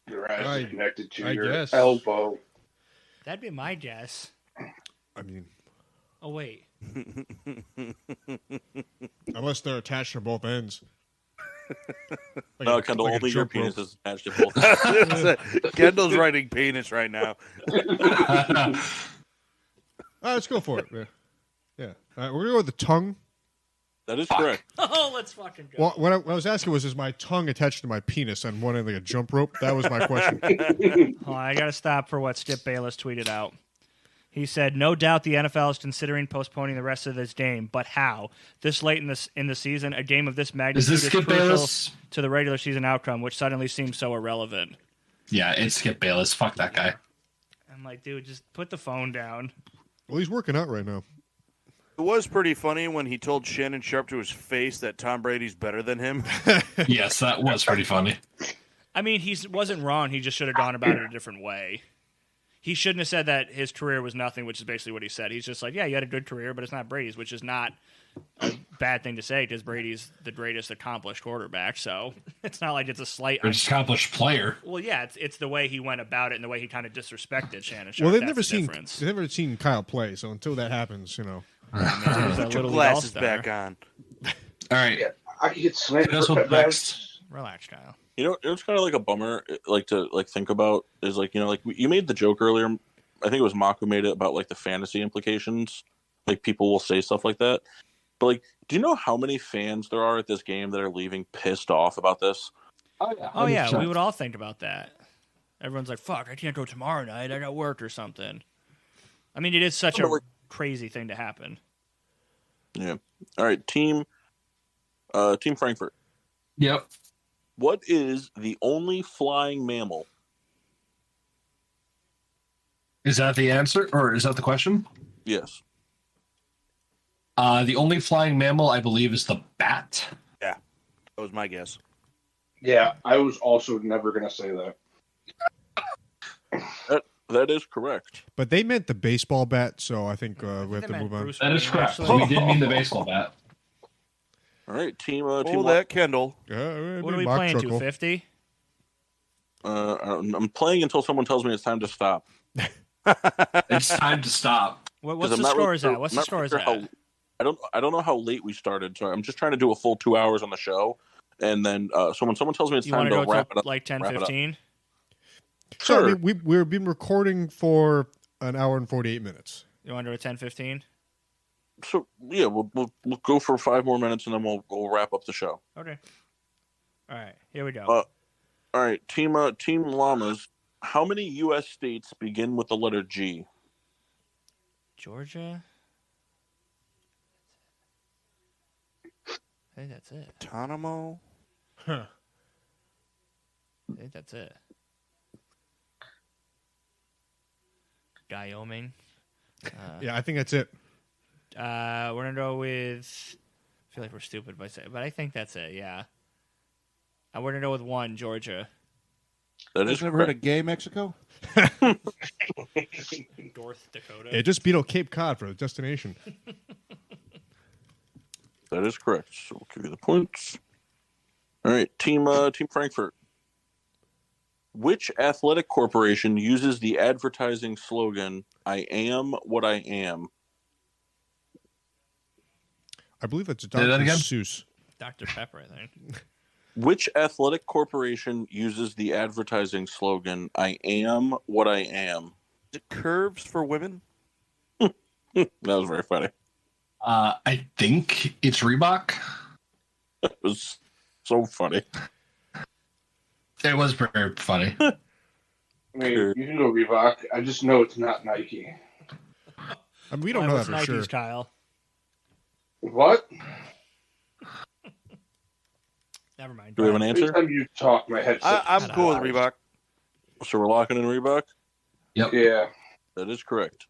Your ass I- is connected to I your guess. elbow. That'd be my guess. I mean, Oh, wait. unless they're attached to both ends. Like No, a- Kendall, like a only your jump rope. penis is attached to both. Kendall's writing penis right now. All right, let's go for it. Yeah. All right, we're going to go with the tongue. That is correct. Oh, let's fucking go. Well, what I was asking was, is my tongue attached to my penis on one end like a jump rope? That was my question. Hold on, I got to stop for what Skip Bayless tweeted out. He said, "No doubt the NFL is considering postponing the rest of this game, but how? This late in the season, a game of this magnitude Is this Skip crucial Bayless? to the regular season outcome, which suddenly seems so irrelevant." Yeah, it's Skip Bayless. Fuck that guy. I'm like, dude, just put the phone down. Well, he's working out right now. It was pretty funny when he told Shannon Sharp to his face that Tom Brady's better than him. Yes, that was pretty funny. I mean, he wasn't wrong. He just should have gone about it a different way. He shouldn't have said that his career was nothing, which is basically what he said. He's just like, yeah, you had a good career, but it's not Brady's, which is not a bad thing to say because Brady's the greatest accomplished quarterback. So it's not like it's a slight. Or just accomplished player. Well, yeah, it's the way he went about it and the way he kind of disrespected Shannon Sharp. Well, they've That's the difference. never seen Kyle play, so until that happens, you know. He's a Put your little glasses all-star. back on. All right. Yeah, I could get slammed. That's what next. Relax, Kyle. You know, it's kind of like a bummer, like to like think about is like, you know, like you made the joke earlier. I think it was Mock who made it about like the fantasy implications. Like people will say stuff like that, but like, do you know how many fans there are at this game that are leaving pissed off about this? Oh, yeah, we would all think about that. Everyone's like, fuck, I can't go tomorrow night. I got work or something. I mean, it is such a crazy thing to happen. Yeah. All right, Team Frankfurt. Yep. What is the only flying mammal? Is that the answer, or is that the question? Yes. The only flying mammal, I believe, is the bat. Yeah, that was my guess. Yeah, I was also never going to say that. That is correct. But they meant the baseball bat, so I think we have to move on. That is correct. Actually. We did mean the baseball bat. All right, team. Hold that, Kendall. What are we playing, 250? I'm playing until someone tells me it's time to stop. It's time to stop. What's 'Cause the I'm not score really is sure- at? What's I'm the not score really is sure at? I don't know how late we started, so I'm just trying to do a full 2 hours on the show. And then so when someone tells me it's You time want to to go wrap till it up, like 10, wrap it up. 15? So, Sure. I mean, we've been recording for an hour and 48 minutes. You want to do a 10, 15? So yeah, we'll go for 5 more minutes and then we'll wrap up the show. Okay. All right, here we go. All right, Team Llamas. How many U.S. states begin with the letter G? Georgia? I think that's it. Guantanamo. I think that's it. Wyoming. Yeah, I think that's it. We're gonna go with. I feel like we're stupid by saying, but I think that's it. Yeah. We're gonna go with 1, Georgia. That I've is never heard correct. of gay Mexico. North Dakota. Yeah, just beat out Cape Cod for the destination. That is correct. So we'll give you the points. All right, Team Frankfurt. Which athletic corporation uses the advertising slogan "I am what I am"? I believe that's that Dr. again? Seuss. Dr. Pepper, I think. Which athletic corporation uses the advertising slogan "I am what I am"? Is it curves for women? That was very funny. I think it's Reebok. It was so funny. It was very funny. I mean, you can go Reebok. I just know it's not Nike. I mean, we don't know that What's for Nike's, sure. Kyle? What? Never mind. Do we have an Every answer? time you talk, my headset. I'm cool with Reebok. So we're locking in Reebok? Yep. Yeah. That is correct.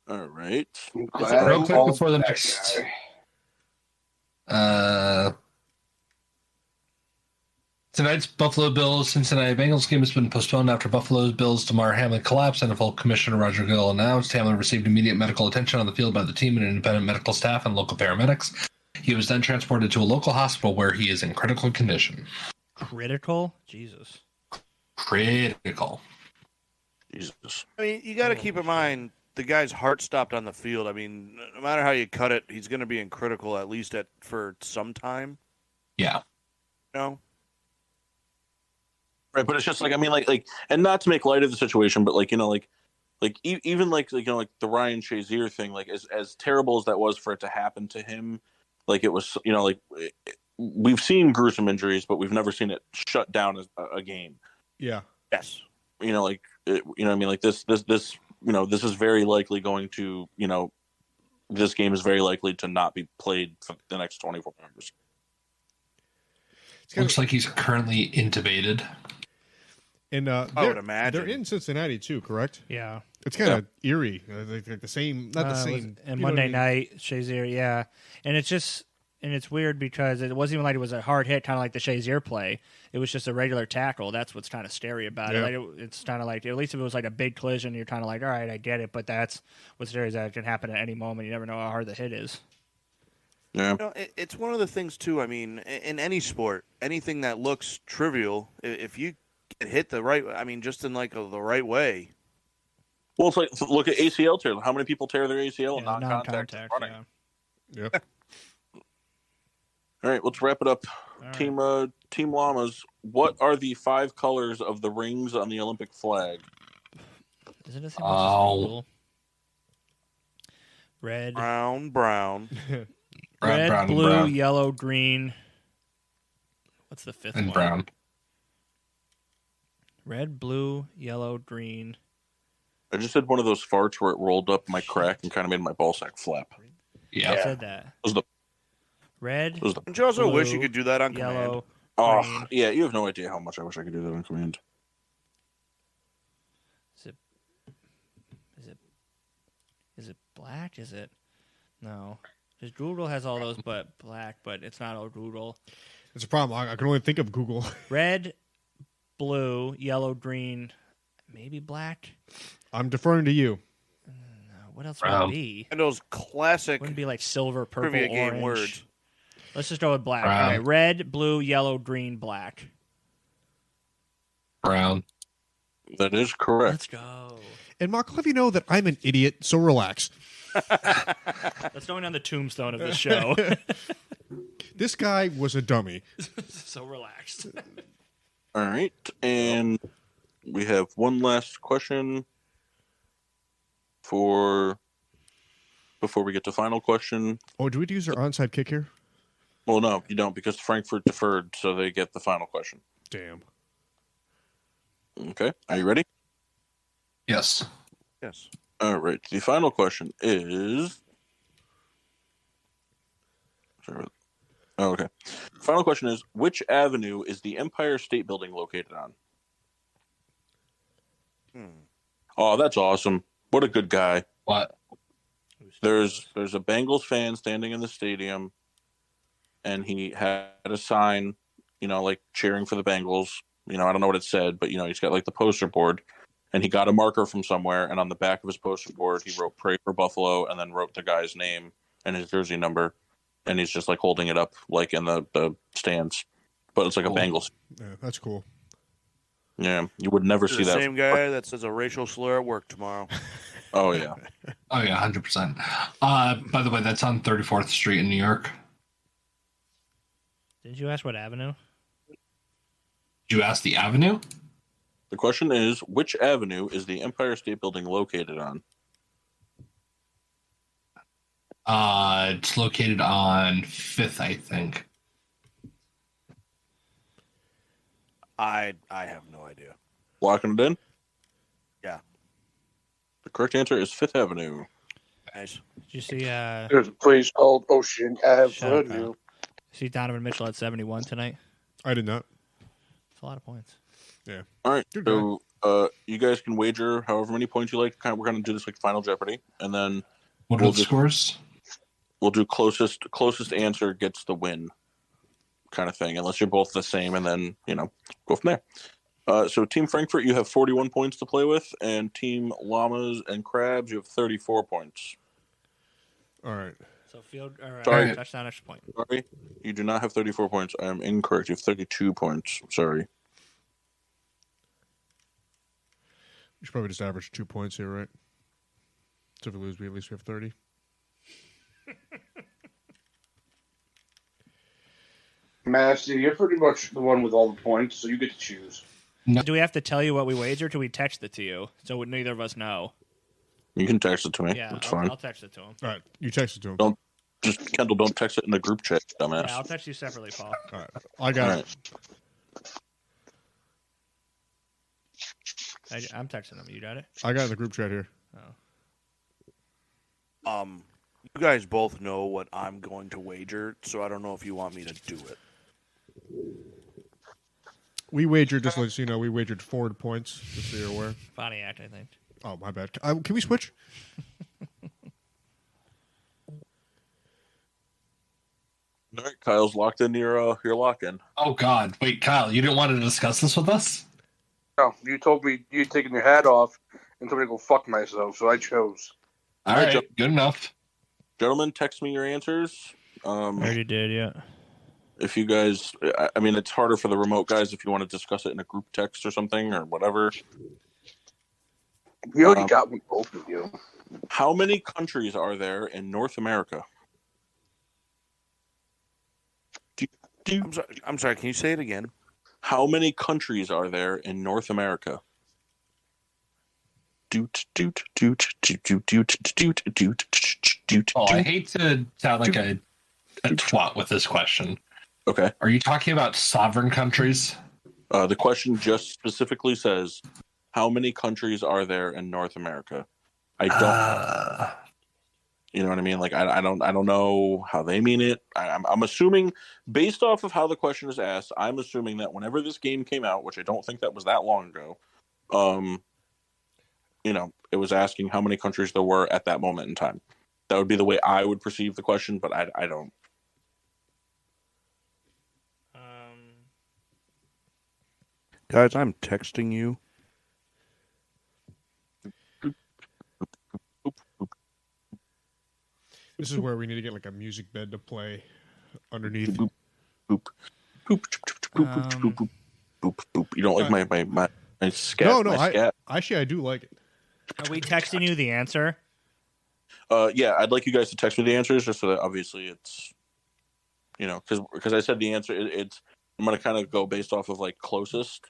All right. I'm glad Real I quick called before the that next- guy. Tonight's Buffalo Bills Cincinnati Bengals game has been postponed after Buffalo's Bills Damar Hamlin collapsed. NFL Commissioner Roger Goodell announced Hamlin received immediate medical attention on the field by the team and independent medical staff and local paramedics. He was then transported to a local hospital where he is in critical condition. Critical? Jesus. Critical. Jesus. I mean, you got to keep in mind the guy's heart stopped on the field. I mean, no matter how you cut it, he's going to be in critical at least for some time. Yeah. You know? Right, but it's just like, I mean, like, and not to make light of the situation, but like, you know, even like the Ryan Shazier thing, like as terrible as that was for it to happen to him, like it was, you know, like we've seen gruesome injuries, but we've never seen it shut down as a game. Yeah. Yes. You know, like, you know, I mean, like this, you know, this is very likely going to, you know, this game is very likely to not be played for the next 24 hours. Looks like he's currently intubated. And I would imagine. they're in Cincinnati too, correct? Yeah. It's kind of eerie, like the same, not the same. And you know what Monday I mean? night, Shazier, yeah. And it's weird because it wasn't even like it was a hard hit, kind of like the Shazier play. It was just a regular tackle. That's what's kind of scary about Yeah. it. Like it's kind of like, at least if it was like a big collision, you're kind of like, all right, I get it. But that's what's scary is that it can happen at any moment. You never know how hard the hit is. Yeah. You know, it's one of the things too. I mean, in any sport, anything that looks trivial, if you get hit the right, I mean, just in like the right way. Well, it's like, look at ACL tear. How many people tear their ACL in Yeah, non-contact non-contact, running? yeah. Yeah. All right, let's wrap it up. All right. Team Llamas, what are the 5 colors of the rings on the Olympic flag? Is it the same Oh. as rule? Red, Brown. Brown, red, brown, blue, and brown. yellow, green. What's the fifth And one? brown. Red, blue, yellow, green. I just did one of those farts where it rolled up my crack and kind of made my ballsack flap. I Yeah. said that. It was the Red, Don't you also wish you Blue, could do that on command? yellow, oh green. yeah, you have no idea how much I wish I could do that on command. Is it black? Is it? No. Because Google has all those but black, but it's not all Google. It's a problem. I can only think of Google. Red, blue, yellow, green, maybe black. I'm deferring to you. What else would Brown. it be? And those classic Wouldn't be like silver, purple, trivia game orange. words. Let's just go with black. Brown. All right, red, blue, yellow, green, black. Brown. That is correct. Let's go. And Mark, I'll have you know that I'm an idiot, so relax. That's going on the tombstone of the show. This guy was a dummy. So relaxed. All right, and we have one last question before we get to final question. Oh, do we use our onside kick here? Well, no, you don't, because Frankfurt deferred, so they get the final question. Damn. Okay, are you ready? Yes. Yes. All right, the final question is... Oh, okay. Final question is, which avenue is the Empire State Building located on? Oh, that's awesome. What a good guy. What? There's a Bengals fan standing in the stadium, and he had a sign, like cheering for the Bengals. I don't know what it said, but he's got like the poster board, and he got a marker from somewhere, and on the back of his poster board, he wrote "Pray for Buffalo," and then wrote the guy's name and his jersey number, and he's just like holding it up like in the stands, but it's like a Bengals. Yeah, that's cool. Yeah, you would never see that. Same guy that says a racial slur at work tomorrow. Oh yeah. Oh yeah, 100%. By the way, that's on 34th Street in New York. Did you ask what avenue? Did you ask the avenue? The question is, which avenue is the Empire State Building located on? It's located on 5th, I think. I have no idea. Locking it in? Yeah. The correct answer is 5th Avenue. Nice. Did you see? There's a place called Ocean Avenue. See Donovan Mitchell at 71 tonight. I did not. That's a lot of points. Yeah. All right. Good So you guys can wager however many points you like. We're going to do this like Final Jeopardy, and then What are the scores? we'll do closest answer gets the win kind of thing, unless you're both the same, and then go from there. So Team Frankfurt, you have 41 points to play with, and Team Llamas and Crabs, you have 34 points. All right. So field or Sorry. touchdown extra point. Sorry, you do not have 34 points. I am incorrect. You have 32 points. Sorry. We should probably just average 2 points here, right? So if we lose, at least we have 30. Massey, you're pretty much the one with all the points, so you get to choose. Do we have to tell you what we wager? Do we text it to you so neither of us know? You can text it to me. Yeah, That's I'll fine. text it to him. All right. You text it to him. Don't Kendall, don't text it in the group chat, dumbass. Yeah, I'll text you separately, Paul. All right. I got All it. right. I'm texting him. You got it? I got it in the group chat here. You guys both know what I'm going to wager, so I don't know if you want me to do it. We wagered, just so you know, we wagered 4 points, just so you're aware. Body act, I think. Oh, my bad. Can we switch? All right, Kyle's locked in your lock-in. Oh God! Wait, Kyle, you didn't want to discuss this with us? No, you told me you'd taken your hat off and told me to go fuck myself, so I chose. All right, right, good enough. Gentlemen, text me your answers. I already did, yeah. If you guys, I mean, it's harder for the remote guys if you want to discuss it in a group text or something or whatever. We already got one, both of you. How many countries are there in North America? I'm sorry. Can you say it again? How many countries are there in North America? Oh, I hate to sound like a twat with this question. Okay. Are you talking about sovereign countries? The question just specifically says, how many countries are there in North America? I don't. You know what I mean? Like I don't know how they mean it. I'm assuming, based off of how the question is asked, I'm assuming that whenever this game came out, which I don't think that was that long ago, it was asking how many countries there were at that moment in time. That would be the way I would perceive the question, but I don't. Guys, I'm texting you. This is where we need to get like a music bed to play underneath. Boop, boop, boop, boop, boop, boop, boop, boop. You don't like my scat? No, my scat? actually I do like it. Are we texting you the answer? Yeah, I'd like you guys to text me the answers just so that obviously it's, because I said the answer. It's I'm gonna kind of go based off of like closest.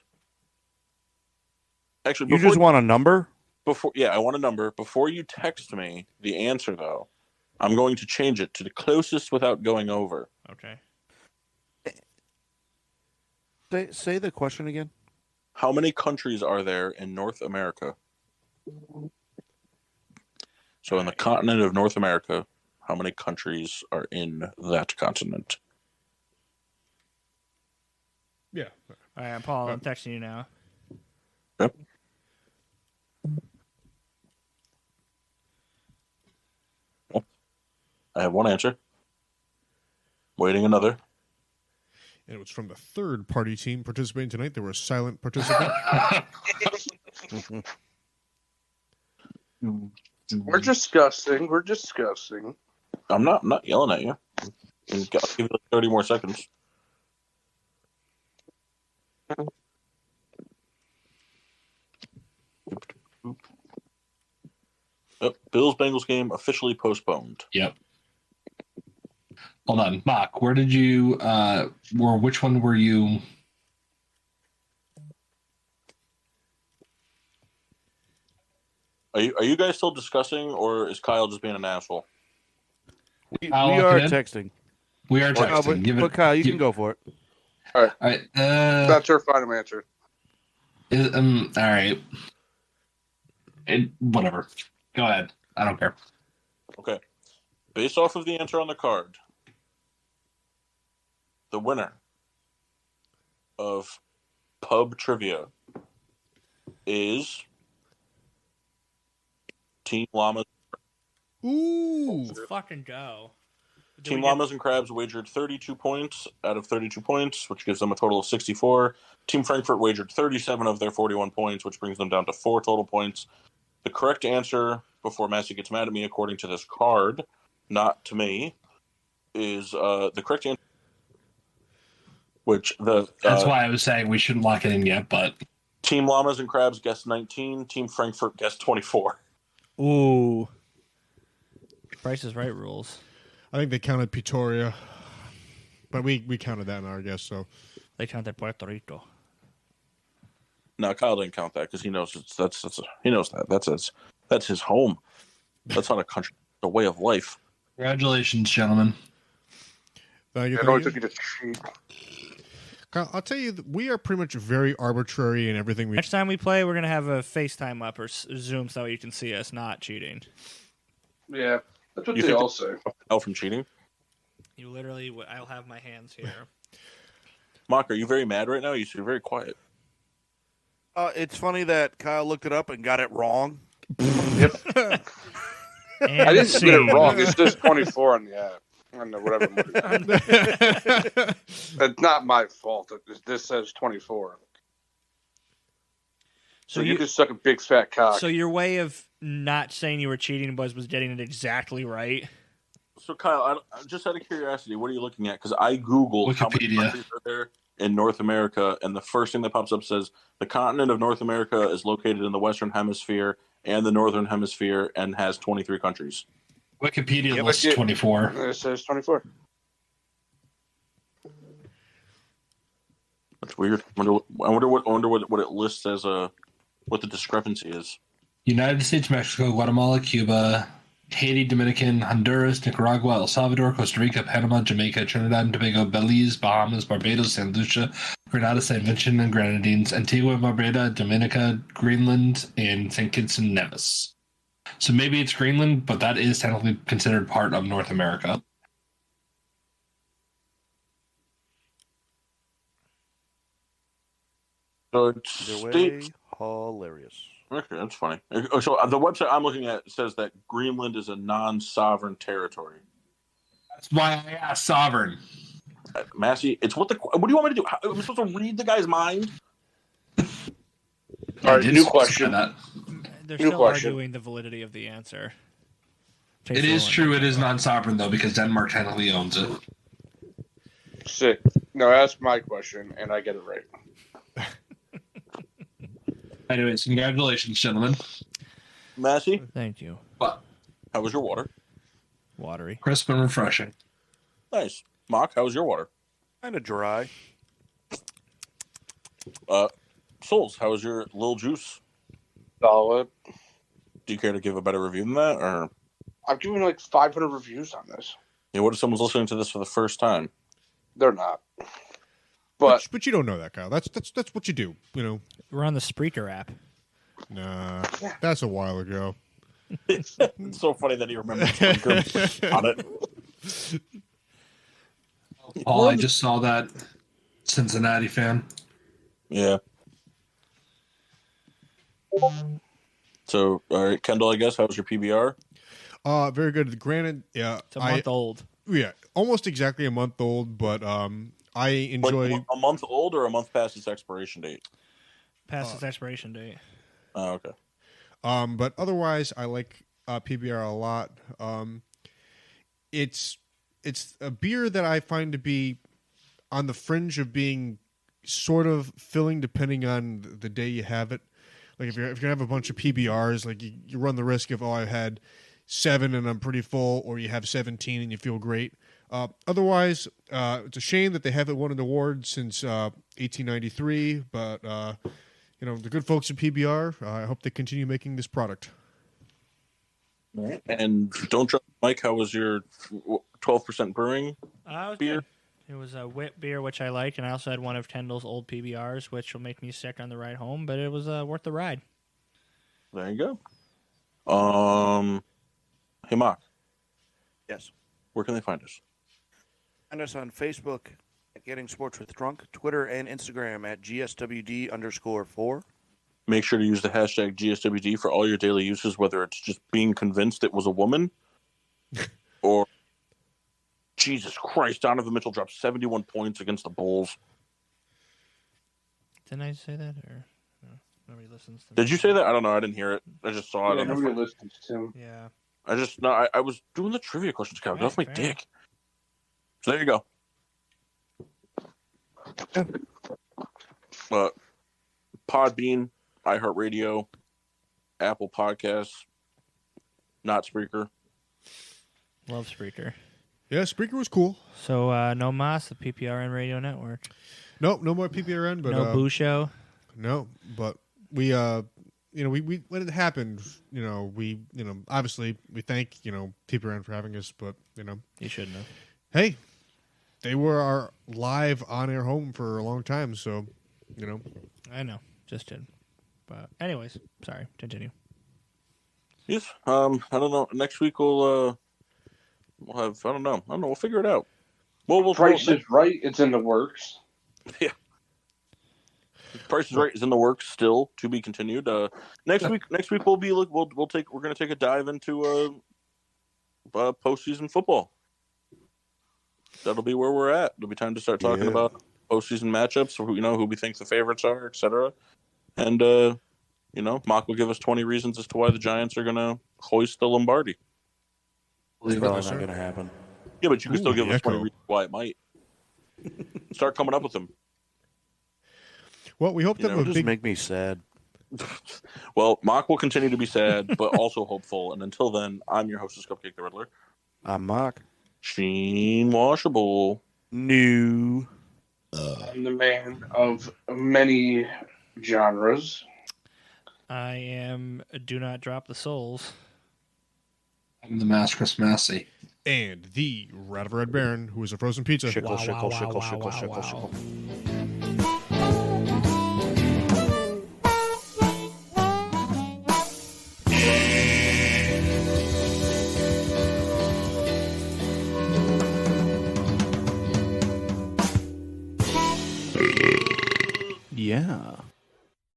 Actually, You just want a number? I want a number. Before you text me the answer, though, I'm going to change it to the closest without going over. Okay. Say the question again. How many countries are there in North America? So in the continent of North America, how many countries are in that continent? Yeah. All right, Paul, I'm texting you now. Yep. I have one answer. Waiting another. And it was from the third party team participating tonight. There were a silent participant. We're discussing. We're discussing. I'm not yelling at you. I'll give you like 30 more seconds. Bills-Bengals game officially postponed. Yep. Hold on, Mark. Where did you? Which one were you? Are you guys still discussing, or is Kyle just being an asshole? We Kyle, are lock it in? texting. We are texting. But Kyle, you can go for it. All All right. That's our final answer. All right. Whatever. Go ahead. I don't care. Okay. Based off of the answer on the card, the winner of pub trivia is Team Llamas. Ooh. Let's fucking go. Team Llamas and Crabs wagered 32 points out of 32 points, which gives them a total of 64. Team Frankfurt wagered 37 of their 41 points, which brings them down to 4 total points. The correct answer, before Massey gets mad at me, according to this card, not to me, is the correct answer. That's why I was saying we shouldn't lock it in yet, but Team Llamas and Crabs guessed 19. Team Frankfurt guessed 24. Ooh. Price is Right rules. I think they counted Pretoria, but we counted that in our guess. So They counted Puerto Rico. No, Kyle didn't count that because he knows he knows that that's his home. That's not a country, it's a way of life. congratulations, gentlemen. thank you. It only took you to cheat. Kyle, I'll tell you, we are pretty much very arbitrary in everything we. Next time we play, we're going to have a FaceTime up or Zoom so you can see us not cheating. Yeah, that's what You they think all say. Kyle from cheating. You literally, I'll have my hands here. Mock, are you very mad right now? You're very quiet. It's funny that Kyle looked it up and got it wrong. I And didn't see. get it wrong. It says 24 on the app. On the whatever. It's not my fault. This says 24. So you just suck a big fat cock. So your way of not saying you were cheating was getting it exactly right. So Kyle, I just out of curiosity, what are you looking at? Because I googled how many Wikipedia. countries are there in North America, and the first thing that pops up says the continent of North America is located in the Western Hemisphere and the Northern Hemisphere and has 23 countries. Wikipedia Yeah, lists but 24. It says 24. That's weird. I wonder what it lists as what the discrepancy is. United States, Mexico, Guatemala, Cuba, Haiti, Dominican, Honduras, Nicaragua, El Salvador, Costa Rica, Panama, Jamaica, Trinidad and Tobago, Belize, Bahamas, Barbados, St. Lucia, Grenada, St. Vincent and Grenadines, Antigua, Barbuda, Dominica, Greenland, and St. Kitts and Nevis. So maybe it's Greenland, but that is technically considered part of North America. So it's Either way, states. hilarious. Okay, that's funny. So the website I'm looking at says that Greenland is a non-sovereign territory. That's why I asked sovereign. Massey, it's what do you want me to do? Am I supposed to read the guy's mind? All right, new question. They're New still question. arguing the validity of the answer. It is true. It is non-sovereign though, because Denmark technically owns it. Sick. No, ask my question, and I get it right. Anyways, congratulations, gentlemen. Massey, Thank you. What? How was your water? Watery. Crisp and refreshing. Nice. Mock, how was your water? Kind of dry. Souls, how was your little juice? Solid. Do you care to give a better review than that? Or I've given like 500 reviews on this. yeah, what if someone's listening to this for the first time? They're not. But But you don't know that, Kyle. That's what you do. You know. We're on the Spreaker app. Nah, that's a while ago. It's so funny that he remembers Spreaker on it. Oh, I just saw that Cincinnati fan. Yeah. So, all right, Kendall, I guess, how was your PBR? Very good. Granted, yeah, It's a month old. Yeah, almost exactly a month old, but I enjoy. Like a month old or a month past its expiration date? Past its expiration date. Oh, okay. But otherwise, I like PBR a lot. It's a beer that I find to be on the fringe of being sort of filling, depending on the day you have it. Like if you're gonna have a bunch of PBRs, like you run the risk of I had 7 and I'm pretty full, or you have 17 and you feel great. Otherwise, it's a shame that they haven't won an award since 1893. But the good folks at PBR, I hope they continue making this product. All right. And don't drop Mike. How was your 12% brewing beer? Good. It was a wit beer, which I liked, and I also had one of Kendall's old PBRs, which will make me sick on the ride home, but it was worth the ride. There you go. Hey, Mark. Yes. Where can they find us? Find us on Facebook at Getting Sports with Drunk, Twitter and Instagram at GSWD_4. Make sure to use the hashtag GSWD for all your daily uses, whether it's just being convinced it was a woman or Jesus Christ, Donovan Mitchell dropped 71 points against the Bulls. Didn't I say that? Or no, nobody listens to me. Did you say that? I don't know. I didn't hear it. I just saw it. yeah, On the nobody front. listens to him. Yeah. I was doing the trivia questions, Kyle. Get off my Fair. dick. So there you go. Podbean, iHeartRadio, Apple Podcasts, not Spreaker. Love Spreaker. Yeah, Spreaker was cool. So, no Moss, the PPRN radio network. Nope, no more PPRN, but No Boo Show. no, but we we when it happened, we obviously we thank PPRN for having us, but You shouldn't have. hey, they were our live on air home for a long time, so I know. Just did. But, anyways, sorry. Continue. Yes. I don't know. Next week we'll have. I don't know. We'll figure it out. We'll Price is Right. It's in the works. Yeah. Price is Right is in the works still to be continued. Next week we'll going to take a dive into postseason football. That'll be where we're at. It'll be time to start talking about postseason matchups, who we think the favorites are, etc. And Mock will give us 20 reasons as to why the Giants are going to hoist the Lombardi. It's probably not going to happen. Yeah, but you can still give us 20 echo. reasons why it might. Start coming up with them. well, we hope that know, a Just big make me sad. Well, Mock will continue to be sad, but also hopeful. And until then, I'm your hostess, Cupcake the Riddler. I'm Mark. Sheen Washable. New. I'm the man of many genres. I am Do Not Drop the Souls. I'm the Mascus Massey. and the Rat of Red Baron, who is a frozen pizza. Shickle, shickle, shickle, shickle, shickle, shickle. Yeah.